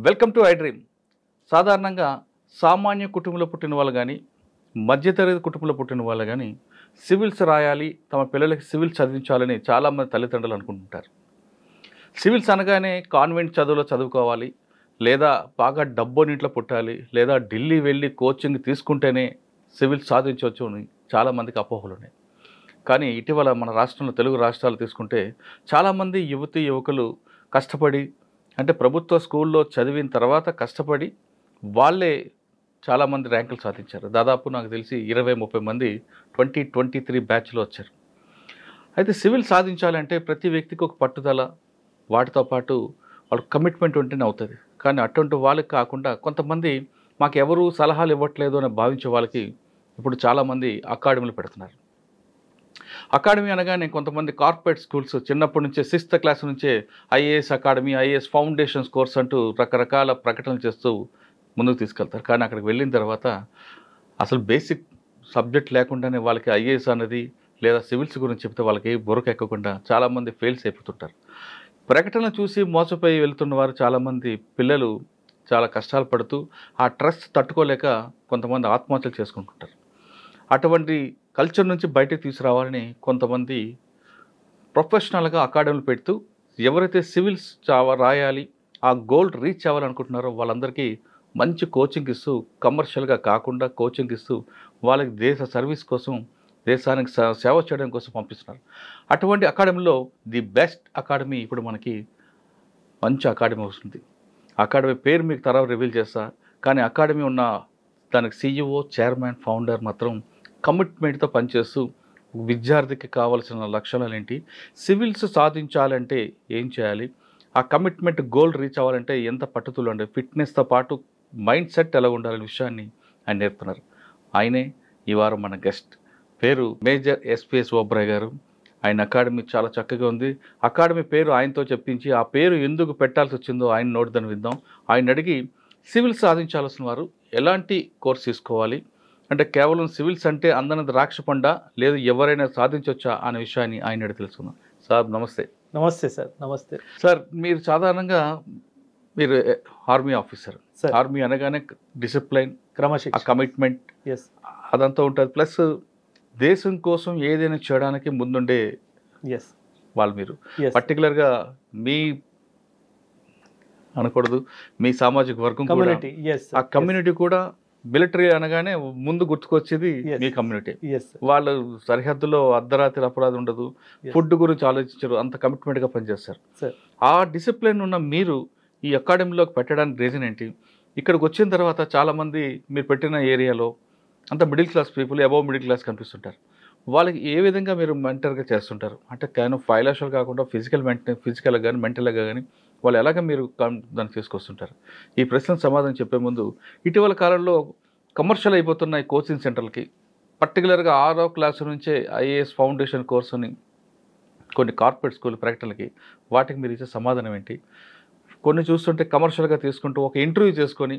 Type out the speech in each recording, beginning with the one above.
Welcome to I dream. సాధారణంగా సామాన్య కుటుంబంలో పుట్టిన వాళ్ళు కానీ, మధ్యతరగతి కుటుంబంలో పుట్టిన వాళ్ళు కానీ సివిల్స్ రాయాలి, తమ పిల్లలకి సివిల్స్ చదివించాలని చాలామంది తల్లిదండ్రులు అనుకుంటుంటారు. సివిల్స్ అనగానే కాన్వెంట్ చదువులో చదువుకోవాలి, లేదా బాగా డబ్బునింట్లో పుట్టాలి, లేదా ఢిల్లీ వెళ్ళి కోచింగ్ తీసుకుంటేనే సివిల్స్ సాధించవచ్చు అని చాలామందికి అపోహలు ఉన్నాయి. కానీ ఇటీవల మన రాష్ట్రంలో, తెలుగు రాష్ట్రాలు తీసుకుంటే చాలామంది యువతీ యువకులు కష్టపడి, అంటే ప్రభుత్వ స్కూల్లో చదివిన తర్వాత కష్టపడి వాళ్ళే చాలామంది ర్యాంకులు సాధించారు. దాదాపు నాకు తెలిసి 20-30 మంది 2023 బ్యాచ్లో వచ్చారు. అయితే సివిల్ సాధించాలంటే ప్రతి వ్యక్తికి ఒక పట్టుదల, వాటితో పాటు వాళ్ళ కమిట్మెంట్ ఉంటేనే అవుతుంది. కానీ అటువంటి వాళ్ళకి కాకుండా కొంతమంది మాకు ఎవరు సలహాలు ఇవ్వట్లేదు అని భావించే వాళ్ళకి ఇప్పుడు చాలామంది అకాడమీలు పెడుతున్నారు. అకాడమీ అనగానే కొంతమంది కార్పొరేట్ స్కూల్స్ చిన్నప్పటి నుంచే 6th క్లాస్ నుంచే IAS academy, IAS foundations course అంటూ రకరకాల ప్రకటనలు చేస్తూ ముందుకు తీసుకెళ్తారు. కానీ అక్కడికి వెళ్ళిన తర్వాత అసలు బేసిక్ సబ్జెక్ట్ లేకుండానే వాళ్ళకి ఐఏఎస్ అనేది లేదా సివిల్స్ గురించి చెప్తే వాళ్ళకి బుర్రకు ఎక్కకుండా చాలామంది ఫెయిల్స్ అయిపోతుంటారు. ప్రకటనలు చూసి మోసపోయి వెళ్తున్న వారు చాలామంది పిల్లలు చాలా కష్టాలు పడుతూ ఆ ట్రస్ట్ తట్టుకోలేక కొంతమంది ఆత్మహత్యలు చేసుకుంటుంటారు. అటువంటి కల్చర్ నుంచి బయటకు తీసుకురావాలని కొంతమంది ప్రొఫెషనల్గా అకాడమీలు పెడుతూ ఎవరైతే సివిల్స్ రాయాలి, ఆ గోల్ రీచ్ అవ్వాలనుకుంటున్నారో వాళ్ళందరికీ మంచి కోచింగ్ ఇస్తూ, కమర్షియల్గా కాకుండా కోచింగ్ ఇస్తూ వాళ్ళకి దేశ సర్వీస్ కోసం, దేశానికి సేవ చేయడం కోసం పంపిస్తున్నారు. అటువంటి అకాడమీలో ది బెస్ట్ అకాడమీ ఇప్పుడు మనకి మంచి అకాడమీ వస్తుంది. అకాడమీ పేరు మీకు తర్వాత రివీల్ చేస్తా. కానీ అకాడమీ ఉన్న దానికి CEO, చైర్మన్, ఫౌండర్ మాత్రం కమిట్మెంట్తో పనిచేస్తూ విద్యార్థికి కావాల్సిన లక్షణాలు ఏంటి, సివిల్స్ సాధించాలంటే ఏం చేయాలి, ఆ కమిట్మెంట్ గోల్ రీచ్ అవ్వాలంటే ఎంత పట్టుదల ఉండాలి, ఫిట్నెస్తో పాటు మైండ్ సెట్ ఎలా ఉండాలనే విషయాన్ని ఆయన నేర్పుతున్నారు. ఆయనే ఈ వారం మన గెస్ట్. పేరు మేజర్ SPS ఓబ్రాయ్ గారు. ఆయన అకాడమీ చాలా చక్కగా ఉంది. అకాడమీ పేరు ఆయనతో చెప్పించి ఆ పేరు ఎందుకు పెట్టాల్సి వచ్చిందో ఆయన నోటిదని విద్దాం. ఆయన అడిగి సివిల్స్ సాధించాల్సిన వారు ఎలాంటి కోర్స్ తీసుకోవాలి, అంటే కేవలం సివిల్స్ అంటే అందరి ద్రాక్ష పండ, లేదు ఎవరైనా సాధించవచ్చా అనే విషయాన్ని ఆయన అడిగి తెలుసుకుందాం. సార్ నమస్తే. నమస్తే సార్. నమస్తే సార్. మీరు సాధారణంగా మీరు ఆర్మీ ఆఫీసర్. ఆర్మీ అనగానే డిసిప్లైన్, క్రమశిక్షణ, కమిట్మెంట్ అదంతా ఉంటుంది. ప్లస్ దేశం కోసం ఏదైనా చేయడానికి ముందుండే వాళ్ళు మీరు. పర్టికులర్గా మీ అనకూడదు, మీ సామాజిక వర్గం కూడా, ఆ కమ్యూనిటీ కూడా మిలిటరీ అనగానే ముందు గుర్తుకొచ్చేది మీ కమ్యూనిటీ. వాళ్ళు సరిహద్దులో అర్ధరాత్రి అపరాధం ఉండదు, ఫుడ్ గురించి ఆలోచించరు, అంత కమిట్మెంట్గా పనిచేస్తారు. ఆ డిసిప్లిన్ ఉన్న మీరు ఈ అకాడమీలోకి పెట్టడానికి రీజన్ ఏంటి? ఇక్కడికి వచ్చిన తర్వాత చాలామంది మీరు పెట్టిన ఏరియాలో అంత middle class people, above middle class కనిపిస్తుంటారు. వాళ్ళకి ఏ విధంగా మీరు మెంటర్గా చేస్తుంటారు? అంటే కేవలం ఫైనాన్షియల్ కాకుండా ఫిజికల్గా కానీ మెంటల్గా కానీ వాళ్ళు ఎలాగ మీరు దాన్ని తీసుకొస్తుంటారు? ఈ ప్రశ్నకు సమాధానం చెప్పే ముందు, ఇటీవల కాలంలో కమర్షియల్ అయిపోతున్న ఈ కోచింగ్ సెంటర్లకి, పర్టికులర్గా 6వ క్లాసు నుంచే ఐఏఎస్ ఫౌండేషన్ కోర్సు అని కొన్ని కార్పొరేట్ స్కూల్ ప్రకటనలకి, వాటికి మీరు ఇచ్చే సమాధానం ఏంటి? కొన్ని చూస్తుంటే కమర్షియల్గా తీసుకుంటూ ఒక ఇంటర్వ్యూ చేసుకొని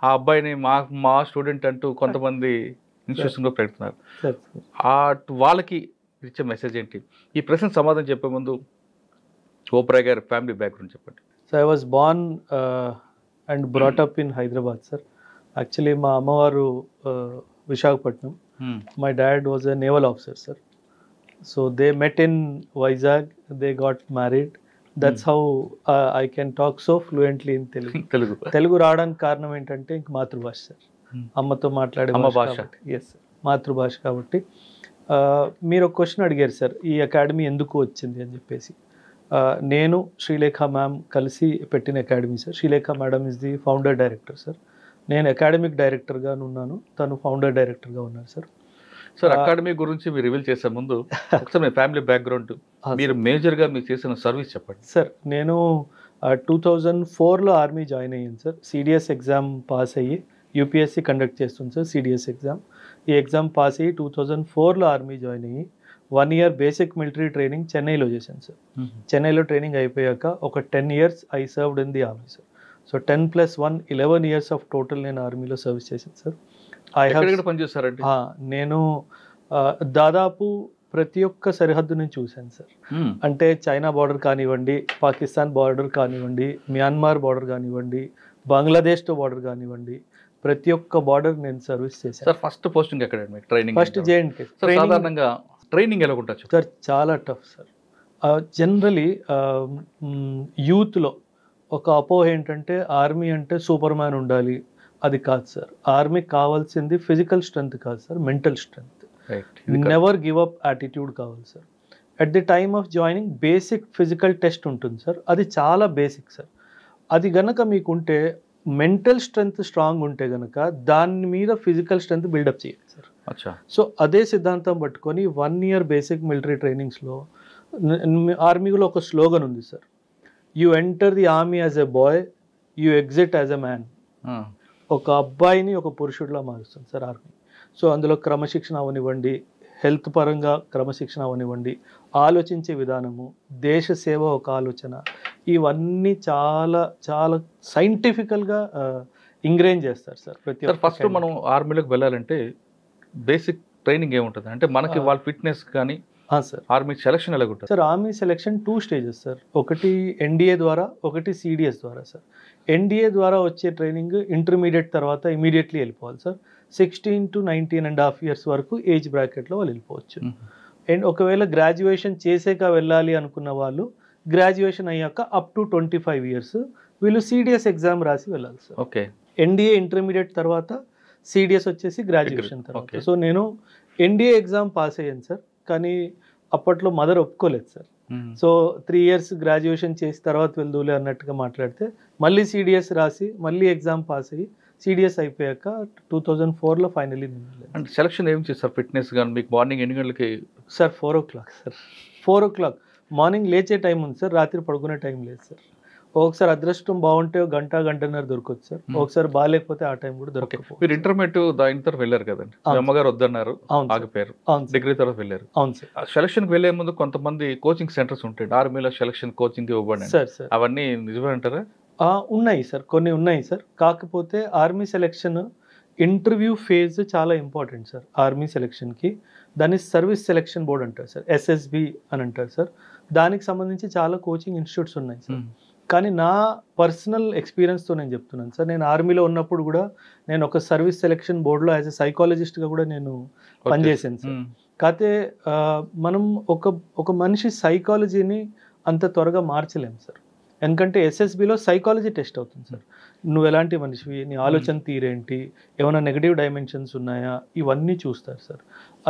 ఆ అబ్బాయిని మా స్టూడెంట్ అంటూ కొంతమంది ఇన్స్టిట్యూషన్లో పెడుతున్నారు. వాళ్ళకి ఇచ్చే మెసేజ్ ఏంటి? ఈ ప్రశ్న సమాధానం చెప్పే ముందు ఓబ్రాయ్ గారి ఫ్యామిలీ బ్యాక్గ్రౌండ్ చెప్పండి. So I was Born and brought up in Hyderabad sir. Actually మా అమ్మవారు Visakhapatnam. My dad was a naval officer sir. So they met in Vizag, they got married. That's how I can talk so fluently in Telugu. Telugu రావడానికి కారణం ఏంటంటే ఇంక మాతృభాష sir. అమ్మతో మాట్లాడే భాష. ఎస్, మాతృభాష కాబట్టి. మీరు ఒక క్వశ్చన్ అడిగారు సార్, ఈ అకాడమీ ఎందుకు వచ్చింది అని చెప్పేసి. నేను శ్రీలేఖ మ్యామ్ కలిసి పెట్టిన academy sir. Srilekha madam is the founder director sir. నేను అకాడమిక్ డైరెక్టర్గా ఉన్నాను, తను ఫౌండర్ డైరెక్టర్గా ఉన్నారు సార్. సార్, అకాడమీ గురించి మీరు రివీల్ చేసే ముందు ఒకసారి మీ ఫ్యామిలీ బ్యాక్గ్రౌండ్, మీరు మేజర్గా మీరు చేసిన సర్వీస్ చెప్పండి. సార్, నేను 2004లో ఆర్మీ జాయిన్ అయ్యాను సార్. CDS ఎగ్జామ్ పాస్ అయ్యి UPSC కండక్ట్ చేస్తుంది సార్. CDS ఎగ్జామ్, ఈ ఎగ్జామ్ పాస్ అయ్యి 2004లో ఆర్మీ జాయిన్ అయ్యి 1 year బేసిక్ మిలిటరీ ట్రైనింగ్ చెన్నైలో చేశాను సార్. చెన్నైలో ట్రైనింగ్ అయిపోయాక ఒక 10 years I served in the army sir. So 10+1 11 years of total నేను ఆర్మీలో సర్వీస్ చేశాను సార్. పనిచేస్తారండి. నేను దాదాపు ప్రతి ఒక్క సరిహద్దుని చూశాను సార్. అంటే చైనా బార్డర్ కానివ్వండి, పాకిస్తాన్ బార్డర్ కానివ్వండి, మ్యాన్మార్ బార్డర్ కానివ్వండి, బంగ్లాదేశ్తో బార్డర్ కానివ్వండి, ప్రతి ఒక్క బార్డర్ నేను సర్వీస్ చేశాను. సార్ ఫస్ట్ పోస్టింగ్ ఎక్కడ మీకు ట్రైనింగ్? ఫస్ట్ జేఎండ్కే. సాధారణంగా ట్రైనింగ్ ఎలా ఉంటుంది సార్? చాలా టఫ్ సార్. జనరలీ యూత్లో ఒక అపోహ ఏంటంటే ఆర్మీ అంటే సూపర్ మ్యాన్ ఉండాలి. అది కాదు సార్. ఆర్మీకి కావాల్సింది ఫిజికల్ స్ట్రెంగ్త్ కాదు sir, mental strength. Never give up attitude కావాలి sir. At the time of joining basic physical test ఉంటుంది సార్. అది చాలా బేసిక్ సార్. అది గనక మీకుంటే, మెంటల్ స్ట్రెంగ్త్ స్ట్రాంగ్ ఉంటే గనక దాని మీద ఫిజికల్ స్ట్రెంగ్త్ బిల్డప్ చేయాలి సార్. సో అదే సిద్ధాంతం పట్టుకొని 1 year బేసిక్ మిలిటరీ ట్రైనింగ్స్లో ఆర్మీలో ఒక స్లోగన్ ఉంది sir. You enter the army as a boy, you exit as a man. ఒక అబ్బాయిని ఒక పురుషుడిలా మారుస్తుంది సార్ ఆర్మీ. సో అందులో క్రమశిక్షణ అవనివ్వండి, హెల్త్ పరంగా క్రమశిక్షణ అవనివ్వండి, ఆలోచించే విధానము, దేశ సేవ ఒక ఆలోచన, ఇవన్నీ చాలా చాలా సైంటిఫికల్గా ఇంగ్రేన్ చేస్తారు సార్ ప్రతి ఒక్క. ఫస్ట్ మనం ఆర్మీలోకి వెళ్ళాలంటే బేసిక్ ట్రైనింగ్ ఏముంటుంది అంటే మనకి వాళ్ళ ఫిట్నెస్ కానీ సార్ ఆర్మీ సెలక్షన్ ఎలా ఉంటుంది sir? Army selection 2 stages sir. ఒకటి ఎన్డీఏ ద్వారా, ఒకటి సిడిఎస్ ద్వారా సార్. ఎన్డీఏ ద్వారా వచ్చే ట్రైనింగ్ ఇంటర్మీడియట్ తర్వాత ఇమీడియట్లీ వెళ్ళిపోవాలి సార్. 16 to 19.5 years వరకు ఏజ్ బ్రాకెట్లో వాళ్ళు వెళ్ళిపోవచ్చు. అండ్ ఒకవేళ గ్రాడ్యుయేషన్ చేసాక వెళ్ళాలి అనుకున్న వాళ్ళు గ్రాడ్యుయేషన్ అయ్యాక అప్ టు 25 years వీళ్ళు సిడిఎస్ ఎగ్జామ్ రాసి వెళ్ళాలి సార్. ఓకే. ఎన్డీఏ ఇంటర్మీడియట్ తర్వాత, సిడిఎస్ వచ్చేసి గ్రాడ్యుయేషన్ తర్వాత. సో నేను ఎన్డీఏ ఎగ్జామ్ పాస్ అయ్యాను సార్. కానీ అప్పట్లో మదర్ ఒప్పుకోలేదు సార్. సో 3 years గ్రాడ్యుయేషన్ చేసి తర్వాత వెళ్దూలే అన్నట్టుగా మాట్లాడితే మళ్ళీ సిడిఎస్ రాసి మళ్ళీ ఎగ్జామ్ పాస్ అయ్యి సిడిఎస్ అయిపోయాక 2004లో ఫైనలీ అంటే సెలక్షన్ ఏం చేస్తారు? ఫిట్నెస్ కానీ మీకు మార్నింగ్ ఎన్ని గంటలకి sir? 4 o'clock sir. 4 o'clock morning లేచే టైం ఉంది సార్, రాత్రి పడుకునే టైం లేదు సార్. ఒకసారి అదృష్టం బాగుంటే గంటన్నర దొరకవచ్చు సార్, ఒకసారి బాగాలేకపోతే ఆ టైం కూడా దొరకదు. మీరు ఇంటర్మీడియట్ దాని తర్వాత వెళ్ళారు కదండి, అమ్మగారు వద్దన్నారు, ఆగిపోయారు, డిగ్రీ తర్వాత వెళ్ళారు. అవును సార్. సెలక్షన్కి వెళ్లే ముందు కొంతమంది కోచింగ్ సెంటర్స్ ఉంటాయి, ఆర్మీలో సెలక్షన్ కోచింగ్ ఇవ్వబడి సార్. సార్ అవన్నీ నిజమే అంటారా? ఉన్నాయి సార్, కొన్ని ఉన్నాయి సార్. కాకపోతే ఆర్మీ సెలక్షన్ ఇంటర్వ్యూ ఫేజ్ చాలా ఇంపార్టెంట్ సార్ ఆర్మీ సెలక్షన్కి. దాన్ని సర్వీస్ సెలక్షన్ బోర్డ్ అంటారు సార్, ఎస్ఎస్బి అని అంటారు సార్. దానికి సంబంధించి చాలా కోచింగ్ ఇన్స్టిట్యూట్స్ ఉన్నాయి సార్. కానీ నా పర్సనల్ ఎక్స్పీరియన్స్తో నేను చెప్తున్నాను సార్. నేను ఆర్మీలో ఉన్నప్పుడు కూడా నేను ఒక సర్వీస్ సెలక్షన్ బోర్డులో యాజ్ ఎ సైకాలజిస్ట్గా కూడా నేను పనిచేసాను సార్. కాకపోతే మనం ఒక మనిషి సైకాలజీని అంత త్వరగా మార్చలేము సార్. ఎందుకంటే ఎస్ఎస్బిలో సైకాలజీ టెస్ట్ అవుతుంది సార్. నువ్వు ఎలాంటి మనిషివి, నీ ఆలోచన తీరేంటి, ఏమైనా నెగటివ్ డైమెన్షన్స్ ఉన్నాయా, ఇవన్నీ చూస్తారు సార్.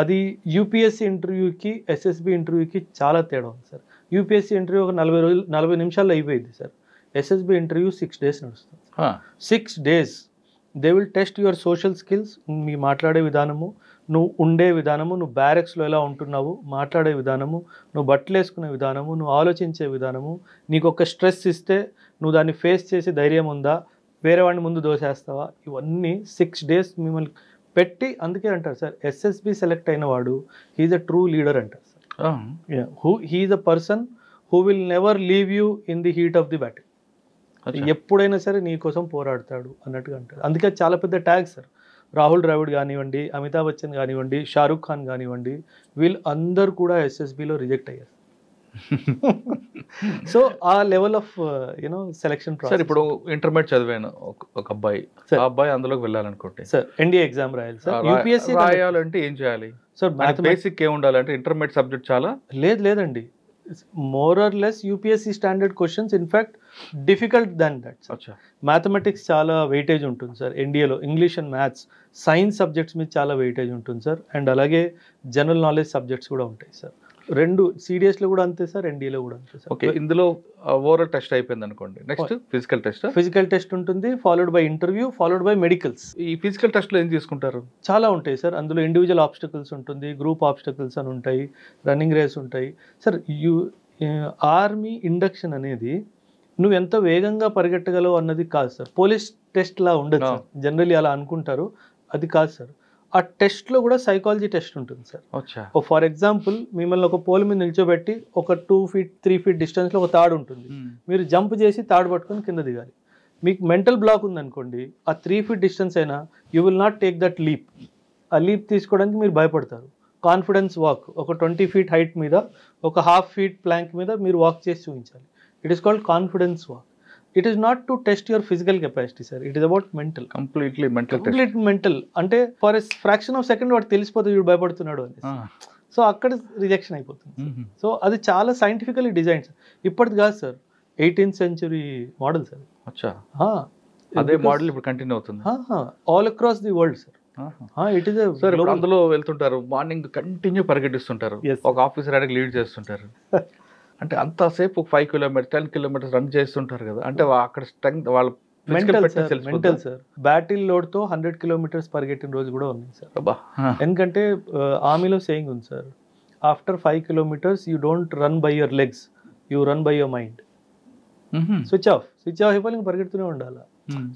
అది యూపీఎస్సీ ఇంటర్వ్యూకి ఎస్ఎస్బి ఇంటర్వ్యూకి చాలా తేడా ఉంది సార్. యూపీఎస్సీ ఇంటర్వ్యూ ఒక 40 నిమిషాల్లో అయిపోయింది సార్. ఎస్ఎస్బి ఇంటర్వ్యూ 6 days నడుస్తుంది. 6 days they will test your social skills. మీ మాట్లాడే విధానము, నువ్వు ఉండే విధానము, నువ్వు బ్యారెక్స్లో ఎలా ఉంటున్నావు, మాట్లాడే విధానము, నువ్వు బట్టలు వేసుకునే విధానము, నువ్వు ఆలోచించే విధానము, నీకు ఒక స్ట్రెస్ ఇస్తే నువ్వు దాన్ని ఫేస్ చేసి ధైర్యం ఉందా, వేరే వాడిని ముందు దోసేస్తావా, ఇవన్నీ 6 days మిమ్మల్ని పెట్టి. అందుకే అంటారు సార్ ఎస్ఎస్బి సెలెక్ట్ అయిన వాడు హీఈస్ అ ట్రూ లీడర్ అంటారు sir. He is a person who will never leave you in the heat of the battle. ఎప్పుడైనా సరే నీ కోసం పోరాడతాడు అన్నట్టుగా అంటారు. అందుకే చాలా పెద్ద ట్యాగ్ సార్. రాహుల్ ద్రావిడ్ కానివ్వండి, అమితాబ్ బచ్చన్ కానివ్వండి, షారూక్ ఖాన్ కానివ్వండి, వీళ్ళు అందరు కూడా ఎస్ఎస్బిలో రిజెక్ట్ అయ్యారు. సో ఆ లెవెల్ ఆఫ్ సెలక్షన్ ప్రాసెస్. ఇప్పుడు ఇంటర్మీడియట్ చదివాను ఒక అబ్బాయి, ఆ అబ్బాయి అందులోకి వెళ్ళాలనుకుంటే సార్ ఎన్డీఏ ఎగ్జామ్ రాయాలి సార్. యూపీఎస్సీ రాయాలంటే ఏం చేయాలి సార్? బేసిక్ ఏం ఉండాలంటే ఇంటర్మీడియట్ సబ్జెక్ట్ చాలా లేదండి. more or less UPSC standard questions, in fact difficult than that sir. Mathematics చాలా వెయిటేజ్ ఉంటుంది సార్ ఎన్డీఏలో. English and maths, science subjects మీద చాలా వెయిటేజ్ ఉంటుంది సార్. అండ్ అలాగే జనరల్ నాలెడ్జ్ సబ్జెక్ట్స్ కూడా ఉంటాయి సార్. రెండు సిడిఎస్లో కూడా అంతే సార్, ఎన్డీఏలో కూడా అంతే సార్. ఓకే, ఇందులో ఓవరాల్ టెస్ట్ అయిపోయింది అనుకోండి, next physical test. Physical test ఉంటుంది, followed by interview, followed by medicals. ఈ ఫిజికల్ టెస్ట్లో ఏం తీసుకుంటారు? చాలా ఉంటాయి సార్. అందులో ఇండివిజువల్ ఆబ్స్టకల్స్ ఉంటుంది, గ్రూప్ ఆబ్స్టకల్స్ అని ఉంటాయి, రన్నింగ్ రేస్ ఉంటాయి సార్. ఆర్మీ ఇండక్షన్ అనేది నువ్వు ఎంత వేగంగా పరిగెట్టగలవు అన్నది కాదు సార్. పోలీస్ టెస్ట్లా ఉండదు సార్, జనరల్లీ అలా అనుకుంటారు, అది కాదు సార్. ఆ టెస్ట్లో కూడా సైకాలజీ టెస్ట్ ఉంటుంది సార్. ఫర్ ఎగ్జాంపుల్ మిమ్మల్ని ఒక పోల్ మీద నిల్చోబెట్టి ఒక 2 feet 3 feet డిస్టెన్స్లో ఒక తాడు ఉంటుంది, మీరు జంప్ చేసి తాడు పట్టుకొని కింద దిగాలి. మీకు మెంటల్ బ్లాక్ ఉందనుకోండి, ఆ 3 feet డిస్టెన్స్ అయినా you will not take that leap. ఆ లీప్ తీసుకోవడానికి మీరు భయపడతారు. కాన్ఫిడెన్స్ వాక్, ఒక 20 feet హైట్ మీద ఒక ½ feet ప్లాంక్ మీద మీరు వాక్ చేసి చూపించాలి. It is called confidence walk. It is not to test your physical capacity sir, it is about mental. Completely mental అంటే for a fraction of second వాడు తెలిసిపోతుంది వీడు భయపడుతున్నాడు అని. సో అక్కడ రిజెక్షన్ అయిపోతుంది. సో అది చాలా సైంటిఫికలీ డిజైన్ సార్. ఇప్పటిది కాదు sir, 18th century model sir. అదే మోడల్ ఇప్పుడు కంటిన్యూ అవుతుంది all across the world sir. It is sir అందులో వెళ్తుంటారు, మార్నింగ్ కంటిన్యూ పరిగెట్టిస్తుంటారు, ఒక ఆఫీసర్ అడిగి లీడ్ చేస్తుంటారు. అంతసేపు 5 kilometers 10 kilometers రన్ చేస్తుంటారు కదా, అంటే అక్కడ స్ట్రెంగ్త్ వాళ్ళ మెంటల్ సార్. బ్యాటిల్ లోడ్ తో 100 kilometers పరిగెట్టిన రోజు కూడా ఉన్నాయి సార్. ఎందుకంటే ఆర్మీలో సేయింగ్ ఉంది sir, after 5 kilometers you don't run by your legs, you run by your mind. Switch off అయిపోయి ఇంకా పరిగెడుతూనే ఉండాలి.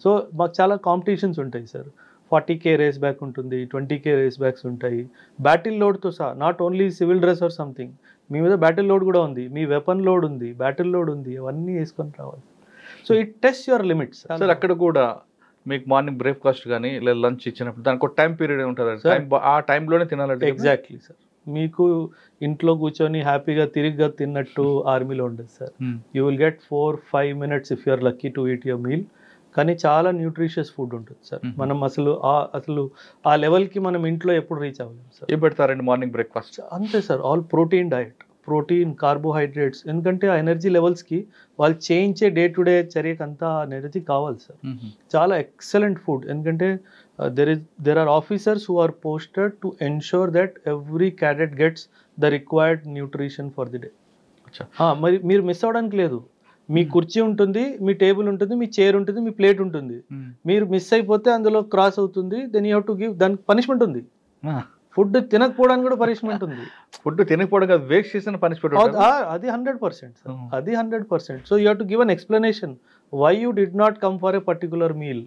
సో మాకు చాలా కాంపిటీషన్స్ ఉంటాయి సార్. 40K రేస్ బ్యాక్ ఉంటుంది, 20K రేస్ బ్యాక్స్ ఉంటాయి. బ్యాటిల్ లోడ్తో సహా, not only civil dress or something, మీ మీద బ్యాటిల్ లోడ్ కూడా ఉంది, మీ వెపన్ లోడ్ ఉంది, బ్యాటిల్ లోడ్ ఉంది, అవన్నీ వేసుకొని రావాలి. So it test your limits sir. అక్కడ కూడా మీకు మార్నింగ్ బ్రేక్ఫాస్ట్ కానీ లేదా లంచ్ ఇచ్చినప్పుడు దానికి ఒక టైం పీరియడ్ ఉంటుంది, ఆ టైంలోనే తినాలంటే. Exactly sir. మీకు ఇంట్లో కూర్చొని హ్యాపీగా తిరిగ్గా తిన్నట్టు ఆర్మీలో ఉండదు sir. You will get 4-5 minutes if you're lucky to eat your meal. కానీ చాలా న్యూట్రిషియస్ ఫుడ్ ఉంటుంది సార్. మనం అసలు ఆ లెవెల్కి మనం ఇంట్లో ఎప్పుడు రీచ్ అవ్వలేము సార్. ఏం పెడతారండి మార్నింగ్ బ్రేక్ఫాస్ట్? అంతే sir, all protein diet, protein, carbohydrates. ఎందుకంటే ఆ ఎనర్జీ లెవెల్స్కి వాళ్ళు చేయించే డే టు డే చర్యకి అంతా ఎనర్జీ కావాలి సార్. చాలా ఎక్సలెంట్ ఫుడ్. ఎందుకంటే there are officers who are posted to ensure that every cadet gets the required nutrition for the day. మరి మీరు మిస్ అవ్వడానికి లేదు. మీ కుర్చీ ఉంటుంది, మీ టేబుల్ ఉంటుంది, మీ చైర్ ఉంటుంది, మీ ప్లేట్ ఉంటుంది. మీరు మిస్ అయిపోతే అందులో క్రాస్ అవుతుంది, then you have to give, దానికి పనిష్మెంట్ ఉంది. ఫుడ్ తినకపోవడానికి కూడా పనిష్మెంట్ ఉంది. ఫుడ్ తినకపోవడం వేస్ట్ చేసిన పనిష్మెంట్ అది 100%. అది 100%. So you have to give an explanation why you did not come for a particular meal.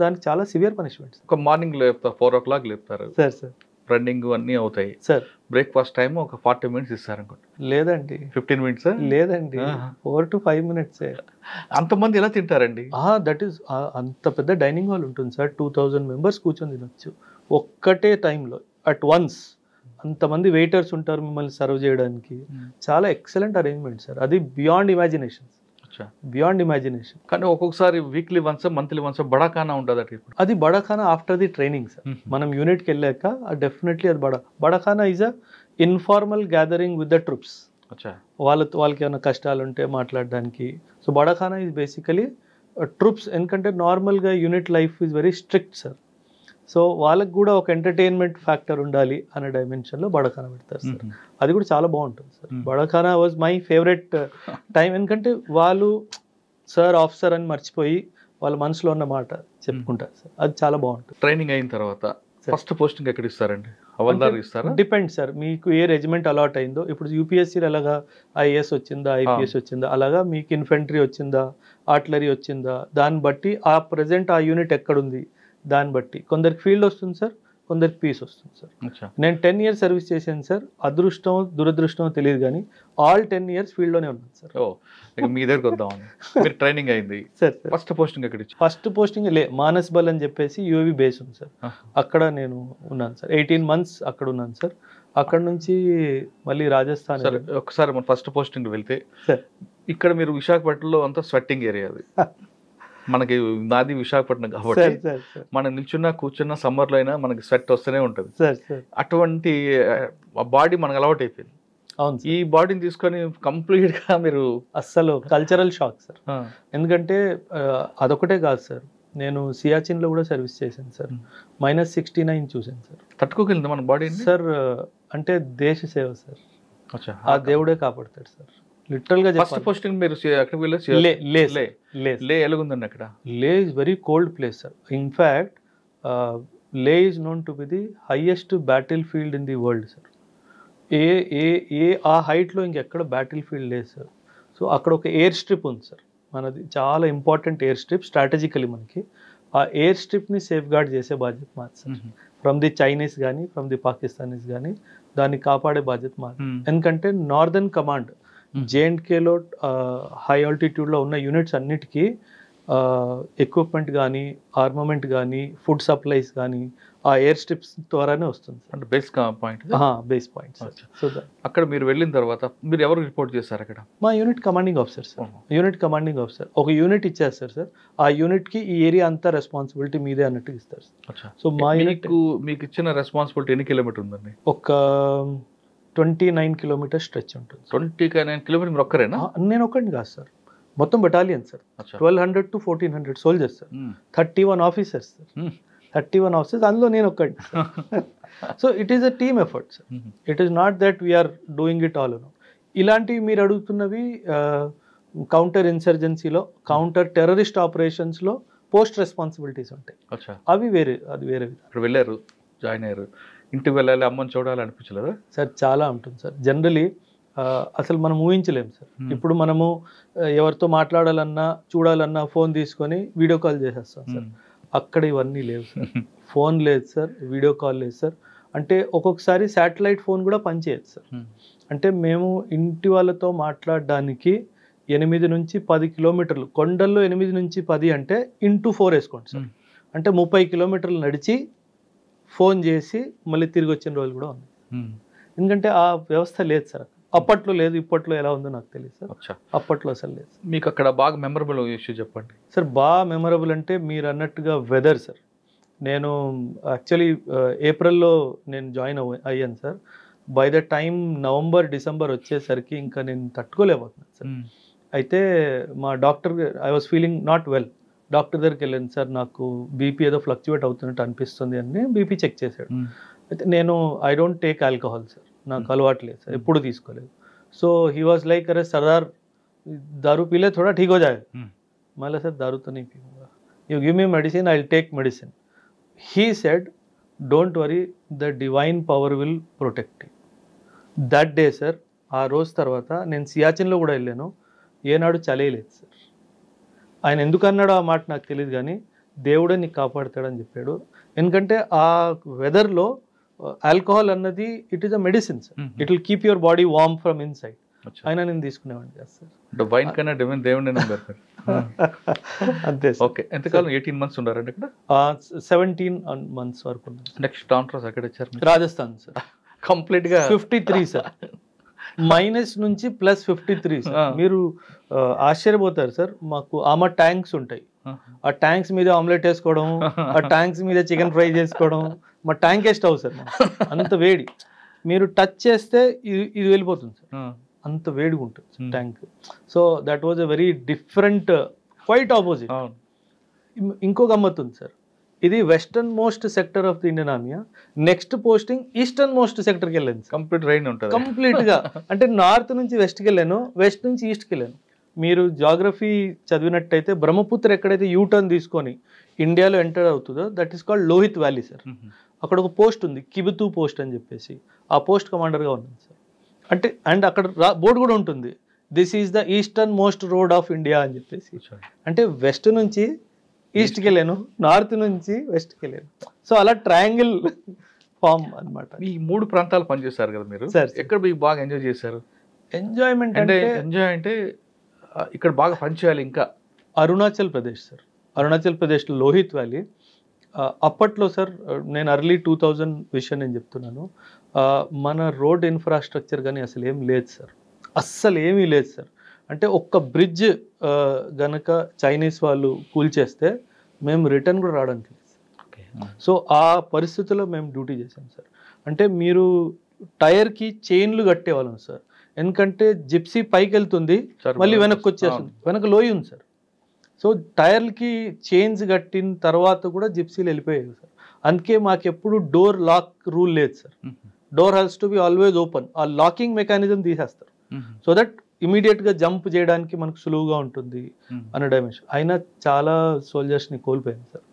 దానికి చాలా సివియర్ పనిష్మెంట్. ఒక మార్నింగ్ లేపుతారు, 4 o'clock లేపుతారు సార్. రన్నింగ్ అన్నీ అవుతాయి సార్. బ్రేక్ఫాస్ట్ టైం ఒక 40 minutes ఇస్తారు అనుకోండి. లేదండి, 15 minutes. లేదండి, 4 to 5 minutes. అంతమంది ఎలా తింటారండి? దట్ ఈస్ అంత పెద్ద డైనింగ్ హాల్ ఉంటుంది సార్, 2000 members కూర్చొని తినొచ్చు ఒక్కటే టైంలో అట్ వన్స్. అంతమంది వెయిటర్స్ ఉంటారు మిమ్మల్ని సర్వ్ చేయడానికి. చాలా ఎక్సలెంట్ అరేంజ్మెంట్ సార్. అది బియాండ్ ఇమాజినేషన్. కానీ ఒక్కొక్కసారి weekly once, monthly once bada khana ఉంటుంది. అది bada khana after the training sir. మనం యూనిట్కి వెళ్ళాక డెఫినెట్లీ అది bada khana is a informal gathering with the troops. వాళ్ళకి ఏమైనా కష్టాలు ఉంటే మాట్లాడడానికి. So bada khana is basically troops. ఎందుకంటే నార్మల్గా unit life is very strict sir. So వాళ్ళకి కూడా ఒక ఎంటర్టైన్మెంట్ ఫ్యాక్టర్ ఉండాలి అనే డైమెన్షన్లో బడాఖానా పెడతారు సార్. అది కూడా చాలా బాగుంటుంది sir. Bada khana was my favourite time. ఎందుకంటే వాళ్ళు సార్ ఆఫీసర్ అని మర్చిపోయి వాళ్ళ మనసులో ఉన్న మాట చెప్పుకుంటారు సార్. అది చాలా బాగుంటుంది. ట్రైనింగ్ అయిన తర్వాత ఫస్ట్ పోస్టింగ్ ఎక్కడ ఇస్తారండి? హవల్దార్ ఇస్తారా? డిపెండ్ సార్, మీకు ఏ రెజిమెంట్ అలాట్ అయిందో. ఇప్పుడు యూపీఎస్సీలో అలాగా ఐఏఎస్ వచ్చిందా, ఐపీఎస్ వచ్చిందా, అలాగా మీకు ఇన్ఫెంట్రీ వచ్చిందా, ఆర్టిలరీ వచ్చిందా, దాన్ని బట్టి ఆ ప్రజెంట్ ఆ యూనిట్ ఎక్కడుంది దాన్ని బట్టి కొందరికి ఫీల్డ్ వస్తుంది సార్, కొందరికి పీస్ వస్తుంది సార్. నేను 10 years సర్వీస్ చేశాను సార్. అదృష్టం దురదృష్టం తెలియదు కానీ ఆల్ 10 years ఫీల్డ్లోనే ఉన్నాను సార్. మీ దగ్గరకు వద్దామని మీరు ట్రైనింగ్ అయింది సార్. ఫస్ట్ పోస్టింగ్ ఎక్కడ? ఫస్ట్ పోస్టింగ్ మానస్ బల్ అని చెప్పేసి యూఏవి బేస్ ఉంది సార్. అక్కడ నేను ఉన్నాను సార్. 18 months అక్కడ ఉన్నాను సార్. అక్కడ నుంచి మళ్ళీ రాజస్థాన్. సార్ ఒకసారి మన ఫస్ట్ పోస్టింగ్ వెళ్తే సార్, ఇక్కడ మీరు విశాఖపట్నంలో అంతా స్వెట్టింగ్ ఏరియా. అది మనకి నాది విశాఖపట్నం కాబట్టి మనం నిల్చున్నా కూర్చున్నా సమ్మర్లో అయినా మనకి స్వెట్ వస్తూనే ఉంటుంది. అటువంటి బాడీ మనకు అలవాటు అయిపోయింది. ఈ బాడీని తీసుకొని కంప్లీట్గా మీరు అస్సలు కల్చరల్ షాక్ సార్. ఎందుకంటే అదొకటే కాదు సార్, నేను సియాచిన్లో కూడా సర్వీస్ చేశాను సార్. -69 చూశాను సార్. తట్టుకోగలిగింది మన బాడీ సార్. అంటే దేశ సేవ సార్. ఆ దేవుడే కాపాడతాడు సార్. లిటరల్ గా ఫస్ట్ పోస్టింగ్ మీరు ఎక్కడికి వెళ్ళొచ్చు? లే ఎలాగుందండి అక్కడ? లే is very cold place sir. In fact లే is known to be the highest battle field in the world sir. ఆ హైట్లో ఇంకెక్కడ బ్యాటిల్ ఫీల్డ్ లేదు సార్. సో అక్కడ ఒక ఎయిర్ స్ట్రిప్ ఉంది సార్ మనది, చాలా ఇంపార్టెంట్ ఎయిర్ స్ట్రిప్ స్ట్రాటజికలీ మనకి. ఆ ఎయిర్ స్ట్రిప్ని సేఫ్ గార్డ్ చేసే బాధ్యత మాది సార్. ఫ్రమ్ ది చైనీస్ కానీ ఫ్రమ్ ది పాకిస్తానీస్ కానీ దాన్ని కాపాడే బాధ్యత మాది. ఎందుకంటే నార్దర్న్ కమాండ్ జేఎండ్కేలో హై ఆల్టిట్యూడ్లో ఉన్న యూనిట్స్ అన్నిటికీ ఎక్విప్మెంట్ కానీ, ఆర్మమెంట్ కానీ, ఫుడ్ సప్లైస్ కానీ ఆ ఎయిర్ స్ట్రిప్స్ ద్వారానే వస్తుంది సార్. అంటే base point base point sir. So అక్కడ మీరు వెళ్ళిన తర్వాత మీరు ఎవరు రిపోర్ట్ చేస్తారు అక్కడ? మా unit commanding officer sir. Unit commanding officer ఒక యూనిట్ ఇచ్చేస్తారు సార్. ఆ యూనిట్కి ఈ ఏరియా అంతా రెస్పాన్సిబిలిటీ మీదే అన్నట్టు ఇస్తారు సార్. సో మా యూనిట్ మీకు ఇచ్చిన రెస్పాన్సిబిలిటీ ఎన్ని కిలోమీటర్ ఉందండి? ఒక 29 కిలోమీటర్ స్ట్రెచ్ ఉంటుంది. 29 కిలోమీటర్ మీరు ఒక్కరేనా? నేను ఒక్కడిని కాదు సార్, మొత్తం battalion sir. 1200 to 1400 soldiers sir. 31 officers sir. 31 officers, అందులో నేను ఒక్కడిని. So it is a team effort sir. It is not that we are doing it all alone. ఇలాంటివి మీరు అడుగుతున్నవి counter ఇన్సర్జెన్సీలో, counter terrorist ఆపరేషన్స్లో post responsibilities ఉంటాయి. అవి వేరే, అది వేరే. ఇక్కడ వెళ్ళారు, జాయిన్ అయ్యారు, ఇంటికి వెళ్ళాలి, అమ్మని చూడాలి అనిపించలేదా సార్? చాలా ఉంటుంది సార్. జనరలీ అసలు మనం ఊహించలేము సార్. ఇప్పుడు మనము ఎవరితో మాట్లాడాలన్నా, చూడాలన్నా ఫోన్ తీసుకొని వీడియో కాల్ చేసేస్తాం సార్. అక్కడ ఇవన్నీ లేవు సార్. ఫోన్ లేదు సార్, వీడియో కాల్ లేదు సార్. అంటే ఒక్కొక్కసారి శాటిలైట్ ఫోన్ కూడా పనిచేయదు సార్. అంటే మేము ఇంటి వాళ్ళతో మాట్లాడడానికి 8 నుంచి 10 కిలోమీటర్లు, కొండల్లో 8 నుంచి 10 అంటే ఇంటూ 4 వేసుకోండి సార్. అంటే 30 కిలోమీటర్లు నడిచి ఫోన్ చేసి మళ్ళీ తిరిగి వచ్చిన రోజులు కూడా ఉంది. ఎందుకంటే ఆ వ్యవస్థ లేదు సార్. అప్పట్లో లేదు, ఇప్పట్లో ఎలా ఉందో నాకు తెలియదు సార్. అప్పట్లో అసలు లేదు. మీకు అక్కడ బాగా మెమరబుల్ ఇష్యూ చెప్పండి సార్. బాగా మెమరబుల్ అంటే మీరు అన్నట్టుగా వెదర్ సార్. నేను యాక్చువల్లీ ఏప్రిల్లో నేను జాయిన్ అయ్యాను sir. By the time November, December వచ్చేసరికి ఇంకా నేను తట్టుకోలేకపోతున్నాను సార్. అయితే మా doctor, I was feeling not well, doctor దగ్గరికి వెళ్ళాను సార్. నాకు బీపీ ఏదో ఫ్లక్చువేట్ అవుతున్నట్టు అనిపిస్తుంది అని బీపీ చెక్ చేశాడు. అయితే నేను I don't take alcohol sir, నాకు అలవాటు లేదు సార్, ఎప్పుడు తీసుకోలేదు. సో హీ వాజ్ లైక్, అరే సర్దార్ दारू पी ले थोड़ा ठीक हो जाएगा. मैं सर दारू तो नहीं पीऊँगा, you give me medicine, I will take medicine. He said don't worry, the divine power will protect you. That day sir, ఆ రోజు తర్వాత నేను సియాచిన్లో కూడా వెళ్ళాను, ఏనాడు చలేయలేదు సార్. ఆయన ఎందుకు అన్నాడో ఆ మాట నాకు తెలియదు, కానీ దేవుడే నీకు కాపాడుతాడని చెప్పాడు. ఎందుకంటే ఆ వెదర్లో ఆల్కహాల్ అన్నది it is a medicine sir. It will keep your body warm from inside. అయినా నేను తీసుకునేవాడిని కదా సార్. వైన్ కన్నా దేవుని అంతే. ఓకే, ఎంతకాలం? 18 months ఉన్నారండి ఇక్కడ? 17 months వరకు. నెక్స్ట్ ట్రాన్స్ఫర్ ఎక్కడ ఇచ్చారు? రాజస్థాన్ సార్. కంప్లీట్ గా 53 సార్. మైనస్ నుంచి ప్లస్ 53 సార్. మీరు ఆశ్చర్యపోతారు సార్. మాకు ఆమె ట్యాంక్స్ ఉంటాయి, ఆ ట్యాంక్స్ మీద ఆమ్లెట్ వేసుకోవడం, ఆ ట్యాంక్స్ మీద చికెన్ ఫ్రై చేసుకోవడం. మా ట్యాంక్ స్టవ్ సార్, అంత వేడి. మీరు టచ్ చేస్తే ఇది వెళ్ళిపోతుంది సార్, అంత వేడిగా ఉంటుంది tank. So that was a very different, quite opposite. ఇంకో గమ్మత్ ఉంది సార్. ఇది western most sector of the Indian army. Next posting eastern most సెక్టర్కి వెళ్ళాను. కంప్లీట్ రైన్ ఉంటుంది కంప్లీట్ గా. అంటే నార్త్ నుంచి వెస్ట్కి వెళ్ళాను, వెస్ట్ నుంచి ఈస్ట్కి వెళ్ళాను. మీరు జాగ్రఫీ చదివినట్టయితే బ్రహ్మపుత్ర ఎక్కడైతే యూటర్న్ తీసుకొని ఇండియాలో ఎంటర్ అవుతుందో that is called Lohit valley sir. అక్కడ ఒక పోస్ట్ ఉంది, కిబితూ పోస్ట్ అని చెప్పేసి. ఆ పోస్ట్ కమాండర్గా ఉన్నాను సార్. అంటే అండ్ అక్కడ బోర్డు కూడా ఉంటుంది, this is the eastern most road of India అని చెప్పేసి. అంటే వెస్ట్ నుంచి ఈస్ట్కి వెళ్ళాను, నార్త్ నుంచి వెస్ట్కి వెళ్ళాను. సో అలా ట్రయాంగిల్ ఫామ్ అనమాట. ఈ 3 ప్రాంతాలు పనిచేస్తారు కదా మీరు సార్, ఎక్కడ మీకు బాగా ఎంజాయ్ చేశారు? ఎంజాయ్మెంట్ అంటే ఇక్కడ బాగా పనిచేయాలి ఇంకా. అరుణాచల్ ప్రదేశ్ సార్. అరుణాచల్ ప్రదేశ్లో లోహిత్ వ్యాలీ. అప్పట్లో సార్, నేను ఎర్లీ 2000 విషయం నేను చెప్తున్నాను. మన రోడ్ ఇన్ఫ్రాస్ట్రక్చర్ కానీ అసలు ఏం లేదు సార్, అస్సలు ఏమీ లేదు సార్. అంటే ఒక్క బ్రిడ్జ్ గనక చైనీస్ వాళ్ళు కూల్చేస్తే మేము రిటర్న్ కూడా రావడానికి లేదు. సో ఆ పరిస్థితుల్లో మేము డ్యూటీ చేసాం సార్. అంటే మీరు టైర్కి చైన్లు కట్టేవాళ్ళం సార్. ఎందుకంటే జిప్సీ పైకి వెళ్తుంది, మళ్ళీ వెనక్కి వచ్చేస్తుంది, వెనక లోయ ఉంది సార్. సో టైర్లకి చైన్స్ కట్టిన తర్వాత కూడా జిప్సీలు వెళ్ళిపోయాయి సార్. అందుకే మాకు ఎప్పుడు డోర్ లాక్ రూల్ లేదు sir. Door has to be always open. ఆ లాకింగ్ మెకానిజం తీసేస్తారు సో దట్ ఇమీడియట్గా జంప్ చేయడానికి మనకు సులువుగా ఉంటుంది అన్న డైమెన్షన్. అయినా చాలా సోల్జర్స్ని కోల్పోయాం సార్.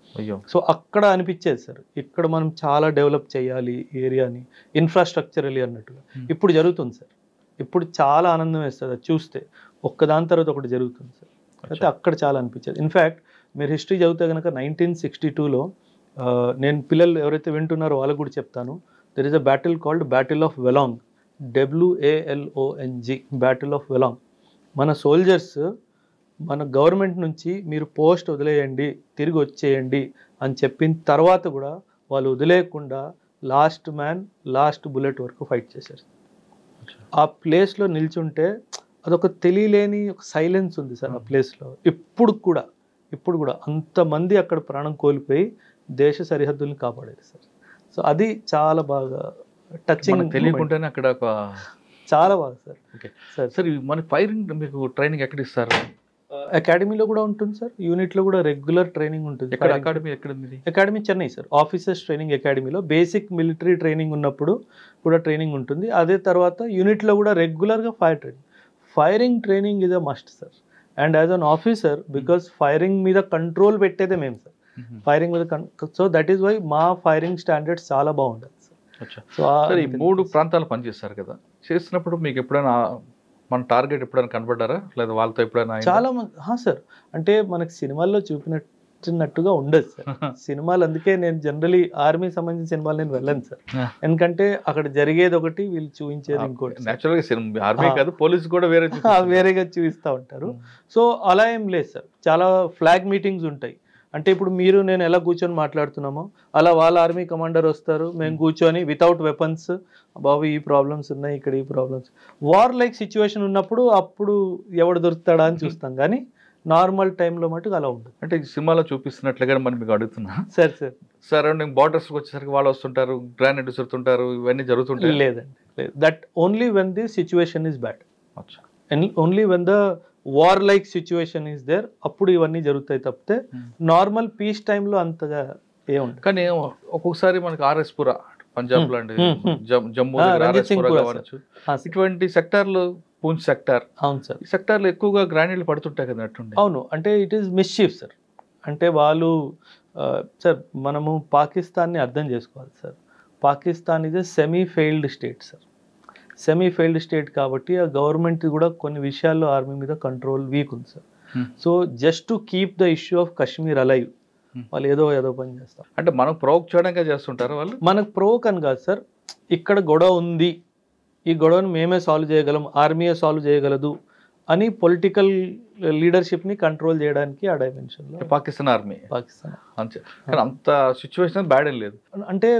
సో అక్కడ అనిపించేది సార్, ఇక్కడ మనం చాలా డెవలప్ చేయాలి ఏరియాని, ఇన్ఫ్రాస్ట్రక్చరలీ అన్నట్టుగా. ఇప్పుడు జరుగుతుంది సార్. ఇప్పుడు చాలా ఆనందం వేస్తుంది అది చూస్తే, ఒక్కదాని తర్వాత ఒకటి జరుగుతుంది సార్. అయితే అక్కడ చాలా అనిపించేది. ఇన్ఫ్యాక్ట్ మీరు హిస్టరీ చదివితే కనుక 1962లో, నేను పిల్లలు ఎవరైతే వింటున్నారో వాళ్ళకు కూడా చెప్తాను, there is a battle called battle of వెలాంగ్, WALONG, battle of వెలాంగ్. మన సోల్జర్స్ మన గవర్నమెంట్ నుంచి మీరు పోస్ట్ వదిలేయండి, తిరిగి వచ్చేయండి అని చెప్పిన తర్వాత కూడా వాళ్ళు వదిలేయకుండా లాస్ట్ మ్యాన్ లాస్ట్ బుల్లెట్ వరకు ఫైట్ చేశారు. ఆ ప్లేస్లో నిల్చుంటే అదొక తెలియలేని ఒక సైలెన్స్ ఉంది సార్ ఆ ప్లేస్లో. ఇప్పుడు కూడా అంతమంది అక్కడ ప్రాణం కోల్పోయి దేశ సరిహద్దుల్ని కాపాడారు సార్. సో అది చాలా బాగా టచింగ్, తెలియకుండానే అక్కడ ఒక చాలా బాగా సార్. ఓకే సార్ సార్, మన ఫైరింగ్ మీకు ట్రైనింగ్ ఎక్కడ ఇస్తారు? అకాడమీలో కూడా ఉంటుంది సార్, యూనిట్లో కూడా రెగ్యులర్ ట్రైనింగ్ ఉంటుంది. ఎక్కడ అకాడమీ ఎక్కడ మీది? Academy Chennai sir, officers training అకాడమీలో బేసిక్ మిలిటరీ ట్రైనింగ్ ఉన్నప్పుడు కూడా ట్రైనింగ్ ఉంటుంది. అదే తర్వాత యూనిట్లో కూడా రెగ్యులర్గా firing training is a must sir. And as an officer, because firing మీద కంట్రోల్ పెట్టేదే మేము సార్, ఫైరింగ్ మీద. సో దట్ ఈస్ వై మా ఫైరింగ్ స్టాండర్డ్స్ చాలా బాగుంటుంది సార్. సో ఈ 3 ప్రాంతాలు పనిచేస్తారు కదా, చేసినప్పుడు మీకు ఎప్పుడైనా మన టార్గెట్ ఎప్పుడైనా కనబడ్డారా, లేదా వాళ్ళతో ఎప్పుడైనా? చాలా మంది సార్, అంటే మనకి సినిమాల్లో చూపినట్టుగా ఉండదు సార్ సినిమాలు. అందుకే నేను జనరలీ ఆర్మీ సంబంధించిన సినిమాలు నేను వెళ్ళను సార్, ఎందుకంటే అక్కడ జరిగేది ఒకటి, వీళ్ళు చూపించేది ఇంకోటి. నేచురల్గా ఆర్మీ కాదు, పోలీసు కూడా వేరేగా చూపిస్తూ ఉంటారు. సో అలా ఏం లేదు సార్, చాలా ఫ్లాగ్ మీటింగ్స్ ఉంటాయి. అంటే ఇప్పుడు మీరు నేను ఎలా కూర్చొని మాట్లాడుతున్నామో అలా వాళ్ళ ఆర్మీ కమాండర్ వస్తారు, మేము కూర్చొని వితౌట్ వెపన్స్, బాబు ఈ ప్రాబ్లమ్స్ ఉన్నాయి, ఇక్కడ ఈ ప్రాబ్లమ్స్, వార్ లైక్ సిచ్యువేషన్ ఉన్నప్పుడు అప్పుడు ఎవడు దొరుకుతాడా అని చూస్తాం, కానీ నార్మల్ టైంలో మటుకు అలా ఉండదు. అంటే ఈ సినిమాలో చూపిస్తున్నట్లుగా మనం మీకు అడుగుతున్నా సార్ సరౌండింగ్ బార్డర్స్కి వచ్చేసరికి వాళ్ళు వస్తుంటారు, గ్రానైట్ విసురుతుంటారు, ఇవన్నీ జరుగుతుంటాయి? లేదండి, లేదు. That only when the situation is bad, only when the war like situation is there, అప్పుడు ఇవన్నీ జరుగుతాయి తప్పితే నార్మల్ పీస్ టైంలో అంతగా ఏముండదు. కానీ ఒక్కొక్కసారి మనకి ఆర్ఎస్పురా పంజాబ్ లాంటి, జమ్మూ కావచ్చు, ఇటువంటి సెక్టార్లు, పూంచ్ సెక్టార్, అవును సార్, ఈ సెక్టార్లో ఎక్కువగా గ్రానైట్లు పడుతుంటాయి కదా అట్టుండే. అవును, అంటే ఇట్ ఈస్ మిస్చీఫ్ సార్. అంటే వాళ్ళు సార్, మనము పాకిస్తాన్ని అర్థం చేసుకోవాలి sir. Pakistan is a semi failed state sir. Semi failed state కాబట్టి ఆ గవర్నమెంట్ కూడా కొన్ని విషయాల్లో ఆర్మీ మీద కంట్రోల్ వీక్ ఉంది sir. So just to keep the issue of Kashmir alive వాళ్ళు ఏదో పని చేస్తారు. అంటే మనం ప్రొవోక్ చేయడానికి చేస్తుంటారు వాళ్ళు. మనకు ప్రొవోక్ అని కాదు సార్, ఇక్కడ గొడవ ఉంది, ఈ గొడవను మేమే సాల్వ్ చేయగలం, ఆర్మీయే సాల్వ్ చేయగలదు అని పొలిటికల్ లీడర్షిప్ని కంట్రోల్ చేయడానికి ఆ డైమెన్షన్లో పాకిస్తాన్ ఆర్మీ అంతే. కానీ అంత సిచ్యువేషన్ బ్యాడ్ ఏం లేదు, అంటే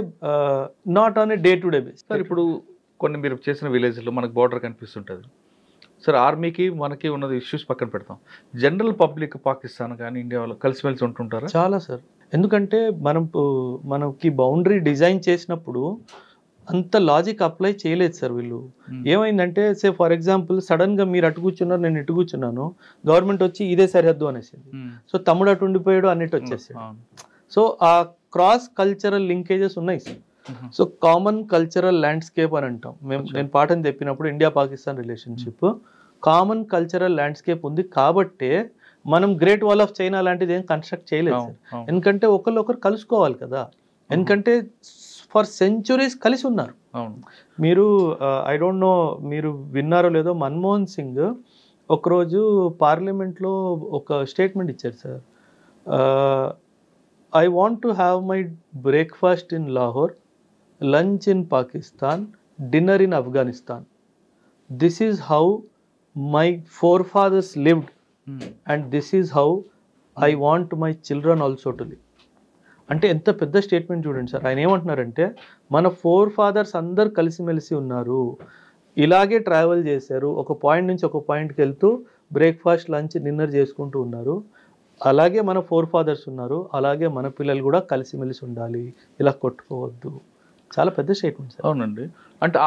not on a day to day base sir. ఇప్పుడు కొన్ని మీరు చేసిన విలేజ్లో మనకు బార్డర్ కనిపిస్తుంటుంది సార్, ఆర్మీకి మనకి ఉన్నది ఇష్యూస్ పక్కన పెడతాం, జనరల్ పబ్లిక్ పాకిస్తాన్ కానీ ఇండియా వాళ్ళు కలిసిమెలిసి ఉంటుంటారు చాలా సార్. ఎందుకంటే మనకి బౌండరీ డిజైన్ చేసినప్పుడు అంత లాజిక్ అప్లై చేయలేదు సార్ వీళ్ళు. ఏమైందంటే సే ఫర్ ఎగ్జాంపుల్ సడన్గా మీరు అటు కూర్చున్నారు, నేను ఇటు కూర్చున్నాను, గవర్నమెంట్ వచ్చి ఇదే సరిహద్దు అనేసింది, సో తమ్ముడు అటు ఉండిపోయాడు అన్నిటి వచ్చేసాడు. సో ఆ క్రాస్ కల్చరల్ లింకేజెస్ ఉన్నాయి sir. So common cultural landscape అని అంటాం నేను పాఠం చెప్పినప్పుడు, India Pakistan relationship common cultural landscape ఉంది కాబట్టే మనం గ్రేట్ వాల్ ఆఫ్ చైనా లాంటిది ఏం కన్స్ట్రక్ట్ చేయలేదు సార్. ఎందుకంటే ఒకరు కలుసుకోవాలి కదా, ఎందుకంటే ఫర్ సెంచురీస్ కలిసి ఉన్నారు. మీరు ఐ డోంట్ నో మీరు విన్నారో లేదో, మన్మోహన్ సింగ్ ఒకరోజు పార్లమెంట్లో ఒక స్టేట్మెంట్ ఇచ్చారు sir, I want to have my breakfast in Lahore, lunch in Pakistan, dinner in Afghanistan. This is how my forefathers lived and this is how I want my children also to live. అంటే ఎంత పెద్ద statement చూడండి sir. ఆయన ఏమంటున్నారంటే మన four fathers అందరు కలిసిమెలిసి ఉన్నారు, ఇలాగే ట్రావెల్ చేశారు, ఒక పాయింట్ నుంచి ఒక పాయింట్కి వెళ్తూ బ్రేక్ఫాస్ట్ లంచ్ డిన్నర్ చేసుకుంటూ ఉన్నారు, అలాగే మన ఫోర్ ఫాదర్స్ ఉన్నారు, అలాగే మన పిల్లలు కూడా కలిసిమెలిసి ఉండాలి, ఇలా కొట్టుకోవద్దు. చాలా పెద్ద స్టేట్మెంట్ సార్. అవునండి. అంటే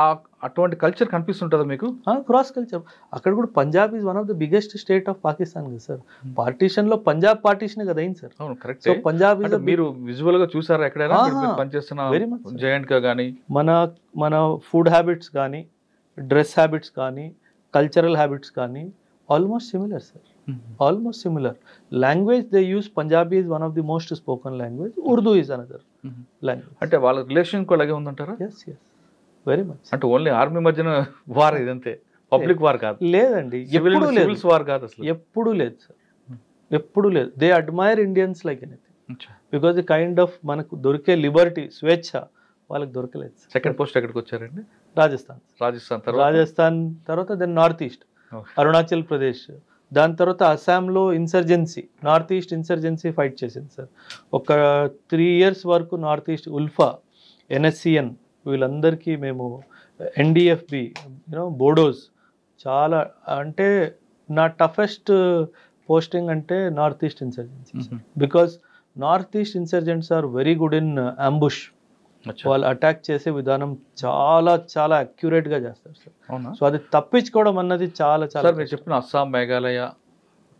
అటువంటి కల్చర్ కనిపిస్తుంటుందా మీకు? Cross culture. అక్కడ కూడా Punjab is one of the biggest state of Pakistan కదా సార్. పార్టీషన్ లో పంజాబ్ పార్టీషన్ కదా అయింది సార్. అవును, కరెక్ట్. సో పంజాబ్ మీరు విజువల్ గా చూసారా ఎక్కడైనా పనిచేస్తున్న జాయింట్ గా కానీ? మన ఫుడ్ హ్యాబిట్స్ కానీ, డ్రెస్ హ్యాబిట్స్ కానీ, కల్చరల్ హ్యాబిట్స్ కానీ almost similar sir. Almost similar. Language they use Punjabi is one of the most spoken language, Urdu is another language. అంటే వాళ్ళ రిలేషన్ కూడా అలాగే ఉందంటారా? Yes very much. అంటే ఓన్లీ ఆర్మీ మధ్యన వార్ ఇదంతే, పబ్లిక్ వార్ కాదు? లేదండి, సివిల్స్ వార్ కాదు అసలు, ఎప్పుడు లేదు సార్, ఎప్పుడు లేదు. They admire Indians like anything, because the kind of మనకు దొరికే లిబర్టీ, స్వేచ్ఛ వాళ్ళకి దొరకలేదు. సెకండ్ పోస్ట్ ఎక్కడికి వచ్చారండి? రాజస్థాన్ తర్వాత then north east, Arunachal Pradesh, దాని తర్వాత అస్సాంలో insurgency, north east insurgency fight చేసింది సార్. ఒక 3 years వరకు నార్త్ ఈస్ట్ ఉల్ఫా, NSCN వీళ్ళందరికీ మేము NDFB బోడోస్ చాలా, అంటే నా టఫెస్ట్ పోస్టింగ్ అంటే north east insurgency, because north east ఇన్సర్జెంట్స్ are very good in ambush. వాళ్ళు అటాక్ చేసే విధానం చాలా చాలా అక్యురేట్ గా చేస్తారు సార్. సో అది తప్పించుకోవడం అన్నది చాలా చాలా. మీరు చెప్పిన అస్సాం, మేఘాలయ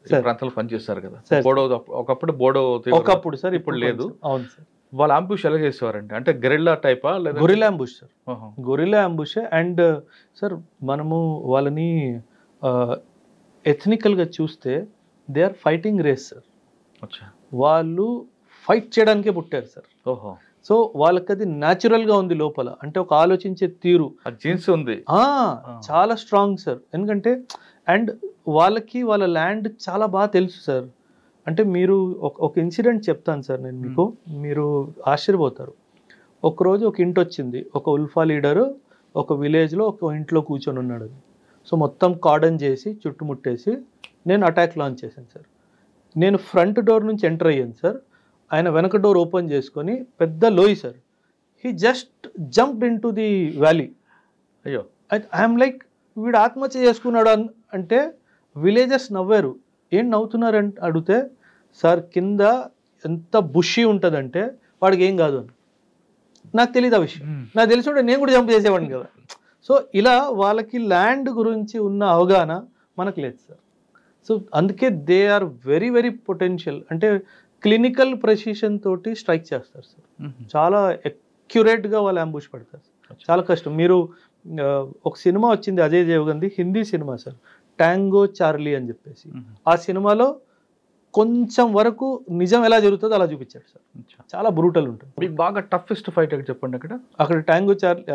ప్రాంతాలు పనిచేస్తారు కదా, బోడో ఒకప్పుడు బోడో ఒకప్పుడు సార్, ఇప్పుడు లేదు. అవును సార్. వాళ్ళ అంబుష్ ఎలా చేసేవారండి, అంటే గెరిల్లా టైపా లేదా? Guerrilla ambush sir, guerrilla ambush. And sir మనము వాళ్ళని ఎథనికల్ గా చూస్తే they are fighting race sir. వాళ్ళు ఫైట్ చేయడానికే పుట్టారు సార్. ఓహో. సో వాళ్ళకి అది న్యాచురల్ గా ఉంది లోపల, అంటే ఒక ఆలోచించే తీరు, జీన్స్ ఉంది, చాలా స్ట్రాంగ్ సార్. ఎందుకంటే అండ్ వాళ్ళకి వాళ్ళ ల్యాండ్ చాలా బాగా తెలుసు సార్. అంటే మీరు ఒక ఇన్సిడెంట్ చెప్తాను సార్ నేను మీకు, మీరు ఆశ్చర్యపోతారు. ఒకరోజు ఒక ఇంటి వచ్చింది, ఒక ఉల్ఫా లీడరు ఒక విలేజ్లో ఒక ఇంట్లో కూర్చొని ఉన్నాడు. సో మొత్తం కార్డన్ చేసి చుట్టుముట్టేసి నేను అటాక్ లాంచ్ చేశాను సార్. నేను ఫ్రంట్ డోర్ నుంచి ఎంటర్ అయ్యాను సార్. ఆయన వెనక డోర్ ఓపెన్ చేసుకొని పెద్ద లోయి sir. He just jumped in to the valley. అయ్యో. ఐఎమ్ లైక్ వీడు ఆత్మహత్య చేసుకున్నాడు అంటే విలేజర్స్ నవ్వారు. ఏం నవ్వుతున్నారు అని అడిగితే, సార్ కింద ఎంత బుషి ఉంటుందంటే వాడికి ఏం కాదు అని. నాకు తెలియదు ఆ విషయం, నాకు తెలిసి ఉంటే నేను కూడా జంప్ చేసేవాడిని కదా. సో ఇలా వాళ్ళకి ల్యాండ్ గురించి ఉన్న అవగాహన మనకు లేదు సార్. సో అందుకే they are very very potential, అంటే క్లినికల్ ప్రెసిషన్ తోటి స్ట్రైక్ చేస్తారు సార్. చాలా అక్యురేట్గా వాళ్ళు అంబుష్ పడతారు సార్. చాలా కష్టం. మీరు ఒక సినిమా వచ్చింది Ajay దేవగన్ది, Hindi cinema sir, tango Charlie అని చెప్పేసి. ఆ సినిమాలో కొంచెం వరకు నిజం ఎలా జరుగుతుందో అలా చూపించారు సార్. చాలా బ్రూటల్ ఉంటుంది. మీకు బాగా టఫెస్ట్ ఫైట్ చెప్పండి. అక్కడ ట్యాంగో చార్లీ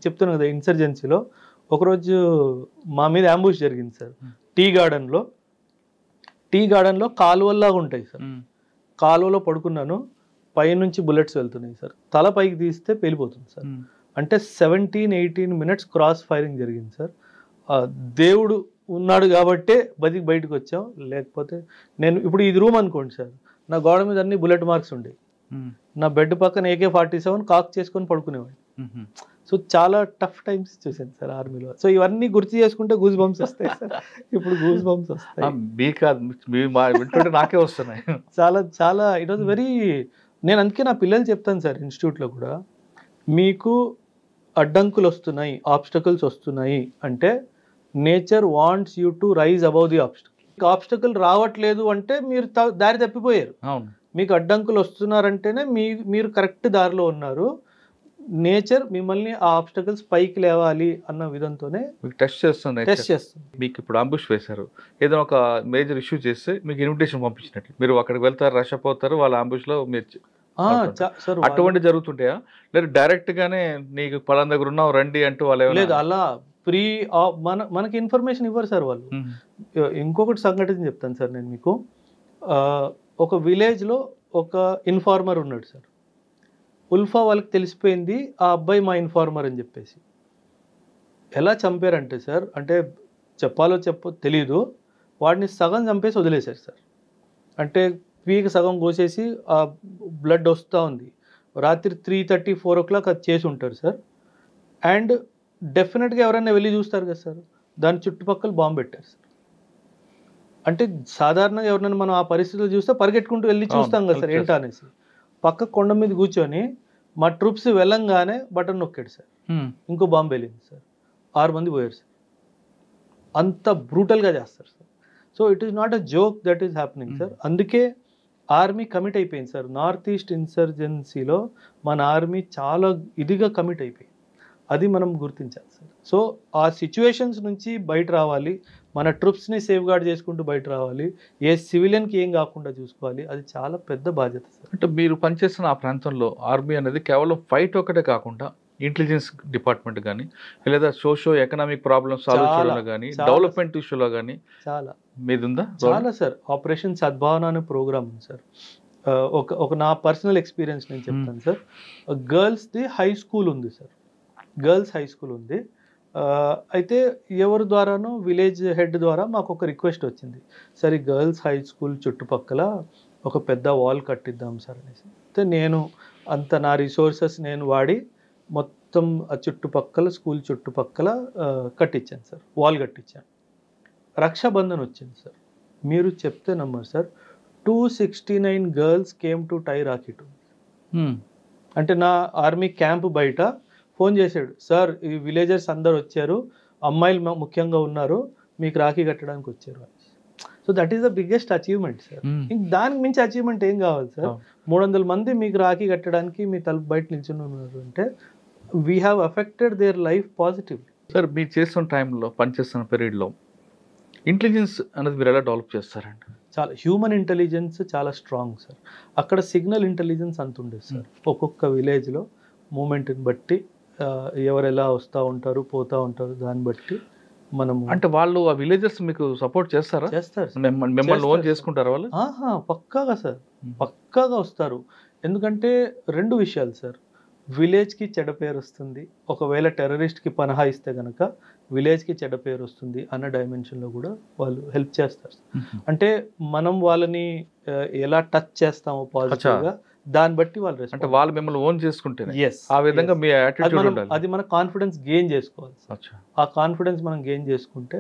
చెప్తున్నాను కదా, ఇన్సర్జెన్సీలో ఒకరోజు మా మీద అంబుష్ జరిగింది సార్. టీ గార్డెన్లో కాలువల్లాగా ఉంటాయి సార్. కాలువలో పడుకున్నాను, పైనుంచి బుల్లెట్స్ వెళ్తున్నాయి సార్. తల పైకి తీస్తే పేలిపోతుంది సార్. అంటే 17-18 minutes క్రాస్ ఫైరింగ్ జరిగింది సార్. దేవుడు ఉన్నాడు కాబట్టే బయటకు వచ్చాం. లేకపోతే నేను ఇప్పుడు ఇది రూమ్ అనుకోండి సార్, నా గోడ మీద అన్ని బుల్లెట్ మార్క్స్ ఉండేవి. నా బెడ్ పక్కన AK-47 కాక్ చేసుకొని పడుకునేవాడు. సో చాలా టఫ్ టైమ్స్ చూసాను సార్ ఆర్మీలో. సో ఇవన్నీ గుర్తు చేసుకుంటే గూస్ బంప్స్ వస్తాయి సార్. ఇప్పుడు గూస్ బంప్స్ వస్తాయి, నాకే వస్తున్నాయి. చాలా చాలా ఇట్ వాజ్ వెరీ. నేను అందుకే నా పిల్లలు చెప్తాను సార్ ఇన్స్టిట్యూట్లో కూడా, మీకు అడ్డంకులు వస్తున్నాయి, ఆబ్స్టకల్స్ వస్తున్నాయి అంటే nature wants you to rise above the obstacle. Obstacle రావట్లేదు అంటే మీరు దారి తప్పిపోయారు. మీకు అడ్డంకులు వస్తున్నారంటేనే మీరు కరెక్ట్ దారిలో ఉన్నారు. నేచర్ మిమ్మల్ని ఆ ఆబ్స్టకల్స్ పైకి లేవాలి అన్న విధంతోనే టెస్ట్ చేస్తుంది. మీకు ఇప్పుడు అంబుష్ వేశారు, ఏదైనా ఒక మేజర్ ఇష్యూ చేస్తే మీకు ఇన్విటేషన్ పంపించినట్లు మీరు అక్కడికి వెళ్తారు, రష్ అయిపోతారు, వాళ్ళ అంబుష్ లో మీరు అటువంటి జరుగుతుంటాయా? లేదు డైరెక్ట్ గానే నీకు పలానా దగ్గర ఉన్నావు రండి అంటూ వాళ్ళు? లేదు, అలా ప్రీ మనకి ఇన్ఫర్మేషన్ ఇవ్వరు సార్ వాళ్ళు. ఇంకొకటి సంఘటన చెప్తాను సార్ నేను మీకు. ఒక విలేజ్లో ఒక ఇన్ఫార్మర్ ఉన్నాడు సార్. ఉల్ఫా వాళ్ళకి తెలిసిపోయింది ఆ అబ్బాయి మా ఇన్ఫార్మర్ అని చెప్పేసి. ఎలా చంపారంటే సార్, అంటే చెప్పాలో తెలీదు, వాడిని సగం చంపేసి వదిలేశారు సార్. అంటే పీకి సగం కోసేసి ఆ బ్లడ్ వస్తూ ఉంది. రాత్రి 3:30-4 o'clock అది చేసి ఉంటారు సార్. అండ్ డెఫినెట్గా ఎవరైనా వెళ్ళి చూస్తారు కదా సార్, దాని చుట్టుపక్కల బాంబు పెట్టారు సార్. అంటే సాధారణంగా ఎవరైనా మనం ఆ పరిస్థితులు చూస్తే పరిగెట్టుకుంటూ వెళ్ళి చూస్తాం కదా సార్ ఏంటా అనేసి. పక్క కొండ మీద కూర్చొని మా ట్రూప్స్ వెళ్ళంగానే బటన్ నొక్కాడు సార్, ఇంకో బాంబు వెళ్ళింది సార్, 6 మంది పోయారు సార్. అంత బ్రూటల్గా చేస్తారు sir. So it is not a joke that is happening sir. అందుకే ఆర్మీ కమిట్ అయిపోయింది సార్. నార్త్ ఈస్ట్ ఇన్సర్జెన్సీలో మన ఆర్మీ చాలా ఇదిగా కమిట్ అయిపోయింది. అది మనం గుర్తించాలి సార్. సో ఆ సిచ్యువేషన్స్ నుంచి బయట రావాలి, మన ట్రూప్స్ని సేఫ్ గార్డ్ చేసుకుంటూ బయట రావాలి, ఏ సివిలియన్కి ఏం కాకుండా చూసుకోవాలి. అది చాలా పెద్ద బాధ్యత సార్. అంటే మీరు పనిచేస్తున్న ఆ ప్రాంతంలో ఆర్మీ అనేది కేవలం ఫైట్ ఒకటే కాకుండా ఇంటెలిజెన్స్ డిపార్ట్మెంట్ కానీ లేదా సోషో ఎకనామిక్ ప్రాబ్లమ్స్ సాల్వ్ చేయడంలో కానీ డెవలప్మెంట్ ఇష్యూలో కానీ చాలా మీది ఉందా? చాలా సార్. ఆపరేషన్ సద్భావన అనే ప్రోగ్రామ్ ఉంది సార్. ఒక నా పర్సనల్ ఎక్స్పీరియన్స్ నేను చెప్తాను సార్. గర్ల్స్ది హై స్కూల్ ఉంది సార్, గర్ల్స్ హై స్కూల్ ఉంది. అయితే ఎవరి ద్వారానో విలేజ్ హెడ్ ద్వారా మాకు ఒక రిక్వెస్ట్ వచ్చింది, సార్ ఈ గర్ల్స్ హై స్కూల్ చుట్టుపక్కల ఒక పెద్ద వాల్ కట్టిద్దాం సార్ అనేసి. అయితే నేను అంత నా రిసోర్సెస్ నేను వాడి మొత్తం ఆ చుట్టుపక్కల స్కూల్ చుట్టుపక్కల కట్టించాను సార్, వాల్ కట్టించాను. రక్షాబంధన్ వచ్చింది సార్, మీరు చెప్తే నమ్మరు sir, 269 girls came to tie rakhi to. అంటే నా ఆర్మీ క్యాంప్ బయట ఫోన్ చేశాడు, సార్ ఈ విలేజర్స్ అందరు వచ్చారు, అమ్మాయిలు ముఖ్యంగా ఉన్నారు, మీకు రాఖీ కట్టడానికి వచ్చారు. So that is the biggest achievement sir. ఇంక దానికి మించి అచీవ్మెంట్ ఏం కావాలి సార్? 300 మంది మీకు రాఖీ కట్టడానికి మీ తలుపు బయట నిల్చుని ఉన్నారు అంటే we have affected their life positively. Sir మీరు చేస్తున్న టైంలో, పనిచేస్తున్న పీరియడ్లో ఇంటెలిజెన్స్ అనేది మీరు ఎలా డెవలప్ చేస్తారండి? చాలా హ్యూమన్ ఇంటెలిజెన్స్ చాలా స్ట్రాంగ్ సార్. అక్కడ సిగ్నల్ ఇంటెలిజెన్స్ అంత ఉండేది సార్. ఒక్కొక్క విలేజ్లో మూమెంట్ని బట్టి ఎవరు ఎలా వస్తూ ఉంటారు పోతూ ఉంటారు, దాన్ని బట్టి మనం అంటే వాళ్ళు ఆ విలేజర్స్ మీకు సపోర్ట్ చేస్తారా? చేస్తారు, మిమ్మల్ని ఓన్ చేసుకుంటారు వాళ్ళు? పక్కాగా సార్, పక్కాగా వస్తారు. ఎందుకంటే 2 విషయాలు సార్, విలేజ్కి చెడ్డ పేరు వస్తుంది, ఒకవేళ టెర్రరిస్ట్కి పనహా ఇస్తే కనుక విలేజ్కి చెడ్డ పేరు వస్తుంది అన్న డైమెన్షన్లో కూడా వాళ్ళు హెల్ప్ చేస్తారు. అంటే మనం వాళ్ళని ఎలా టచ్ చేస్తామో పాజిటివ్గా, దాన్ని బట్టి వాళ్ళు అంటే వాళ్ళు మిమ్మల్ని ఓన్ చేసుకుంటే ఆ విధంగా మీ యాటిట్యూడ్ ఉండాలి. అది మన కాన్ఫిడెన్స్ గెయిన్ చేసుకోవాలి. ఆ కాన్ఫిడెన్స్ మనం గెయిన్ చేసుకుంటే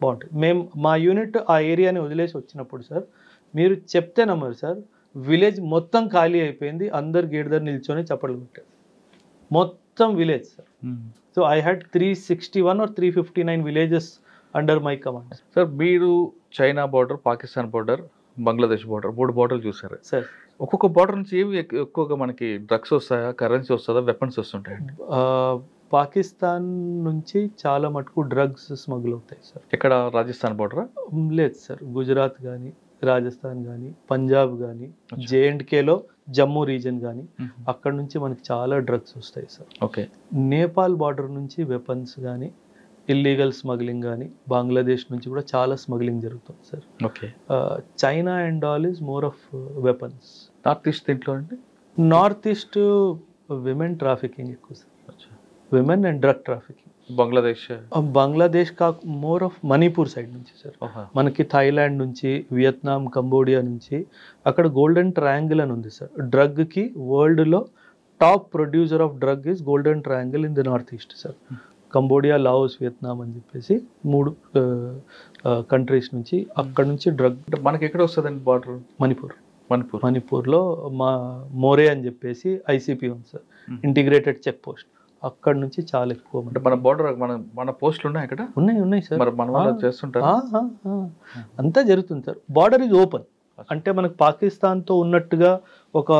బాగుంటుంది. మేము మా యూనిట్ ఆ ఏరియాని వదిలేసి వచ్చినప్పుడు సార్, మీరు చెప్తే నమ్మరు సార్, విలేజ్ మొత్తం ఖాళీ అయిపోయింది, అందరు గేట్ దగ్గర నిల్చొని చప్పట్లు కొట్టారు, మొత్తం village sir. So I had 361 or 359 villages under my command. Sir మీరు China border, Pakistan border, Bangladesh border, 3 బార్డర్లు చూసారు సార్. ఒక్కొక్క బార్డర్ నుంచి ఏవి ఎక్కువగా మనకి డ్రగ్స్ వస్తాయా, కరెన్సీ వస్తుందా, వెపన్స్ వస్తుంటాయండి? పాకిస్తాన్ నుంచి చాలా మటుకు డ్రగ్స్ స్మగుల్ అవుతాయి సార్. ఎక్కడ, రాజస్థాన్ బార్డరా? లేదు సార్, గుజరాత్ కానీ, రాజస్థాన్ కానీ, పంజాబ్ కానీ, జేఎండ్కేలో జమ్మూ రీజన్ కానీ, అక్కడ నుంచి మనకి చాలా డ్రగ్స్ వస్తాయి సార్. ఓకే. నేపాల్ బార్డర్ నుంచి వెపన్స్ కానీ, ఇల్లీగల్ స్మగ్లింగ్ కానీ, బంగ్లాదేశ్ నుంచి కూడా చాలా స్మగ్లింగ్ జరుగుతుంది sir. Okay. China and all is more of weapons. North east దీంట్లో అండి? నార్త్ ఈస్ట్ విమెన్ ట్రాఫికింగ్ ఎక్కువ sir, women and drug trafficking. Bangladesh more of Manipur side నుంచి సార్. మనకి థాయిలాండ్ నుంచి, వియత్నాం, కంబోడియా నుంచి, అక్కడ గోల్డెన్ ట్రయాంగిల్ అని ఉంది సార్. డ్రగ్కి వరల్డ్లో top producer of drug is golden triangle in the north east sir. Cambodia, Laos, Vietnam అని చెప్పేసి 3 కంట్రీస్ నుంచి, అక్కడ నుంచి డ్రగ్. మనకి ఎక్కడ వస్తుందండి బార్డర్? మణిపూర్లో మా మోరే అని చెప్పేసి ఐసీపీ ఉంది సార్, ఇంటిగ్రేటెడ్ చెక్ పోస్ట్. అక్కడ నుంచి చాలా ఎక్కువ. అంటే మన బార్డర్, మన పోస్టులు ఉన్నాయి అక్కడ? ఉన్నాయి సార్. మన వాళ్ళు చేస్తుంటారు, అంతా జరుగుతుంది సార్. Border is open. అంటే మనకు పాకిస్తాన్తో ఉన్నట్టుగా ఒక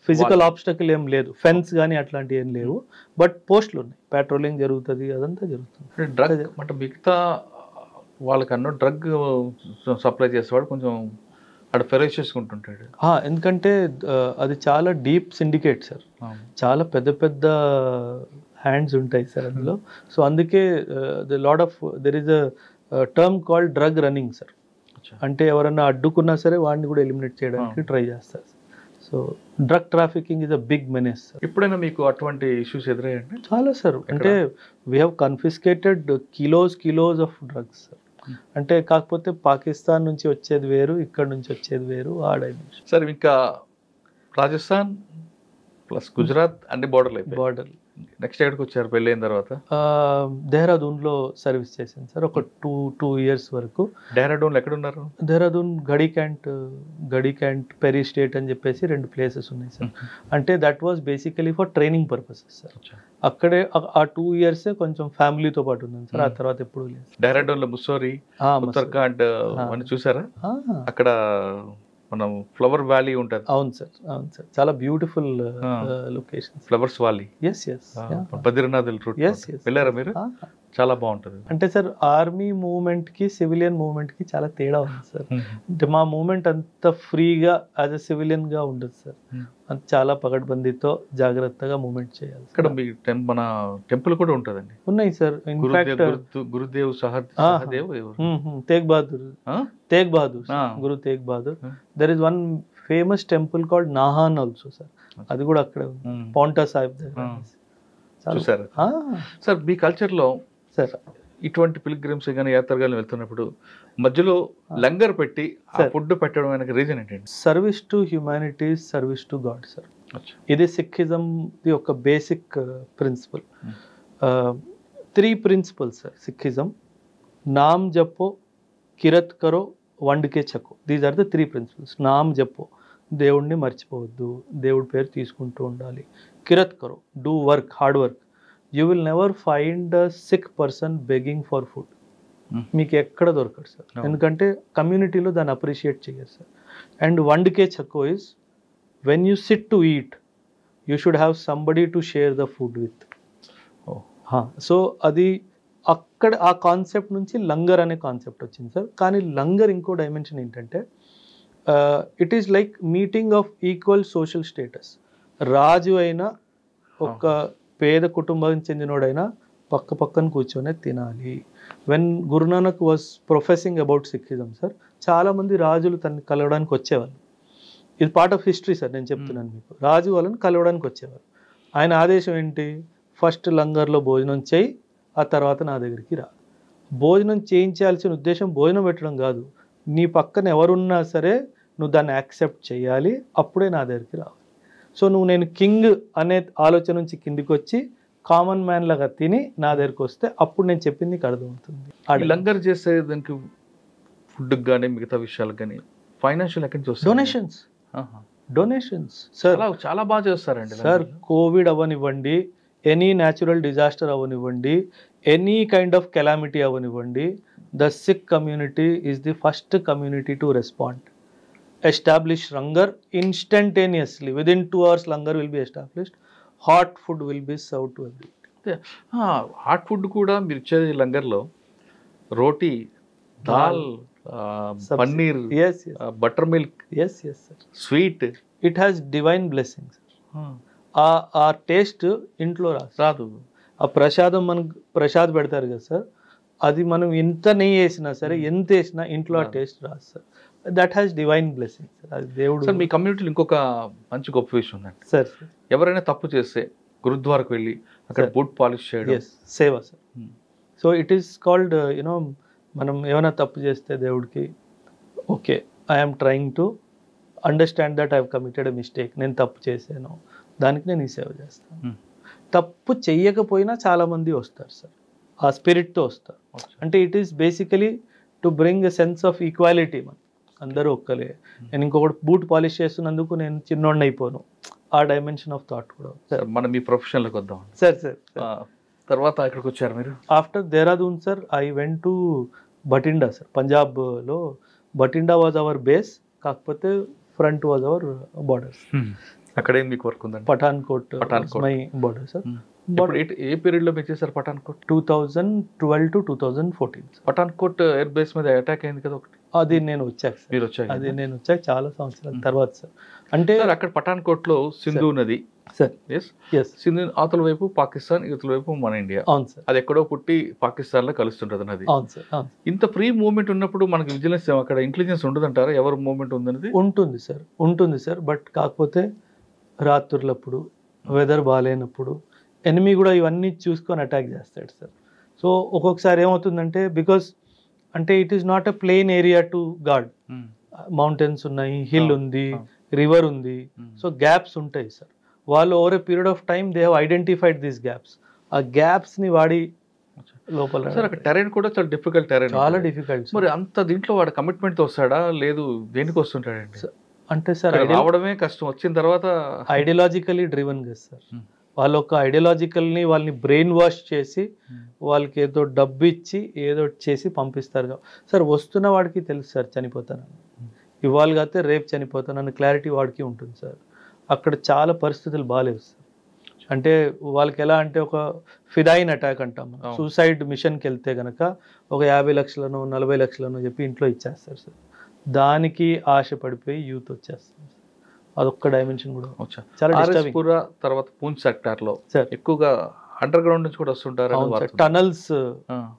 ఫిజికల్ ఆబ్స్టకిల్ ఏం లేదు, ఫెన్స్ కానీ అట్లాంటివి ఏం లేవు, బట్ పోస్టులు ఉన్నాయి, పెట్రోలింగ్ జరుగుతుంది, అదంతా జరుగుతుంది. డ్రగ్ అంటే మిగతా వాళ్ళకన్నా డ్రగ్ సప్లై చేసేవాడు కొంచెం అక్కడ ఫెరోషియస్ ఉంటుంటాడు. ఎందుకంటే అది చాలా డీప్ సిండికేట్ సార్, చాలా పెద్ద పెద్ద హ్యాండ్స్ ఉంటాయి సార్ అందులో. సో అందుకే there is a term called drug running sir. అంటే ఎవరన్నా అడ్డుకున్నా సరే వాడిని కూడా ఎలిమినేట్ చేయడానికి ట్రై చేస్తారు. So drug trafficking is a big menace sir. ఎప్పుడైనా మీకు అటువంటి ఇష్యూస్ ఎదురయ్యండి? చాలా సార్. అంటే we have కన్ఫిస్కేటెడ్ kilos of drugs sir. అంటే కాకపోతే పాకిస్తాన్ నుంచి వచ్చేది వేరు, ఇక్కడ నుంచి వచ్చేది వేరు, ఆ డైమెన్షన్ సార్. ఇంకా రాజస్థాన్ ప్లస్ గుజరాత్ అన్ని బార్డర్. నెక్స్ట్ ఎక్కడికి వచ్చారు పెళ్ళి అయిన తర్వాత? దేహ్రాదూన్లో సర్వీస్ చేశాను సార్ ఒక 2 years వరకు. దేహ్రాదూన్లో ఎక్కడ ఉన్నారు? దేహ్రాదూన్ గడి క్యాంట్, పెరీ స్టేట్ అని చెప్పేసి 2 places ఉన్నాయి సార్. అంటే that was basically for training purposes sir. అక్కడే ఆ 2 years కొంచెం ఫ్యామిలీతో పాటు ఉన్నాను సార్, ఆ తర్వాత ఎప్పుడు లేదు. డెహ్రాడూన్లో ముస్సోరీ, ఉత్తరాఖండ్ అని చూసారా? అక్కడ మనం ఫ్లవర్ వ్యాలీ ఉంటుంది. అవును సార్, చాలా beautiful location, flowers valley. Badrinath route వెళ్ళారా మీరు? చాలా బాగుంటుంది. అంటే సార్ ఆర్మీ మూవ్మెంట్ కి సివిలియన్ మూవ్మెంట్ కి చాలా తేడా ఉంది సార్. అంటే మా మూవ్మెంట్ అంత ఫ్రీగా యాజ్ ఎ సివిలియన్ గా ఉండదు సార్, చాలా పకడ్బందీతో జాగ్రత్తగా మూవ్మెంట్ చేయాలి. ఇక్కడ మన టెంపుల్ కూడా ఉంటుందండి. ఉన్నాయి sir. In fact Gurudev Tegh Bahadur Guru Tegh Bahadur, there is one famous temple called నాహాన్ also sir. అది కూడా అక్కడే ఉంది, పాంటా సాహిబ్ దగ్గర. చూసారు సార్? మీ కల్చర్లో సార్ ఇటువంటి పిల్గ్రిమ్స్ కానీ యాత్రగాలు వెళ్తున్నప్పుడు మధ్యలో లంగర్ పెట్టి ఆ ఫుడ్ పెట్టడం వెనక రీజన్ ఏంటండి? Service to humanity, service to God sir. ఇది సిక్కిజం ది ఒక basic principle. 3 principles sir Sikhism. నామ్ జపో, కిరత్ కరో, వండుకే చకో. These are the 3 principles. నామ్ జపో, దేవుడిని మర్చిపోవద్దు, దేవుడి పేరు తీసుకుంటూ ఉండాలి. కిరత్ కరో, do work, hard work. You will never find a sick person begging for food. మీకు ఎక్కడ దొరకదు సార్, ఎందుకంటే కమ్యూనిటీలో దాన్ని అప్రిషియేట్ చేయరు sir. And వండుకే చకో is when you SIT to eat you should have somebody to share the food with. So అది అక్కడ ఆ కాన్సెప్ట్ నుంచి లంగర్ అనే కాన్సెప్ట్ వచ్చింది సార్. కానీ లంగర్ ఇంకో డైమెన్షన్ ఏంటంటే it is like meeting of equal social status. రాజు అయినా ఒక పేద కుటుంబానికి చెందినోడైనా పక్క పక్కన కూర్చొనే తినాలి. When Guru Nanak was professing about Sikhism sir, చాలామంది రాజులు తనని కలవడానికి వచ్చేవాళ్ళు. ఇది పార్ట్ ఆఫ్ హిస్టరీ సార్, నేను చెప్తున్నాను మీకు. రాజు వాళ్ళని కలవడానికి వచ్చేవారు. ఆయన ఆదేశం ఏంటి? ఫస్ట్ లంగర్లో భోజనం చేయి, ఆ తర్వాత నా దగ్గరికి రా. భోజనం చేయించాల్సిన ఉద్దేశం భోజనం పెట్టడం కాదు, నీ పక్కన ఎవరున్నా సరే నువ్వు దాన్ని యాక్సెప్ట్ చేయాలి, అప్పుడే నా దగ్గరికి రావాలి. సో నువ్వు నేను కింగ్ అనే ఆలోచన నుంచి కిందికి వచ్చి కామన్ మ్యాన్ లాగా తిని నా దగ్గరికి వస్తే అప్పుడు నేను చెప్పింది నీకు అర్థమవుతుంది. లంగర్ చేసే దానికి ఫుడ్కి కానీ మిగతా విషయాలకు కానీ ఫైనాన్షియల్ ఎక్కడి నుంచి వస్తుంది? డొనేషన్స్. డొనేషన్స్ సార్ చాలా బాగా చేస్తారండి సార్. కోవిడ్ అవ్వనివ్వండి, ఎనీ న్యాచురల్ డిజాస్టర్ అవ్వనివ్వండి, ఎనీ కైండ్ ఆఫ్ కెలామిటీ అవ్వనివ్వండి, the Sikh community is the first community to respond. Establish langar instantaneously. Within 2 hours langar will be established. Hot food will be served to everybody. Hot food కూడా మీరు ఇచ్చేది లంగర్లో రోటీ, dal, paneer, butter milk, sweet. It has divine blessings. ఆ taste ఇంట్లో రాదు. ఆ ప్రసాదం మనకు ప్రసాద్ పెడతారు కదా సార్, అది మనం ఎంత నెయ్యి వేసినా సరే, ఎంత వేసినా ఇంట్లో ఆ టేస్ట్ రాదు sir. That has divine blessing sir. అది దేవుడు. సార్ మీ కమ్యూనిటీలో ఇంకొక మంచి గొప్ప విషయం ఉందండి సార్. ఎవరైనా తప్పు చేస్తే గురుద్వారకు వెళ్ళి అక్కడ బూట్ పాలిష్ చేయడం సేవ sir. So it is called you know, మనం ఏమైనా తప్పు చేస్తే దేవుడికి okay, I'm trying to understand that I have committed a mistake, నేను తప్పు చేశాను, దానికి నేను ఈ సేవ చేస్తాను. తప్పు చెయ్యకపోయినా చాలామంది వస్తారు సార్, ఆ స్పిరిట్తో వస్తారు. అంటే it is basically to bring a sense of equality. మనం అందరూ ఒక్కలే. నేను ఇంకొకటి బూట్ పాలిష్ చేస్తున్నందుకు నేను చిన్నోడిని అయిపోను, ఆ డైమెన్షన్ ఆఫ్ థాట్ కూడా. సార్ మనం మీ ప్రొఫెషన్లోకి వద్దాం సార్. తర్వాత ఎక్కడికి వచ్చారు మీరు? After Dehradun sir I went to Bathinda sir. పంజాబ్లో బటిండా వాజ్ అవర్ బేస్, కాకపోతే ఫ్రంట్ వాజ్ అవర్ బార్డర్స్. అక్కడ ఏం మీకు వర్క్ ఉందండి? Pathankot my border sir. A period లో మీరు చేశారు Pathankot? 2012 to 2014. Pathankot air base మీద అటాక్ అయింది కదా ఒకటి, అది నేను వచ్చాక సార్. మీరు వచ్చాక? అది నేను వచ్చాక చాలా సంవత్సరాల తర్వాత సార్. అంటే అక్కడ పఠాన్కోట్ లో సింధు నది సార్. సింధు అవతల వైపు పాకిస్తాన్, ఇవతల వైపు మన ఇండియా. అవును సార్. అది ఎక్కడో పుట్టి పాకిస్తాన్ లో కలుస్తుంటది నది. అవును సార్. ఇంత ఫ్రీ మూవ్మెంట్ ఉన్నప్పుడు మనకి విజిలెన్స్, అక్కడ ఇంటెలిజెన్స్ ఉండదంటారా ఎవరు మూవ్మెంట్ ఉందనేది? ఉంటుంది సార్, ఉంటుంది సార్. బట్ కాకపోతే రాత్రులప్పుడు, వెదర్ బాగాలేనప్పుడు ఎనిమీ కూడా ఇవన్నీ చూసుకొని అటాక్ చేస్తాడు సార్. సో ఒక్కొక్కసారి ఏమవుతుందంటే, బికాస్ అంటే it is not a plain area to guard. Mountains ఉన్నాయి, హిల్ ఉంది, రివర్ ఉంది, సో గ్యాప్స్ ఉంటాయి సార్. వాళ్ళు over a period of time they have identified these gaps. ఆ గ్యాప్స్ ని వాడి లోపల సార్ అక్కడ టెరైన్ కూడా చాలా డిఫికల్ట్ టెరైన్, చాలా డిఫికల్ట్. మరి అంత దీంట్లో వాడు కమిట్మెంట్ తో వస్తాడా, లేదు దేనికి వస్తుంటాడండి? అంటే సార్ రావడమే కష్టం, వచ్చిన తర్వాత ఐడియాలజికలీ డ్రివెన్ కదా సార్. వాళ్ళ ఒక ఐడియాలజికల్ని వాళ్ళని బ్రెయిన్ వాష్ చేసి వాళ్ళకి ఏదో డబ్బు ఇచ్చి ఏదో చేసి పంపిస్తారు సార్. వస్తున్న వాడికి తెలుసు సార్ చనిపోతానని, ఇవాళ కాతే రేపు చనిపోతానని క్లారిటీ వాడికి ఉంటుంది సార్. అక్కడ చాలా పరిస్థితులు బాగాలేవు సార్. అంటే వాళ్ళకి ఎలా అంటే ఒక ఫిదాయిన్ అటాక్ అంటాం, సూసైడ్ మిషన్కి వెళ్తే కనుక ఒక 50 లక్షలను 40 లక్షలను చెప్పి ఇంట్లో ఇచ్చేస్తారు సార్. దానికి ఆశ పడిపోయి యూత్ వచ్చేస్తారు. అదొక్క డైమెన్షన్ కూడా చాలా డిస్టర్బింగ్. తర్వాత పూంచ్ సెక్టార్ లో ఎక్కువగా అండర్ గ్రౌండ్ నుంచి కూడా వస్తుంటారు. టనల్స్